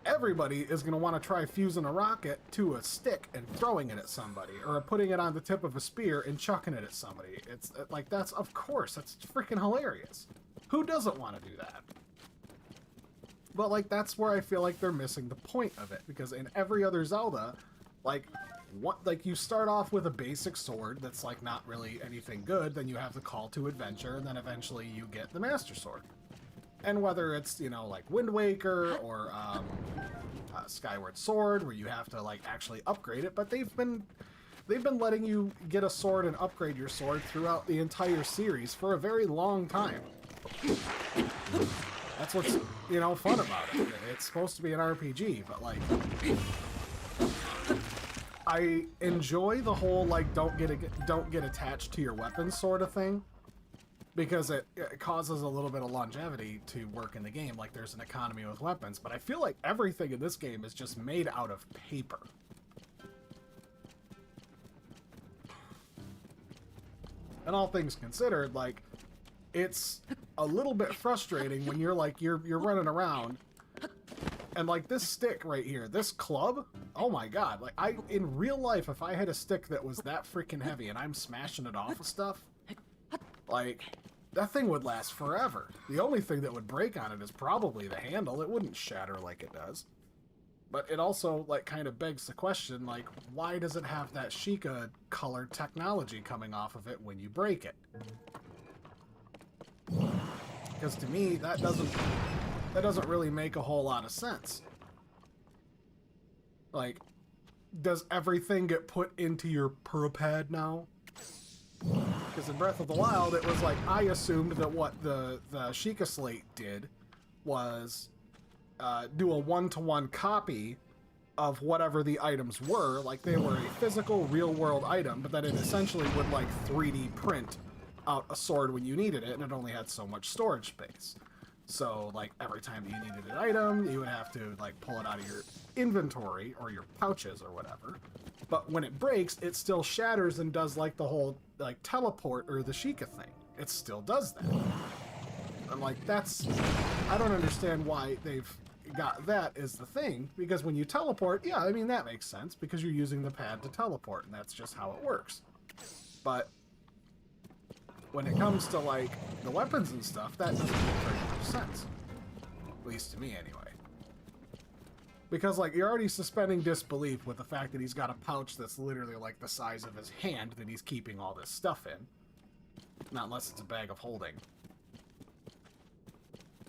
everybody is going to want to try fusing a rocket to a stick and throwing it at somebody, or putting it on the tip of a spear and chucking it at somebody. It's like, that's, of course, that's freaking hilarious. Who doesn't want to do that? But, like, that's where I feel like they're missing the point of it, because in every other Zelda, Like, what? Like, you start off with a basic sword that's like not really anything good. Then you have the call to adventure, and then eventually you get the Master Sword. And whether it's, you know, like Wind Waker or Skyward Sword, where you have to like actually upgrade it, but they've been letting you get a sword and upgrade your sword throughout the entire series for a very long time. That's what's, you know, fun about it. It's supposed to be an RPG, but like, I enjoy the whole like don't get attached to your weapon sort of thing, because it causes a little bit of longevity to work in the game. Like, there's an economy with weapons, but I feel like everything in this game is just made out of paper. And all things considered, like, it's a little bit frustrating when you're like, you're running around, and like this stick right here, this club, oh my god, like, in real life, if I had a stick that was that freaking heavy and I'm smashing it off of stuff, like, that thing would last forever. The only thing that would break on it is probably the handle. It wouldn't shatter like it does. But it also, like, kind of begs the question, like, why does it have that Sheikah colored technology coming off of it when you break it? Because to me, that doesn't really make a whole lot of sense. Like, does everything get put into your Pearl Pad now? Because in Breath of the Wild, it was like, I assumed that what the Sheikah Slate did was do a one-to-one copy of whatever the items were. Like, they were a physical, real-world item, but that it essentially would, like, 3D print out a sword when you needed it, and it only had so much storage space. So, like, every time that you needed an item, you would have to, like, pull it out of your inventory or your pouches or whatever. But when it breaks, it still shatters and does, like, the whole, like, teleport or the Sheikah thing. It still does that. I'm like, I don't understand why they've got that as the thing, because when you teleport, yeah, I mean, that makes sense, because you're using the pad to teleport, and that's just how it works. But when it comes to, like, the weapons and stuff, that doesn't make very much sense. At least to me, anyway. Because, like, you're already suspending disbelief with the fact that he's got a pouch that's literally, like, the size of his hand that he's keeping all this stuff in. Not unless it's a bag of holding.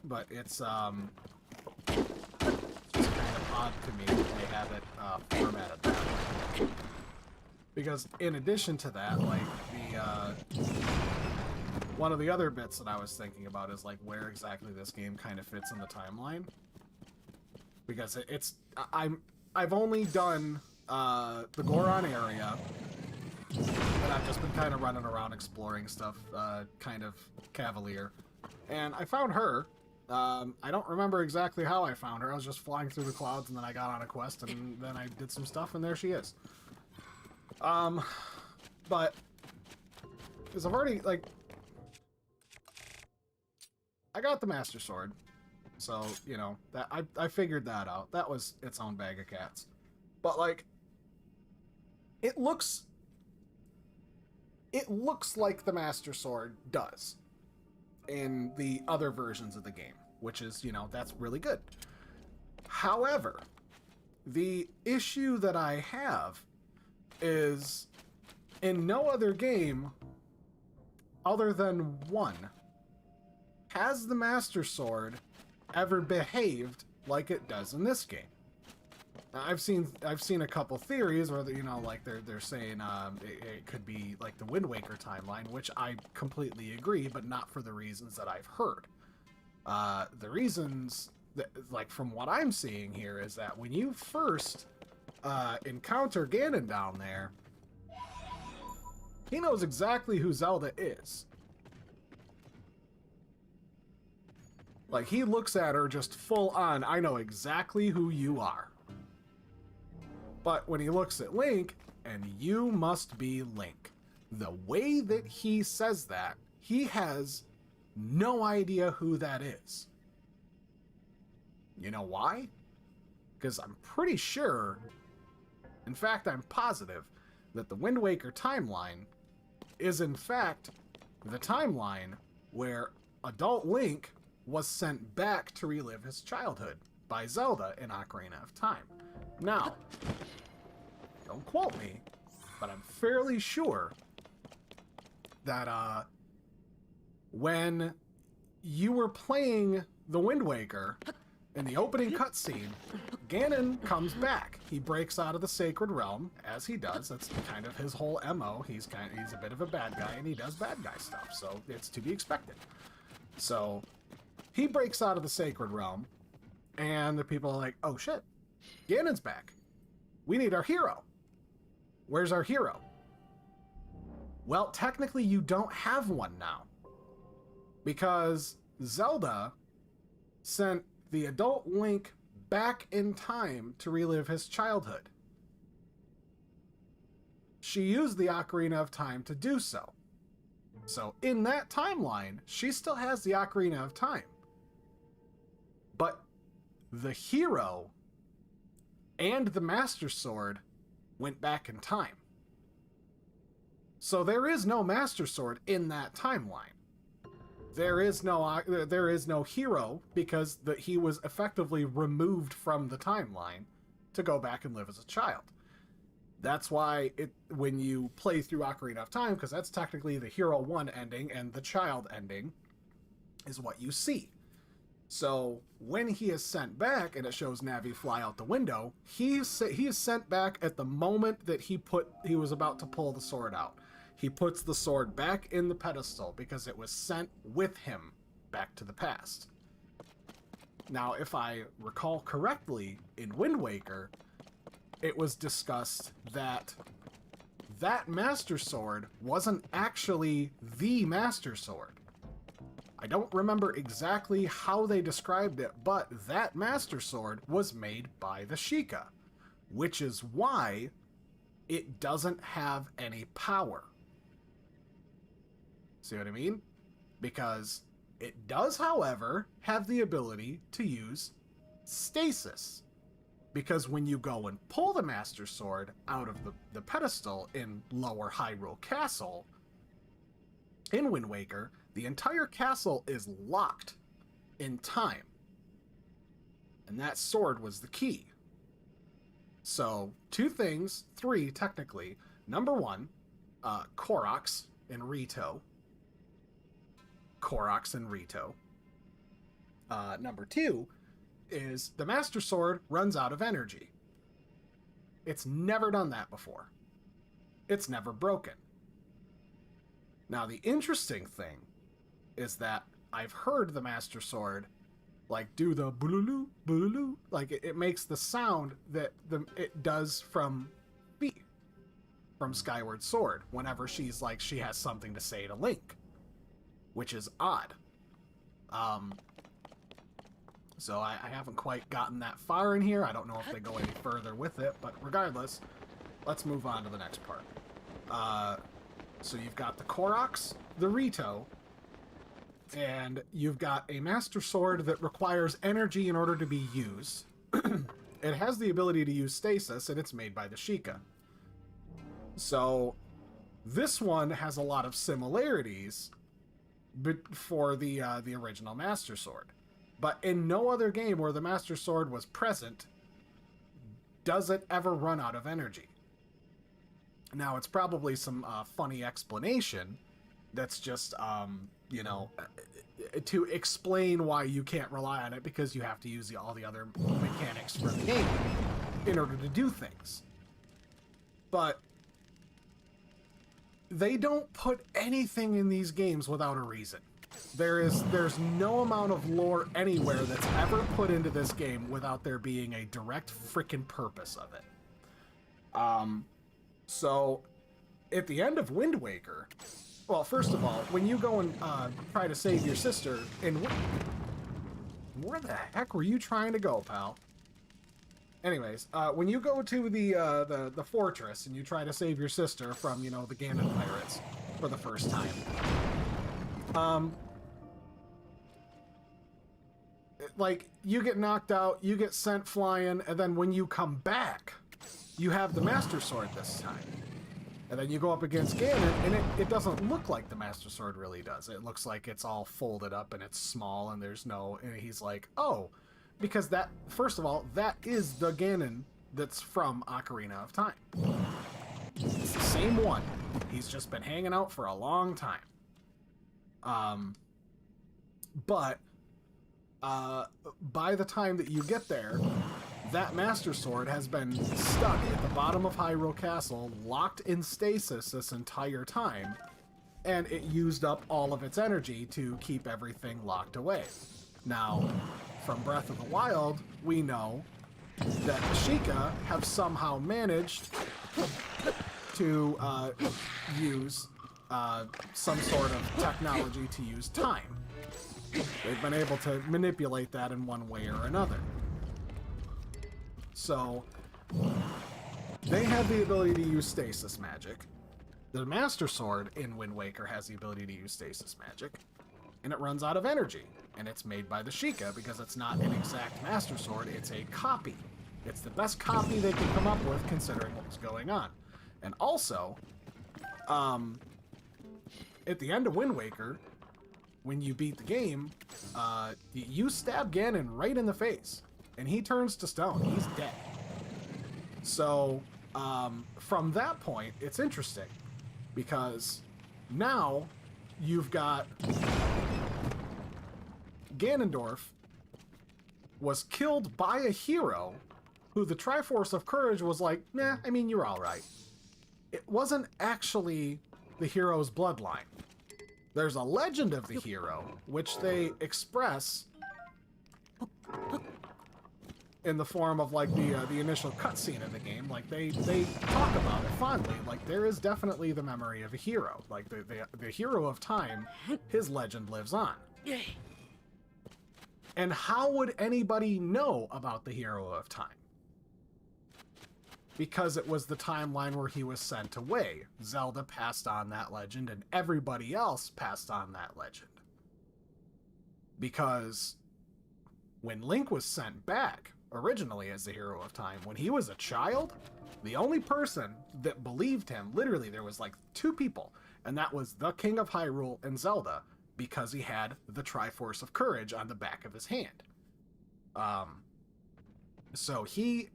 But it's, just kind of odd to me that they have it, formatted that way. Because in addition to that, like, one of the other bits that I was thinking about is, like, where exactly this game kind of fits in the timeline. Because I've only done, the Goron area, and I've just been kind of running around exploring stuff, kind of cavalier. And I found her. I don't remember exactly how I found her. I was just flying through the clouds, and then I got on a quest, and then I did some stuff, and there she is. But, because I've already, like, I got the Master Sword, so, you know, that I figured that out. That was its own bag of cats. But, like, it looks like the Master Sword does in the other versions of the game, which is, you know, that's really good. However, the issue that I have is in no other game other than one has the Master Sword ever behaved like it does in this game. Now, I've seen a couple theories where, you know, like they're saying it could be like the Wind Waker timeline, which I completely agree, but not for the reasons that I've heard. The reasons that, like, from what I'm seeing here, is that when you first encounter Ganon down there, he knows exactly who Zelda is. Like, he looks at her just full on, I know exactly who you are. But when he looks at Link, and you must be Link, the way that he says that, he has no idea who that is. You know why? Because I'm pretty sure, in fact, I'm positive, that the Wind Waker timeline is, in fact, the timeline where adult Link was sent back to relive his childhood by Zelda in Ocarina of Time. Now, don't quote me, but I'm fairly sure that when you were playing the Wind Waker, in the opening cutscene, Ganon comes back. He breaks out of the Sacred Realm, as he does. That's kind of his whole MO. He's a bit of a bad guy, and he does bad guy stuff, so it's to be expected. So he breaks out of the Sacred Realm, and the people are like, oh shit, Ganon's back. We need our hero. Where's our hero? Well, technically you don't have one now, because Zelda sent the adult Link back in time to relive his childhood. She used the Ocarina of Time to do so. So in that timeline, she still has the Ocarina of Time. But the hero and the Master Sword went back in time. So there is no Master Sword in that timeline. There is no hero because he was effectively removed from the timeline to go back and live as a child. That's why when you play through Ocarina of Time, because that's technically the Hero 1 ending and the child ending, is what you see. So when he is sent back and it shows Navi fly out the window, he is sent back at the moment that he was about to pull the sword out. He puts the sword back in the pedestal because it was sent with him back to the past. Now, if I recall correctly, in Wind Waker, it was discussed that that Master Sword wasn't actually the Master Sword. I don't remember exactly how they described it, but that Master Sword was made by the Sheikah, which is why it doesn't have any power. See what I mean? Because it does, however, have the ability to use stasis. Because when you go and pull the Master Sword out of the pedestal in Lower Hyrule Castle, in Wind Waker, the entire castle is locked in time. And that sword was the key. So, three technically. Number one, Koroks and Rito. Number two is the Master Sword runs out of energy. It's never done that before. It's never broken. Now, the interesting thing is that I've heard the Master Sword do the bululu, bululu, it makes the sound that it does from Skyward Sword whenever she has something to say to Link, which is odd. So I haven't quite gotten that far in here. I don't know if they go any further with it, but regardless, let's move on to the next part. So you've got the Koroks, the Rito, and you've got a Master Sword that requires energy in order to be used. It has the ability to use stasis, and it's made by the Sheikah. So this one has a lot of similarities for the original Master Sword. But in no other game where the Master Sword was present does it ever run out of energy. Now, it's probably some funny explanation that's just, to explain why you can't rely on it because you have to use all the other mechanics for the game in order to do things. But they don't put anything in these games without a reason. There's no amount of lore anywhere that's ever put into this game without there being a direct frickin' purpose of it. So, at the end of Wind Waker, well, first of all, when you go and try to save your sister where the heck were you trying to go, pal? Anyways, when you go to the fortress and you try to save your sister from, the Ganon pirates for the first time, you get knocked out, you get sent flying, and then when you come back, you have the Master Sword this time. And then you go up against Ganon, and it doesn't look like the Master Sword really does. It looks like it's all folded up and it's small and and he's like, oh, because first of all, that is the Ganon that's from Ocarina of Time. It's the same one. He's just been hanging out for a long time. But by the time that you get there, that Master Sword has been stuck at the bottom of Hyrule Castle, locked in stasis this entire time, and it used up all of its energy to keep everything locked away. Now, from Breath of the Wild, we know that the Sheikah have somehow managed to use some sort of technology to use time. They've been able to manipulate that in one way or another. So, they have the ability to use stasis magic. The Master Sword in Wind Waker has the ability to use stasis magic, and it runs out of energy. And it's made by the Sheikah because it's not an exact Master Sword, it's a copy. It's the best copy they could come up with considering what was going on. And also, at the end of Wind Waker, when you beat the game, you stab Ganon right in the face, and he turns to stone. He's dead. So, from that point, it's interesting, because now you've got Ganondorf was killed by a hero who the Triforce of Courage was like, nah, I mean, you're all right. It wasn't actually the hero's bloodline. There's a legend of the hero, which they express in the form of like the initial cutscene of the game. Like they talk about it fondly. Like there is definitely the memory of a hero. Like the hero of time, his legend lives on. And how would anybody know about the hero of time? Because it was the timeline where he was sent away. Zelda passed on that legend, and everybody else passed on that legend. Because when Link was sent back, originally as the hero of time, when he was a child, the only person that believed him, literally there was like 2 people, and that was the King of Hyrule and Zelda, because he had the Triforce of Courage on the back of his hand. So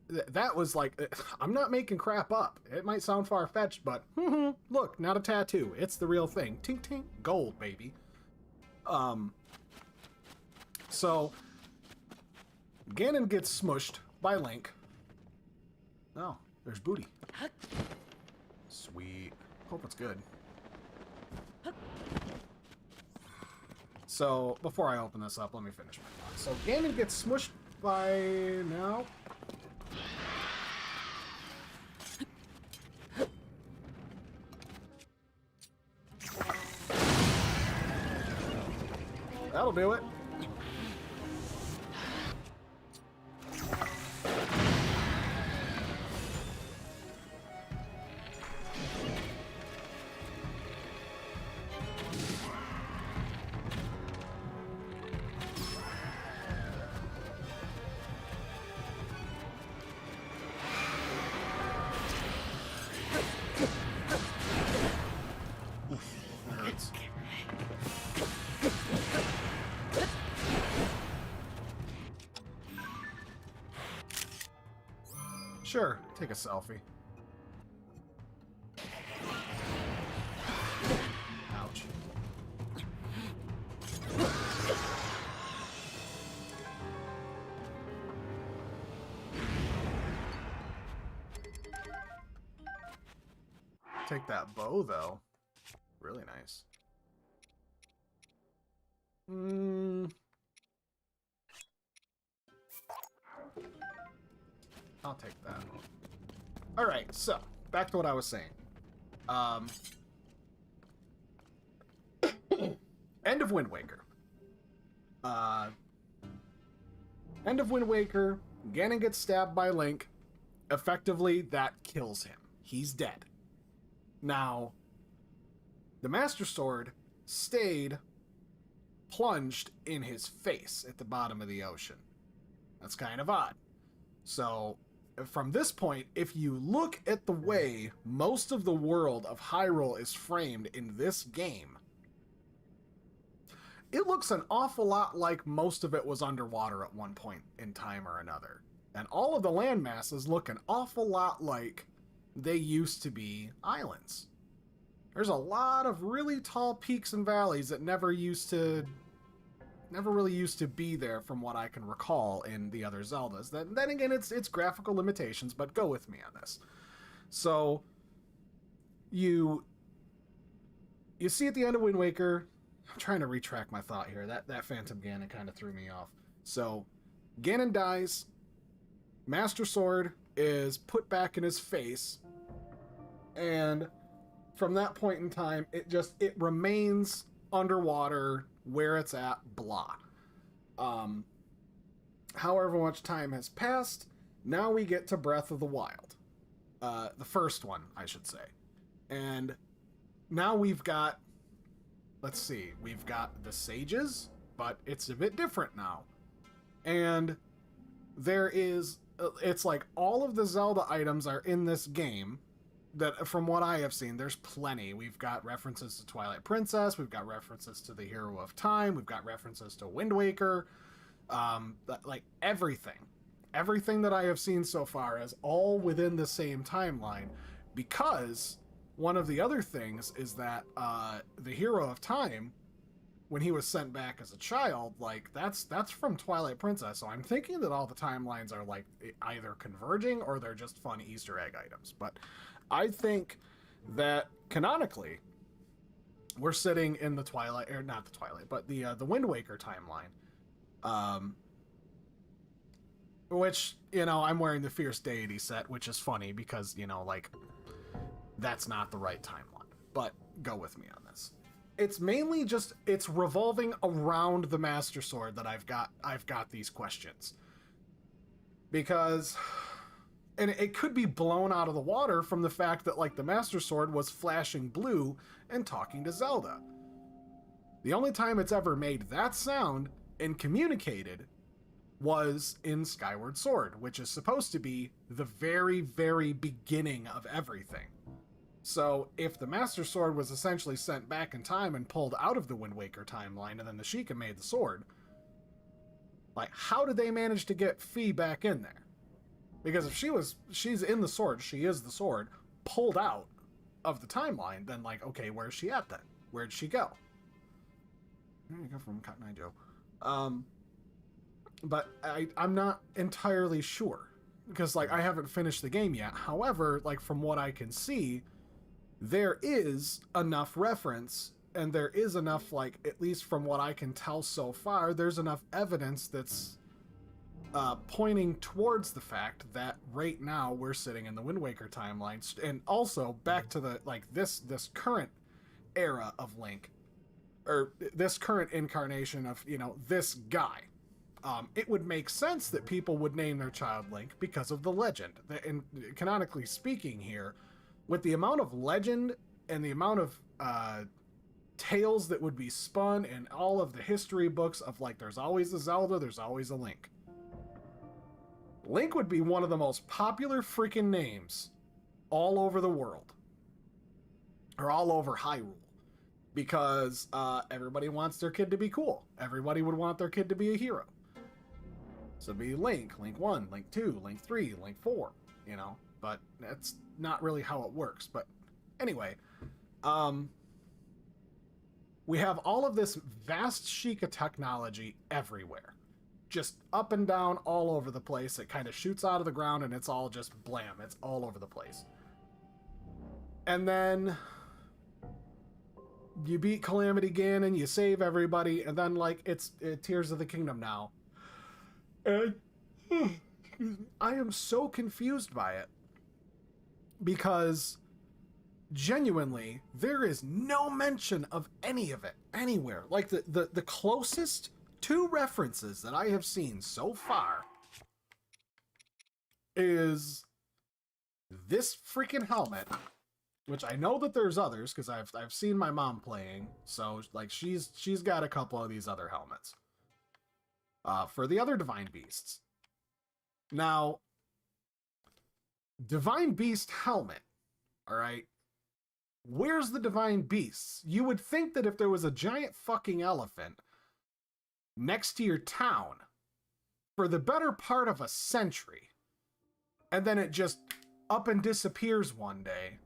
that was like, I'm not making crap up. It might sound far-fetched, but look, not a tattoo. It's the real thing. Tink tink, gold, baby. So Ganon gets smushed by Link. Oh, there's booty. Sweet. Hope it's good. So, before I open this up, let me finish my thought. So, Ganon gets smushed by now. That'll do it. Sure, take a selfie. Ouch. Take that bow, though. Really nice. I'll take that. Alright, so, back to what I was saying. End of Wind Waker. End of Wind Waker, Ganon gets stabbed by Link. Effectively, that kills him. He's dead. Now, the Master Sword stayed plunged in his face at the bottom of the ocean. That's kind of odd. So, from this point, if you look at the way most of the world of Hyrule is framed in this game, it looks an awful lot like most of it was underwater at one point in time or another. And all of the land masses look an awful lot like they used to be islands. There's a lot of really tall peaks and valleys that never really used to be there from what I can recall in the other Zeldas. Then again, it's graphical limitations, but go with me on this. So you see at the end of Wind Waker, I'm trying to retract my thought here. That Phantom Ganon kind of threw me off. So Ganon dies, Master Sword is put back in his face, and from that point in time, it remains underwater where it's at, blah. However much time has passed, now we get to Breath of the Wild. The first one, I should say. And now we've got, let's see, we've got the sages, but it's a bit different now. And there is, it's like all of the Zelda items are in this game. That from what I have seen, there's plenty. We've got references to Twilight Princess, we've got references to the Hero of Time, we've got references to Wind Waker, like everything that I have seen so far is all within the same timeline, because one of the other things is that the Hero of Time, when he was sent back as a child, like that's from Twilight Princess, so I'm thinking that all the timelines are like either converging or they're just fun Easter egg items, but I think that canonically, we're sitting in the Twilight, or not the Twilight, but the Wind Waker timeline, which, you know, I'm wearing the Fierce Deity set, which is funny because, you know, like, that's not the right timeline, but go with me on this. It's mainly just, it's revolving around the Master Sword that I've got these questions, because... And it could be blown out of the water from the fact that, like, the Master Sword was flashing blue and talking to Zelda. The only time it's ever made that sound and communicated was in Skyward Sword, which is supposed to be the very, very beginning of everything. So if the Master Sword was essentially sent back in time and pulled out of the Wind Waker timeline, and then the Sheikah made the sword, like, how did they manage to get Fi back in there? Because if she's in the sword, she is the sword, pulled out of the timeline, then, like, okay, where's she at then? Where'd she go? Where did you go from Cotton Eye Joe? But I'm not entirely sure, because, like, I haven't finished the game yet. However, like, from what I can see, there is enough reference, and there is enough, like, at least from what I can tell so far, there's enough evidence that's pointing towards the fact that right now we're sitting in the Wind Waker timeline, and also back to the, like, this current era of Link, or this current incarnation of, you know, this guy. It would make sense that people would name their child Link because of the legend. And canonically speaking here, with the amount of legend and the amount of tales that would be spun in all of the history books of, like, there's always a Zelda, there's always a Link. Link would be one of the most popular freaking names all over the world. Or all over Hyrule. Because everybody wants their kid to be cool. Everybody would want their kid to be a hero. So it'd be Link, Link 1, Link 2, Link 3, Link 4, you know. But that's not really how it works. But anyway, we have all of this vast Sheikah technology everywhere. Just up and down all over the place. It kind of shoots out of the ground and it's all just blam. It's all over the place. And then you beat Calamity Ganon, you save everybody, and then, like, it's Tears of the Kingdom now. And I am so confused by it. Because genuinely, there is no mention of any of it anywhere. Like, the closest two references that I have seen so far is this freaking helmet, which I know that there's others because I've seen my mom playing, so, like, she's got a couple of these other helmets for the other Divine Beasts. Now, Divine Beast helmet, all right, where's the Divine Beasts? You would think that if there was a giant fucking elephant next to your town for the better part of a century, and then it just up and disappears one day,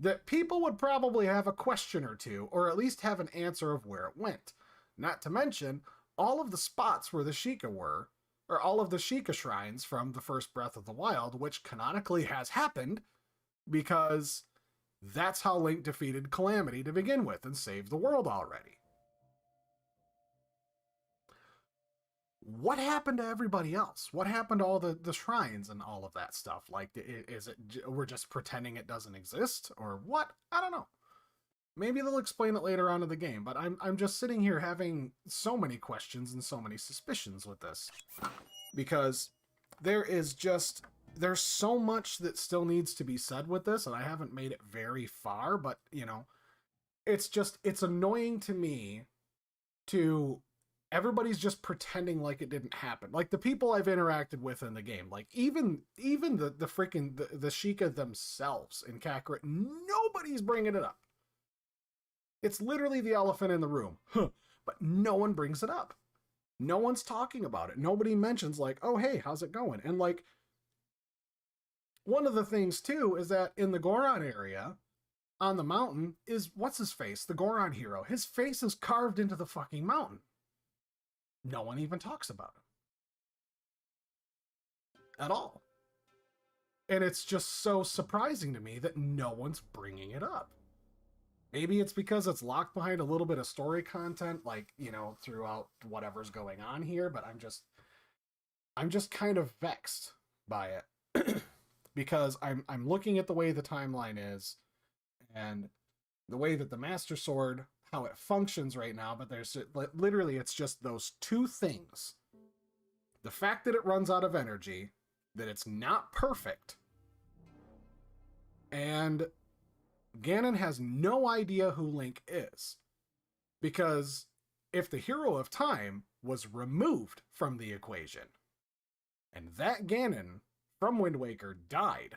that people would probably have a question or two, or at least have an answer of where it went. Not to mention, all of the spots where the Sheikah were, or all of the Sheikah shrines from the first Breath of the Wild, which canonically has happened, because that's how Link defeated Calamity to begin with and saved the world already. What happened to everybody else? What happened to all the shrines and all of that stuff? Like, is it we're just pretending it doesn't exist, or what? I don't know. Maybe they'll explain it later on in the game, but I'm just sitting here having so many questions and so many suspicions with this, because there's so much that still needs to be said with this, and I haven't made it very far, but you know, it's annoying to me to everybody's just pretending like it didn't happen. Like the people I've interacted with in the game, like even the freaking the Sheikah themselves in Kakarot, nobody's bringing it up. It's literally the elephant in the room, but no one brings it up. No one's talking about it. Nobody mentions like, oh, hey, how's it going? And like, one of the things too is that in the Goron area on the mountain is what's his face? The Goron hero. His face is carved into the fucking mountain. No one even talks about it at all. And it's just so surprising to me that no one's bringing it up. Maybe it's because it's locked behind a little bit of story content, like, you know, throughout whatever's going on here, but I'm just kind of vexed by it. Because I'm looking at the way the timeline is and the way that the Master Sword, how it functions right now, but there's literally, it's just those two things. The fact that it runs out of energy, that it's not perfect, and Ganon has no idea who Link is. Because if the Hero of Time was removed from the equation, and that Ganon from Wind Waker died,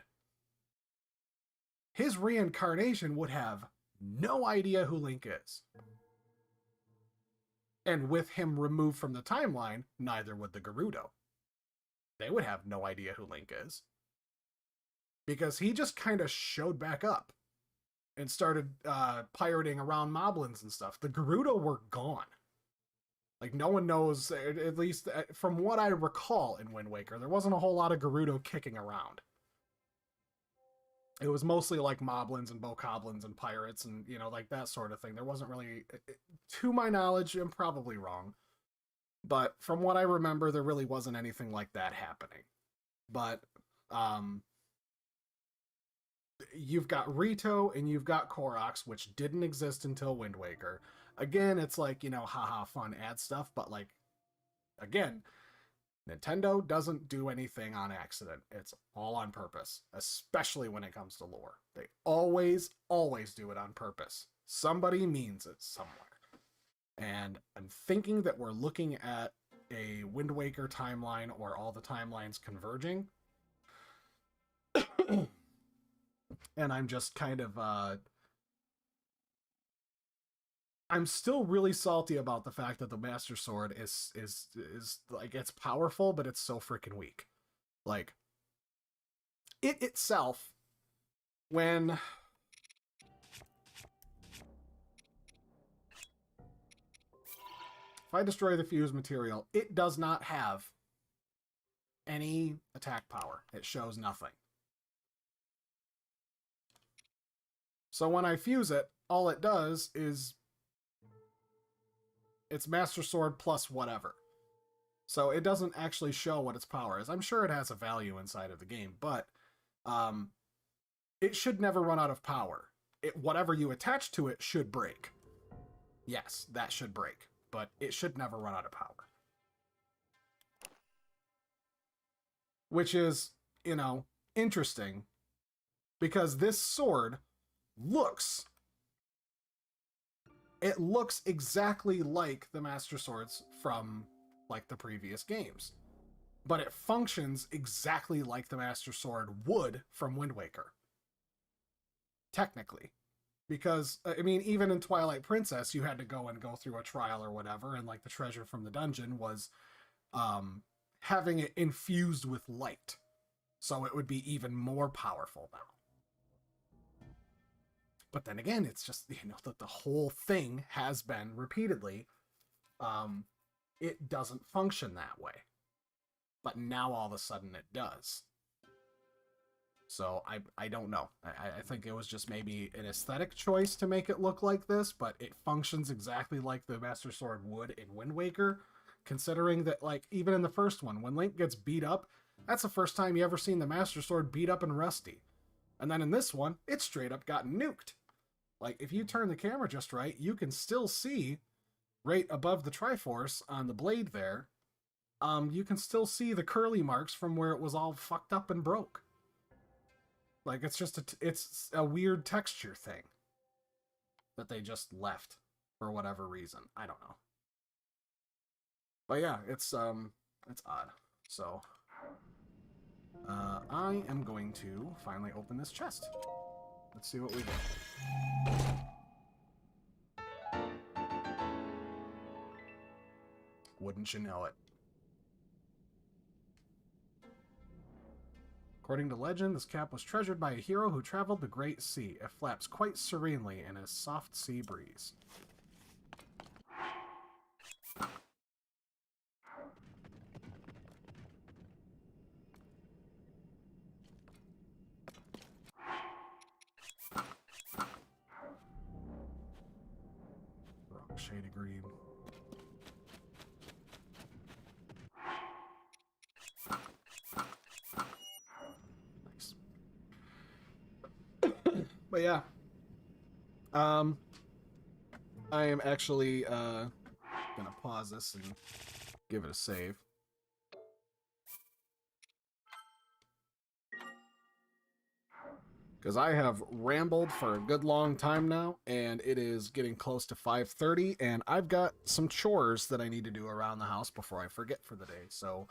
his reincarnation would have no idea who Link is. And with him removed from the timeline, neither would the Gerudo. They would have no idea who Link is. Because he just kind of showed back up and started pirating around Moblins and stuff. The Gerudo were gone. Like, no one knows, at least from what I recall in Wind Waker, there wasn't a whole lot of Gerudo kicking around. It was mostly like Moblins and Bokoblins and pirates and, you know, like that sort of thing. There wasn't really, to my knowledge, I'm probably wrong, but from what I remember, there really wasn't anything like that happening. But you've got Rito and you've got Koroks, which didn't exist until Wind Waker. Again, it's like, you know, haha, fun ad stuff, but like, again, Nintendo doesn't do anything on accident. It's all on purpose, especially when it comes to lore. They always do it on purpose. Somebody means it somewhere. And I'm thinking that we're looking at a Wind Waker timeline or all the timelines converging. And I'm just kind of, I'm still really salty about the fact that the Master Sword is like, it's powerful, but it's so freaking weak. Like, it itself, when if I destroy the fused material, it does not have any attack power. It shows nothing. So when I fuse it, all it does is it's Master Sword plus whatever. So it doesn't actually show what its power is. I'm sure it has a value inside of the game, but it should never run out of power. Whatever you attach to it should break. Yes, that should break, but it should never run out of power. Which is, you know, interesting, because this sword looks exactly like the Master Swords from like the previous games, but it functions exactly like the Master Sword would from Wind Waker, technically, because I mean, even in Twilight Princess you had to go through a trial or whatever, and like the treasure from the dungeon was having it infused with light. So it would be even more powerful now. But then again, it's just, that the whole thing has been repeatedly, it doesn't function that way. But now all of a sudden it does. So I don't know. I think it was just maybe an aesthetic choice to make it look like this, but it functions exactly like the Master Sword would in Wind Waker, considering that, like, even in the first one, when Link gets beat up, that's the first time you ever seen the Master Sword beat up and rusty. And then in this one, it straight up got nuked. Like, if you turn the camera just right, you can still see right above the Triforce on the blade there, you can still see the curly marks from where it was all fucked up and broke. Like, it's just it's a weird texture thing that they just left for whatever reason. I don't know. But yeah, it's odd. So I am going to finally open this chest. Let's see what we get. Wouldn't you know it? According to legend, this cap was treasured by a hero who traveled the Great Sea. It flaps quite serenely in a soft sea breeze. Wrong shade of green. But yeah, I am actually gonna pause this and give it a save. Because I have rambled for a good long time now, and it is getting close to 5:30, and I've got some chores that I need to do around the house before I forget for the day. So,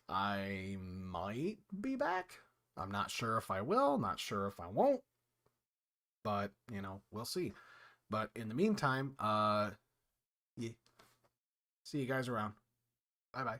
I might be back. I'm not sure if I will, not sure if I won't. But, we'll see. But in the meantime, yeah. See you guys around. Bye-bye.